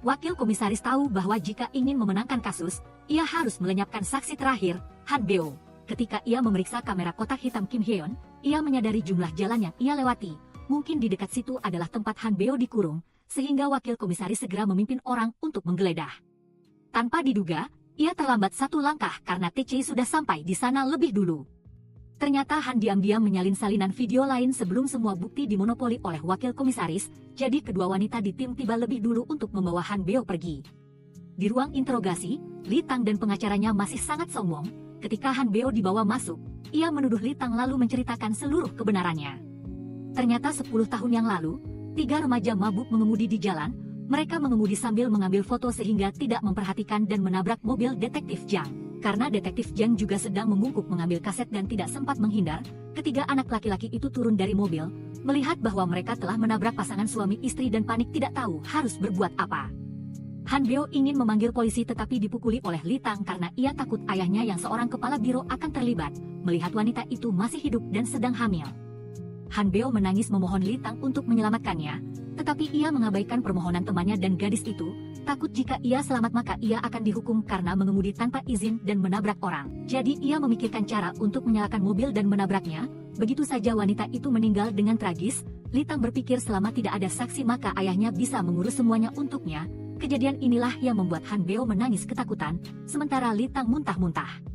Wakil komisaris tahu bahwa jika ingin memenangkan kasus, ia harus melenyapkan saksi terakhir, Han Beo. Ketika ia memeriksa kamera kotak hitam Kim Hyeon, ia menyadari jumlah jalan yang ia lewati. Mungkin di dekat situ adalah tempat Han Beo dikurung, sehingga wakil komisaris segera memimpin orang untuk menggeledah. Tanpa diduga, ia terlambat satu langkah karena TCI sudah sampai di sana lebih dulu. Ternyata Han diam-diam menyalin salinan video lain sebelum semua bukti dimonopoli oleh wakil komisaris, jadi kedua wanita di tim tiba lebih dulu untuk membawa Han Beo pergi. Di ruang interogasi, Li Tang dan pengacaranya masih sangat sombong. Ketika Han Beo dibawa masuk, ia menuduh Li Tang lalu menceritakan seluruh kebenarannya. Ternyata 10 tahun yang lalu, 3 remaja mabuk mengemudi di jalan. Mereka mengemudi sambil mengambil foto sehingga tidak memperhatikan dan menabrak mobil detektif Jang. Karena detektif Jang juga sedang membungkuk mengambil kaset dan tidak sempat menghindar, ketiga anak laki-laki itu turun dari mobil, melihat bahwa mereka telah menabrak pasangan suami istri dan panik tidak tahu harus berbuat apa. Han Beo ingin memanggil polisi tetapi dipukuli oleh Li Tang karena ia takut ayahnya yang seorang kepala biro akan terlibat, melihat wanita itu masih hidup dan sedang hamil. Han Beo menangis memohon Li Tang untuk menyelamatkannya, tetapi ia mengabaikan permohonan temannya dan gadis itu, takut jika ia selamat maka ia akan dihukum karena mengemudi tanpa izin dan menabrak orang. Jadi ia memikirkan cara untuk menyalakan mobil dan menabraknya. Begitu saja wanita itu meninggal dengan tragis. Li Tang berpikir selama tidak ada saksi maka ayahnya bisa mengurus semuanya untuknya. Kejadian inilah yang membuat Han Beo menangis ketakutan, sementara Li Tang muntah-muntah.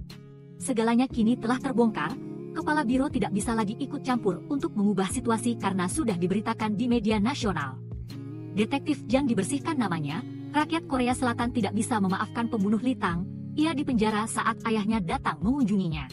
Segalanya kini telah terbongkar. Kepala biro tidak bisa lagi ikut campur untuk mengubah situasi karena sudah diberitakan di media nasional. Detektif Jang dibersihkan namanya, rakyat Korea Selatan tidak bisa memaafkan pembunuh Li Tang, ia dipenjara saat ayahnya datang mengunjunginya.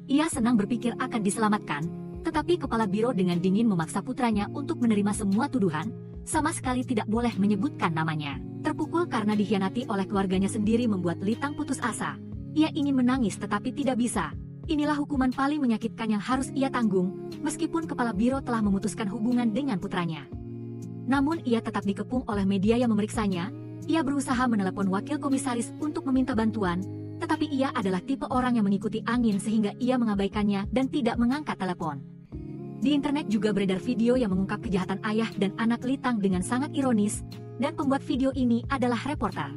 Ia senang berpikir akan diselamatkan, tetapi kepala biro dengan dingin memaksa putranya untuk menerima semua tuduhan, sama sekali tidak boleh menyebutkan namanya. Terpukul karena dikhianati oleh keluarganya sendiri membuat Li Tang putus asa. Ia ingin menangis tetapi tidak bisa. Inilah hukuman paling menyakitkan yang harus ia tanggung, meskipun kepala biro telah memutuskan hubungan dengan putranya. Namun ia tetap dikepung oleh media yang memeriksanya. Ia berusaha menelepon wakil komisaris untuk meminta bantuan, tetapi ia adalah tipe orang yang mengikuti angin sehingga ia mengabaikannya dan tidak mengangkat telepon. Di internet juga beredar video yang mengungkap kejahatan ayah dan anak Li Tang dengan sangat ironis, dan pembuat video ini adalah reporter.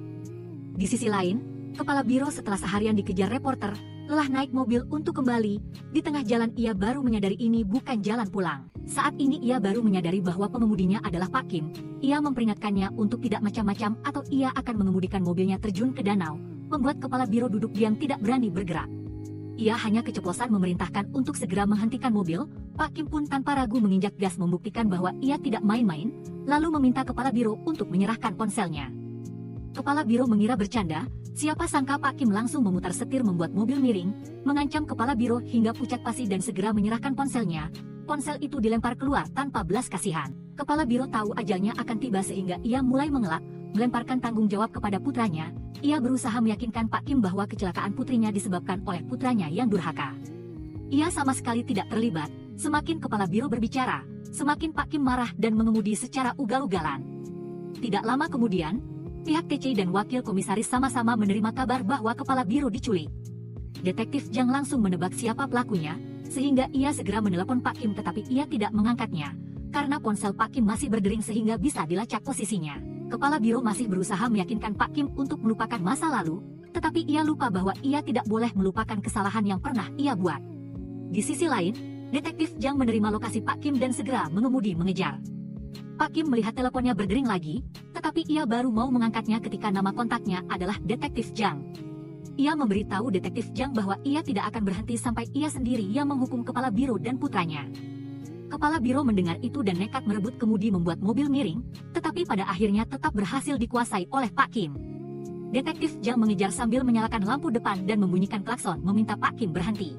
Di sisi lain, kepala biro setelah seharian dikejar reporter, lelah naik mobil untuk kembali. Di tengah jalan ia baru menyadari ini bukan jalan pulang. Saat ini ia baru menyadari bahwa pengemudinya adalah Pak Kim. Ia memperingatkannya untuk tidak macam-macam atau ia akan mengemudikan mobilnya terjun ke danau. membuat kepala biro duduk diam tidak berani bergerak. Ia hanya keceplosan memerintahkan untuk segera menghentikan mobil. Pak Kim pun tanpa ragu menginjak gas membuktikan bahwa ia tidak main-main, lalu meminta kepala biro untuk menyerahkan ponselnya. Kepala biro mengira bercanda, siapa sangka Pak Kim langsung memutar setir membuat mobil miring, mengancam kepala biro hingga pucat pasi dan segera menyerahkan ponselnya. Ponsel itu dilempar keluar tanpa belas kasihan. Kepala biro tahu ajalnya akan tiba sehingga ia mulai mengelak, melemparkan tanggung jawab kepada putranya. Ia berusaha meyakinkan Pak Kim bahwa kecelakaan putrinya disebabkan oleh putranya yang durhaka. Ia sama sekali tidak terlibat. Semakin kepala biro berbicara, semakin Pak Kim marah dan mengemudi secara ugal-ugalan. Tidak lama kemudian, pihak TCI dan wakil komisaris sama-sama menerima kabar bahwa kepala biro diculik. Detektif Jang langsung menebak siapa pelakunya, sehingga ia segera menelepon Pak Kim tetapi ia tidak mengangkatnya, karena ponsel Pak Kim masih berdering sehingga bisa dilacak posisinya. Kepala biro masih berusaha meyakinkan Pak Kim untuk melupakan masa lalu, tetapi ia lupa bahwa ia tidak boleh melupakan kesalahan yang pernah ia buat. Di sisi lain, Detektif Jang menerima lokasi Pak Kim dan segera mengemudi mengejar. Pak Kim melihat teleponnya berdering lagi, tetapi ia baru mau mengangkatnya ketika nama kontaknya adalah Detektif Jang. Ia memberitahu Detektif Jang bahwa ia tidak akan berhenti sampai ia sendiri yang menghukum kepala biro dan putranya. Kepala biro mendengar itu dan nekat merebut kemudi membuat mobil miring, tetapi pada akhirnya tetap berhasil dikuasai oleh Pak Kim. Detektif Jang mengejar sambil menyalakan lampu depan dan membunyikan klakson meminta Pak Kim berhenti.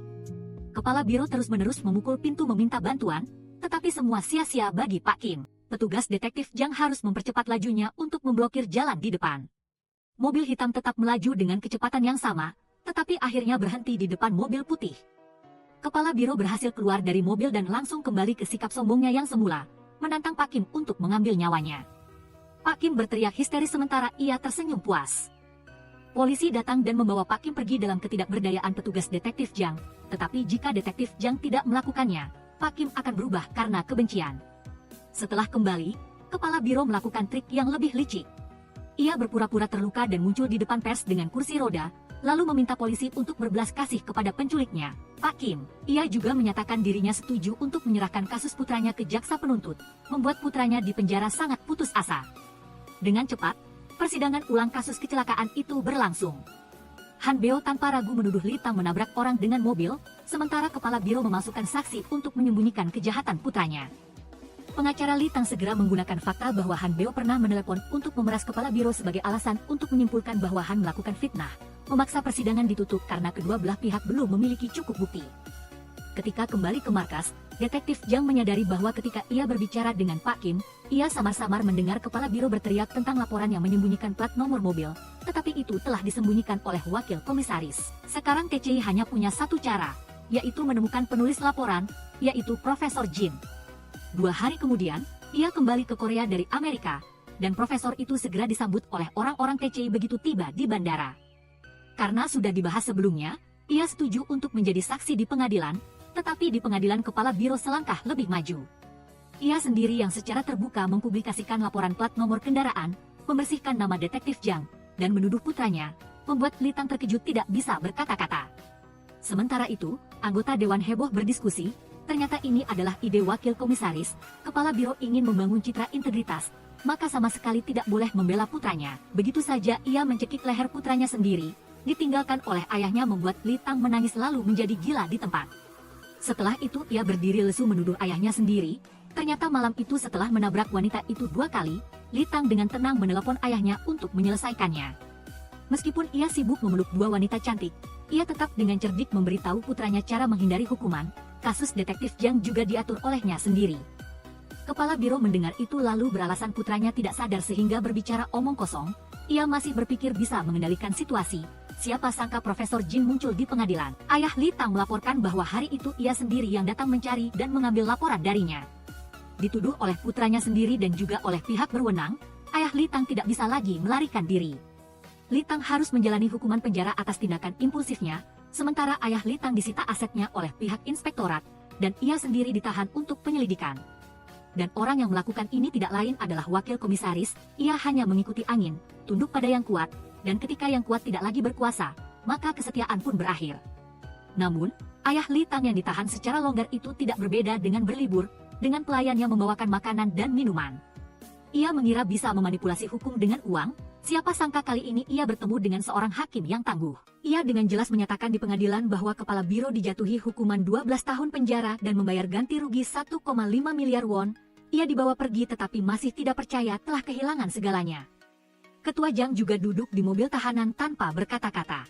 Kepala biro terus-menerus memukul pintu meminta bantuan, tetapi semua sia-sia bagi Pak Kim. Petugas Detektif Jang harus mempercepat lajunya untuk memblokir jalan di depan. Mobil hitam tetap melaju dengan kecepatan yang sama, tetapi akhirnya berhenti di depan mobil putih. Kepala biro berhasil keluar dari mobil dan langsung kembali ke sikap sombongnya yang semula, menantang Pak Kim untuk mengambil nyawanya. Pak Kim berteriak histeris sementara ia tersenyum puas. Polisi datang dan membawa Pak Kim pergi dalam ketidakberdayaan petugas Detektif Jang, tetapi jika Detektif Jang tidak melakukannya, Pak Kim akan berubah karena kebencian. Setelah kembali, kepala biro melakukan trik yang lebih licik. Ia berpura-pura terluka dan muncul di depan pers dengan kursi roda, lalu meminta polisi untuk berbelas kasih kepada penculiknya, Pak Kim. Ia juga menyatakan dirinya setuju untuk menyerahkan kasus putranya ke jaksa penuntut, membuat putranya di penjara sangat putus asa. Dengan cepat, persidangan ulang kasus kecelakaan itu berlangsung. Han Beo tanpa ragu menuduh Li Tang menabrak orang dengan mobil, sementara kepala biro memasukkan saksi untuk menyembunyikan kejahatan putranya. Pengacara Li Tang segera menggunakan fakta bahwa Han Beo pernah menelepon untuk memeras kepala biro sebagai alasan untuk menyimpulkan bahwa Han melakukan fitnah, memaksa persidangan ditutup karena kedua belah pihak belum memiliki cukup bukti. Ketika kembali ke markas, Detektif Jang menyadari bahwa ketika ia berbicara dengan Pak Kim, ia samar-samar mendengar kepala biro berteriak tentang laporan yang menyembunyikan plat nomor mobil, tetapi itu telah disembunyikan oleh wakil komisaris. Sekarang TCI hanya punya satu cara, yaitu menemukan penulis laporan, yaitu Profesor Jin. 2 hari kemudian, ia kembali ke Korea dari Amerika, dan profesor itu segera disambut oleh orang-orang TCI begitu tiba di bandara. Karena sudah dibahas sebelumnya, ia setuju untuk menjadi saksi di pengadilan, tetapi di pengadilan kepala biro selangkah lebih maju. Ia sendiri yang secara terbuka mempublikasikan laporan plat nomor kendaraan, membersihkan nama Detektif Jang, dan menuduh putranya, membuat Li Tang terkejut tidak bisa berkata-kata. Sementara itu, anggota dewan heboh berdiskusi, ternyata ini adalah ide wakil komisaris, kepala biro ingin membangun citra integritas, maka sama sekali tidak boleh membela putranya. Begitu saja ia mencekik leher putranya sendiri, ditinggalkan oleh ayahnya membuat Li Tang menangis lalu menjadi gila di tempat. Setelah itu ia berdiri lesu menuduh ayahnya sendiri. Ternyata malam itu setelah menabrak wanita itu 2 kali, Li Tang dengan tenang menelepon ayahnya untuk menyelesaikannya. Meskipun ia sibuk memeluk 2 wanita cantik, ia tetap dengan cerdik memberitahu putranya cara menghindari hukuman. Kasus Detektif Jang juga diatur olehnya sendiri. Kepala biro mendengar itu lalu beralasan putranya tidak sadar sehingga berbicara omong kosong. Ia masih berpikir bisa mengendalikan situasi. Siapa sangka Profesor Jin muncul di pengadilan. Ayah Li Tang melaporkan bahwa hari itu ia sendiri yang datang mencari dan mengambil laporan darinya. Dituduh oleh putranya sendiri dan juga oleh pihak berwenang, ayah Li Tang tidak bisa lagi melarikan diri. Li Tang harus menjalani hukuman penjara atas tindakan impulsifnya, sementara ayah Li Tang disita asetnya oleh pihak inspektorat, dan ia sendiri ditahan untuk penyelidikan. Dan orang yang melakukan ini tidak lain adalah wakil komisaris, ia hanya mengikuti angin, tunduk pada yang kuat, dan ketika yang kuat tidak lagi berkuasa, maka kesetiaan pun berakhir. Namun, ayah Li Tang yang ditahan secara longgar itu tidak berbeda dengan berlibur, dengan pelayan yang membawakan makanan dan minuman. Ia mengira bisa memanipulasi hukum dengan uang, siapa sangka kali ini ia bertemu dengan seorang hakim yang tangguh. Ia dengan jelas menyatakan di pengadilan bahwa kepala biro dijatuhi hukuman 12 tahun penjara dan membayar ganti rugi 1,5 miliar won. Ia dibawa pergi tetapi masih tidak percaya telah kehilangan segalanya. Ketua Jang juga duduk di mobil tahanan tanpa berkata-kata.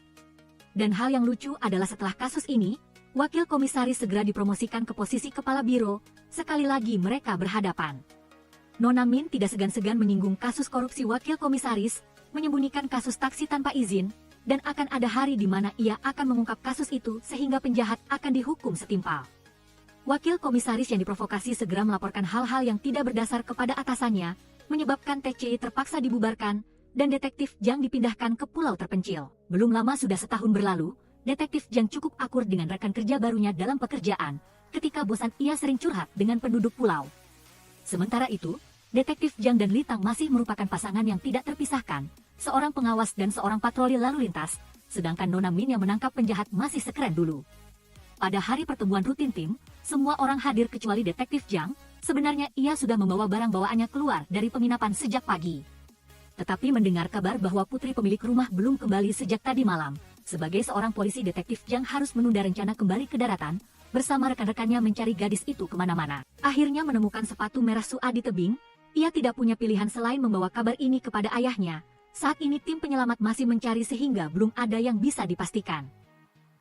Dan hal yang lucu adalah setelah kasus ini, wakil komisaris segera dipromosikan ke posisi kepala biro, sekali lagi mereka berhadapan. Nona Min tidak segan-segan menyinggung kasus korupsi wakil komisaris, menyembunyikan kasus taksi tanpa izin, dan akan ada hari di mana ia akan mengungkap kasus itu sehingga penjahat akan dihukum setimpal. Wakil komisaris yang diprovokasi segera melaporkan hal-hal yang tidak berdasar kepada atasannya, menyebabkan TCI terpaksa dibubarkan, dan detektif Jang dipindahkan ke pulau terpencil. Belum lama sudah setahun berlalu, detektif Jang cukup akur dengan rekan kerja barunya dalam pekerjaan, ketika bosan ia sering curhat dengan penduduk pulau. Sementara itu, detektif Jang dan Litang masih merupakan pasangan yang tidak terpisahkan, seorang pengawas dan seorang patroli lalu lintas, sedangkan Nona Min yang menangkap penjahat masih sekeren dulu. Pada hari pertemuan rutin tim, semua orang hadir kecuali detektif Jang, sebenarnya ia sudah membawa barang bawaannya keluar dari penginapan sejak pagi. Tetapi mendengar kabar bahwa putri pemilik rumah belum kembali sejak tadi malam, sebagai seorang polisi detektif Jang harus menunda rencana kembali ke daratan, bersama rekan-rekannya mencari gadis itu kemana-mana. Akhirnya menemukan sepatu merah Sua di tebing, ia tidak punya pilihan selain membawa kabar ini kepada ayahnya. Saat ini tim penyelamat masih mencari sehingga belum ada yang bisa dipastikan.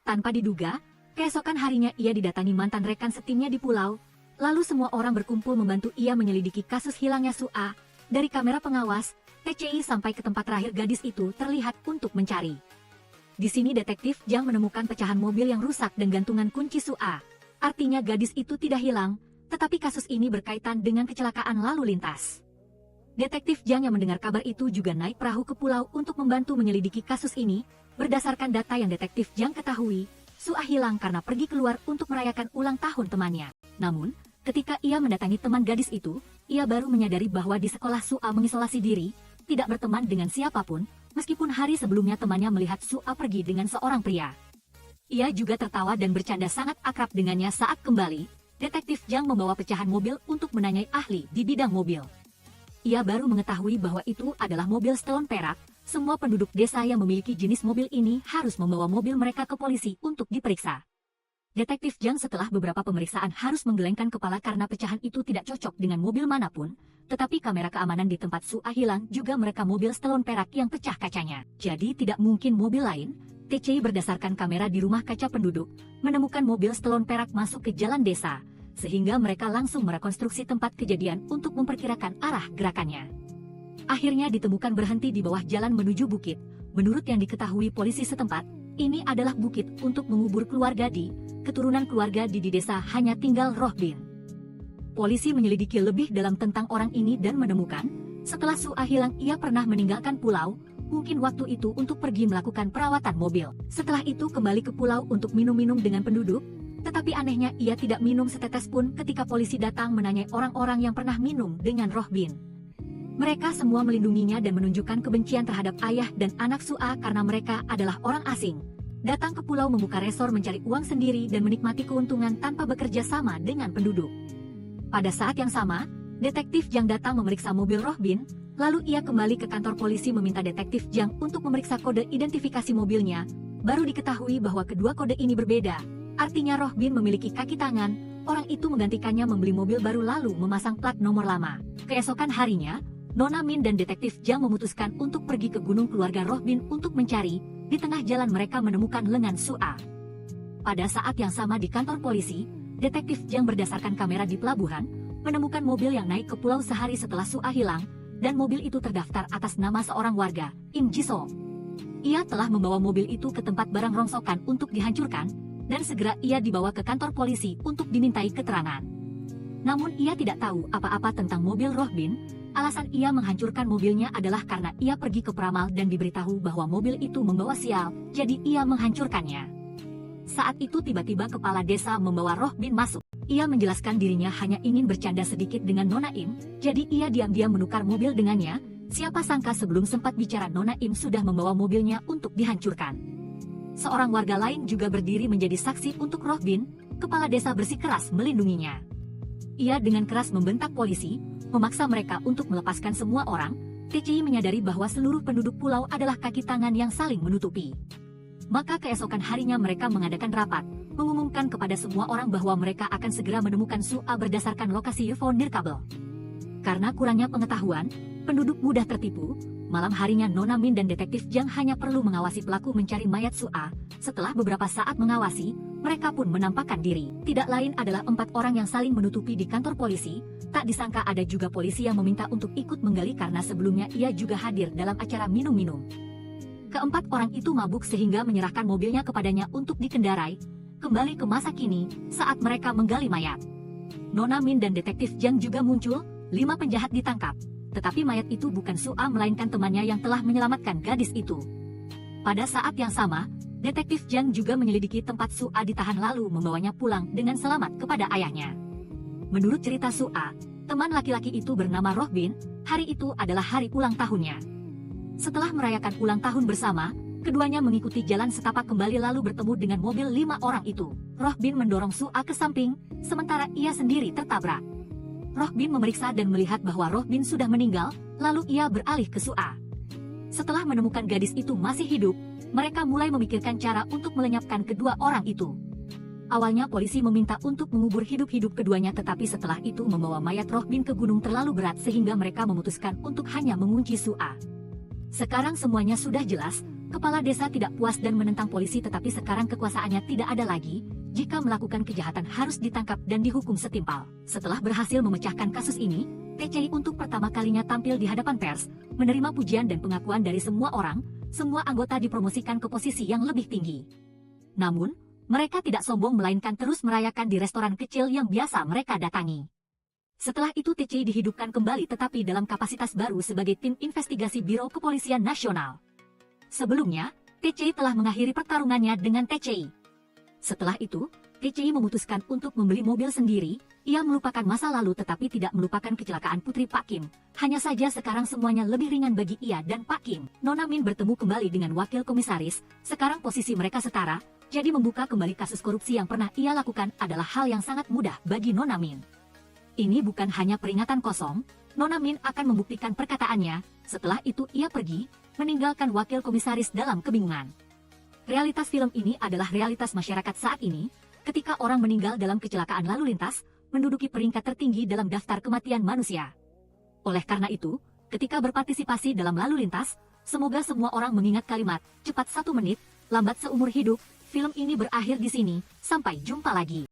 Tanpa diduga, keesokan harinya ia didatangi mantan rekan setimnya di pulau, lalu semua orang berkumpul membantu ia menyelidiki kasus hilangnya Sua. Dari kamera pengawas, TCI sampai ke tempat terakhir gadis itu terlihat untuk mencari. Di sini detektif Jang menemukan pecahan mobil yang rusak dan gantungan kunci Sua. Artinya gadis itu tidak hilang, tetapi kasus ini berkaitan dengan kecelakaan lalu lintas. Detektif Jang yang mendengar kabar itu juga naik perahu ke pulau untuk membantu menyelidiki kasus ini. Berdasarkan data yang detektif Jang ketahui, Sua hilang karena pergi keluar untuk merayakan ulang tahun temannya. Namun, ketika ia mendatangi teman gadis itu, ia baru menyadari bahwa di sekolah Sua mengisolasi diri, tidak berteman dengan siapapun, meskipun hari sebelumnya temannya melihat Sua pergi dengan seorang pria. Ia juga tertawa dan bercanda sangat akrab dengannya saat kembali, detektif Jang membawa pecahan mobil untuk menanyai ahli di bidang mobil. Ia baru mengetahui bahwa itu adalah mobil setelon perak. Semua penduduk desa yang memiliki jenis mobil ini harus membawa mobil mereka ke polisi untuk diperiksa. Detektif Jang setelah beberapa pemeriksaan harus menggelengkan kepala karena pecahan itu tidak cocok dengan mobil manapun, tetapi kamera keamanan di tempat Sua hilang juga merekam mobil setelon perak yang pecah kacanya. Jadi tidak mungkin mobil lain. TCI berdasarkan kamera di rumah kaca penduduk, menemukan mobil setelon perak masuk ke jalan desa, sehingga mereka langsung merekonstruksi tempat kejadian untuk memperkirakan arah gerakannya. Akhirnya ditemukan berhenti di bawah jalan menuju bukit. Menurut yang diketahui polisi setempat, ini adalah bukit untuk mengubur keluarga di keturunan keluarga di desa hanya tinggal Rohbin. Polisi menyelidiki lebih dalam tentang orang ini dan menemukan, setelah Sua hilang ia pernah meninggalkan pulau, mungkin waktu itu untuk pergi melakukan perawatan mobil. Setelah itu kembali ke pulau untuk minum-minum dengan penduduk, tetapi anehnya ia tidak minum setetes pun ketika polisi datang menanyai orang-orang yang pernah minum dengan Rohbin. Mereka semua melindunginya dan menunjukkan kebencian terhadap ayah dan anak Sua karena mereka adalah orang asing. Datang ke pulau membuka resor mencari uang sendiri dan menikmati keuntungan tanpa bekerja sama dengan penduduk. Pada saat yang sama, detektif Jang datang memeriksa mobil Rohbin, lalu ia kembali ke kantor polisi meminta detektif Jang untuk memeriksa kode identifikasi mobilnya. Baru diketahui bahwa kedua kode ini berbeda, artinya Rohbin memiliki kaki tangan, orang itu menggantikannya membeli mobil baru lalu memasang plat nomor lama. Keesokan harinya, Nona Min dan detektif Jang memutuskan untuk pergi ke gunung keluarga Rohbin untuk mencari. Di tengah jalan mereka menemukan lengan Sua. Pada saat yang sama di kantor polisi, detektif Jang berdasarkan kamera di pelabuhan, menemukan mobil yang naik ke pulau sehari setelah Sua hilang, dan mobil itu terdaftar atas nama seorang warga, Im Jiso. Ia telah membawa mobil itu ke tempat barang rongsokan untuk dihancurkan, dan segera ia dibawa ke kantor polisi untuk dimintai keterangan. Namun ia tidak tahu apa-apa tentang mobil Rohbin. Alasan ia menghancurkan mobilnya adalah karena ia pergi ke peramal dan diberitahu bahwa mobil itu membawa sial, jadi ia menghancurkannya. Saat itu tiba-tiba kepala desa membawa Rohbin masuk. Ia menjelaskan dirinya hanya ingin bercanda sedikit dengan Nona Im, jadi ia diam-diam menukar mobil dengannya. Siapa sangka sebelum sempat bicara Nona Im sudah membawa mobilnya untuk dihancurkan. Seorang warga lain juga berdiri menjadi saksi untuk Rohbin. Kepala desa bersikeras melindunginya. Ia dengan keras membentak polisi, memaksa mereka untuk melepaskan semua orang, TCI menyadari bahwa seluruh penduduk pulau adalah kaki tangan yang saling menutupi. Maka keesokan harinya mereka mengadakan rapat, mengumumkan kepada semua orang bahwa mereka akan segera menemukan Sua berdasarkan lokasi UFO nirkabel. Karena kurangnya pengetahuan, penduduk mudah tertipu. Malam harinya Nona Min dan Detektif Jiang hanya perlu mengawasi pelaku mencari mayat Sua. Setelah beberapa saat mengawasi, mereka pun menampakkan diri. Tidak lain adalah 4 orang yang saling menutupi di kantor polisi. Tak disangka ada juga polisi yang meminta untuk ikut menggali karena sebelumnya ia juga hadir dalam acara minum-minum. Keempat orang itu mabuk sehingga menyerahkan mobilnya kepadanya untuk dikendarai. Kembali ke masa kini, saat mereka menggali mayat. Nona Min dan Detektif Jiang juga muncul, 5 penjahat ditangkap. Tetapi mayat itu bukan Sua melainkan temannya yang telah menyelamatkan gadis itu. Pada saat yang sama, Detektif Jiang juga menyelidiki tempat Sua ditahan lalu membawanya pulang dengan selamat kepada ayahnya. Menurut cerita Sua, teman laki-laki itu bernama Rohbin, hari itu adalah hari ulang tahunnya. Setelah merayakan ulang tahun bersama, keduanya mengikuti jalan setapak kembali lalu bertemu dengan mobil 5 orang itu. Rohbin mendorong Sua ke samping, sementara ia sendiri tertabrak. Rohbin memeriksa dan melihat bahwa Rohbin sudah meninggal, lalu ia beralih ke Sua. Setelah menemukan gadis itu masih hidup, mereka mulai memikirkan cara untuk melenyapkan kedua orang itu. Awalnya polisi meminta untuk mengubur hidup-hidup keduanya, tetapi setelah itu membawa mayat Rohbin ke gunung terlalu berat sehingga mereka memutuskan untuk hanya mengunci Sua. Sekarang semuanya sudah jelas, kepala desa tidak puas dan menentang polisi, tetapi sekarang kekuasaannya tidak ada lagi. Jika melakukan kejahatan harus ditangkap dan dihukum setimpal. Setelah berhasil memecahkan kasus ini, TCI untuk pertama kalinya tampil di hadapan pers, menerima pujian dan pengakuan dari semua orang. Semua anggota dipromosikan ke posisi yang lebih tinggi. Namun, mereka tidak sombong melainkan terus merayakan di restoran kecil yang biasa mereka datangi. Setelah itu TCI dihidupkan kembali tetapi dalam kapasitas baru sebagai tim investigasi Biro Kepolisian Nasional. Sebelumnya, TCI telah mengakhiri pertarungannya dengan TCI. Setelah itu, TCI memutuskan untuk membeli mobil sendiri. Ia melupakan masa lalu tetapi tidak melupakan kecelakaan Putri Pak Kim. Hanya saja sekarang semuanya lebih ringan bagi ia dan Pak Kim. Nona Min bertemu kembali dengan wakil komisaris. Sekarang posisi mereka setara, jadi membuka kembali kasus korupsi yang pernah ia lakukan adalah hal yang sangat mudah bagi Nona Min. Ini bukan hanya peringatan kosong, Nona Min akan membuktikan perkataannya. Setelah itu ia pergi, meninggalkan wakil komisaris dalam kebingungan. Realitas film ini adalah realitas masyarakat saat ini, ketika orang meninggal dalam kecelakaan lalu lintas, menduduki peringkat tertinggi dalam daftar kematian manusia. Oleh karena itu, ketika berpartisipasi dalam lalu lintas, semoga semua orang mengingat kalimat, cepat 1 menit, lambat seumur hidup. Film ini berakhir di sini, sampai jumpa lagi.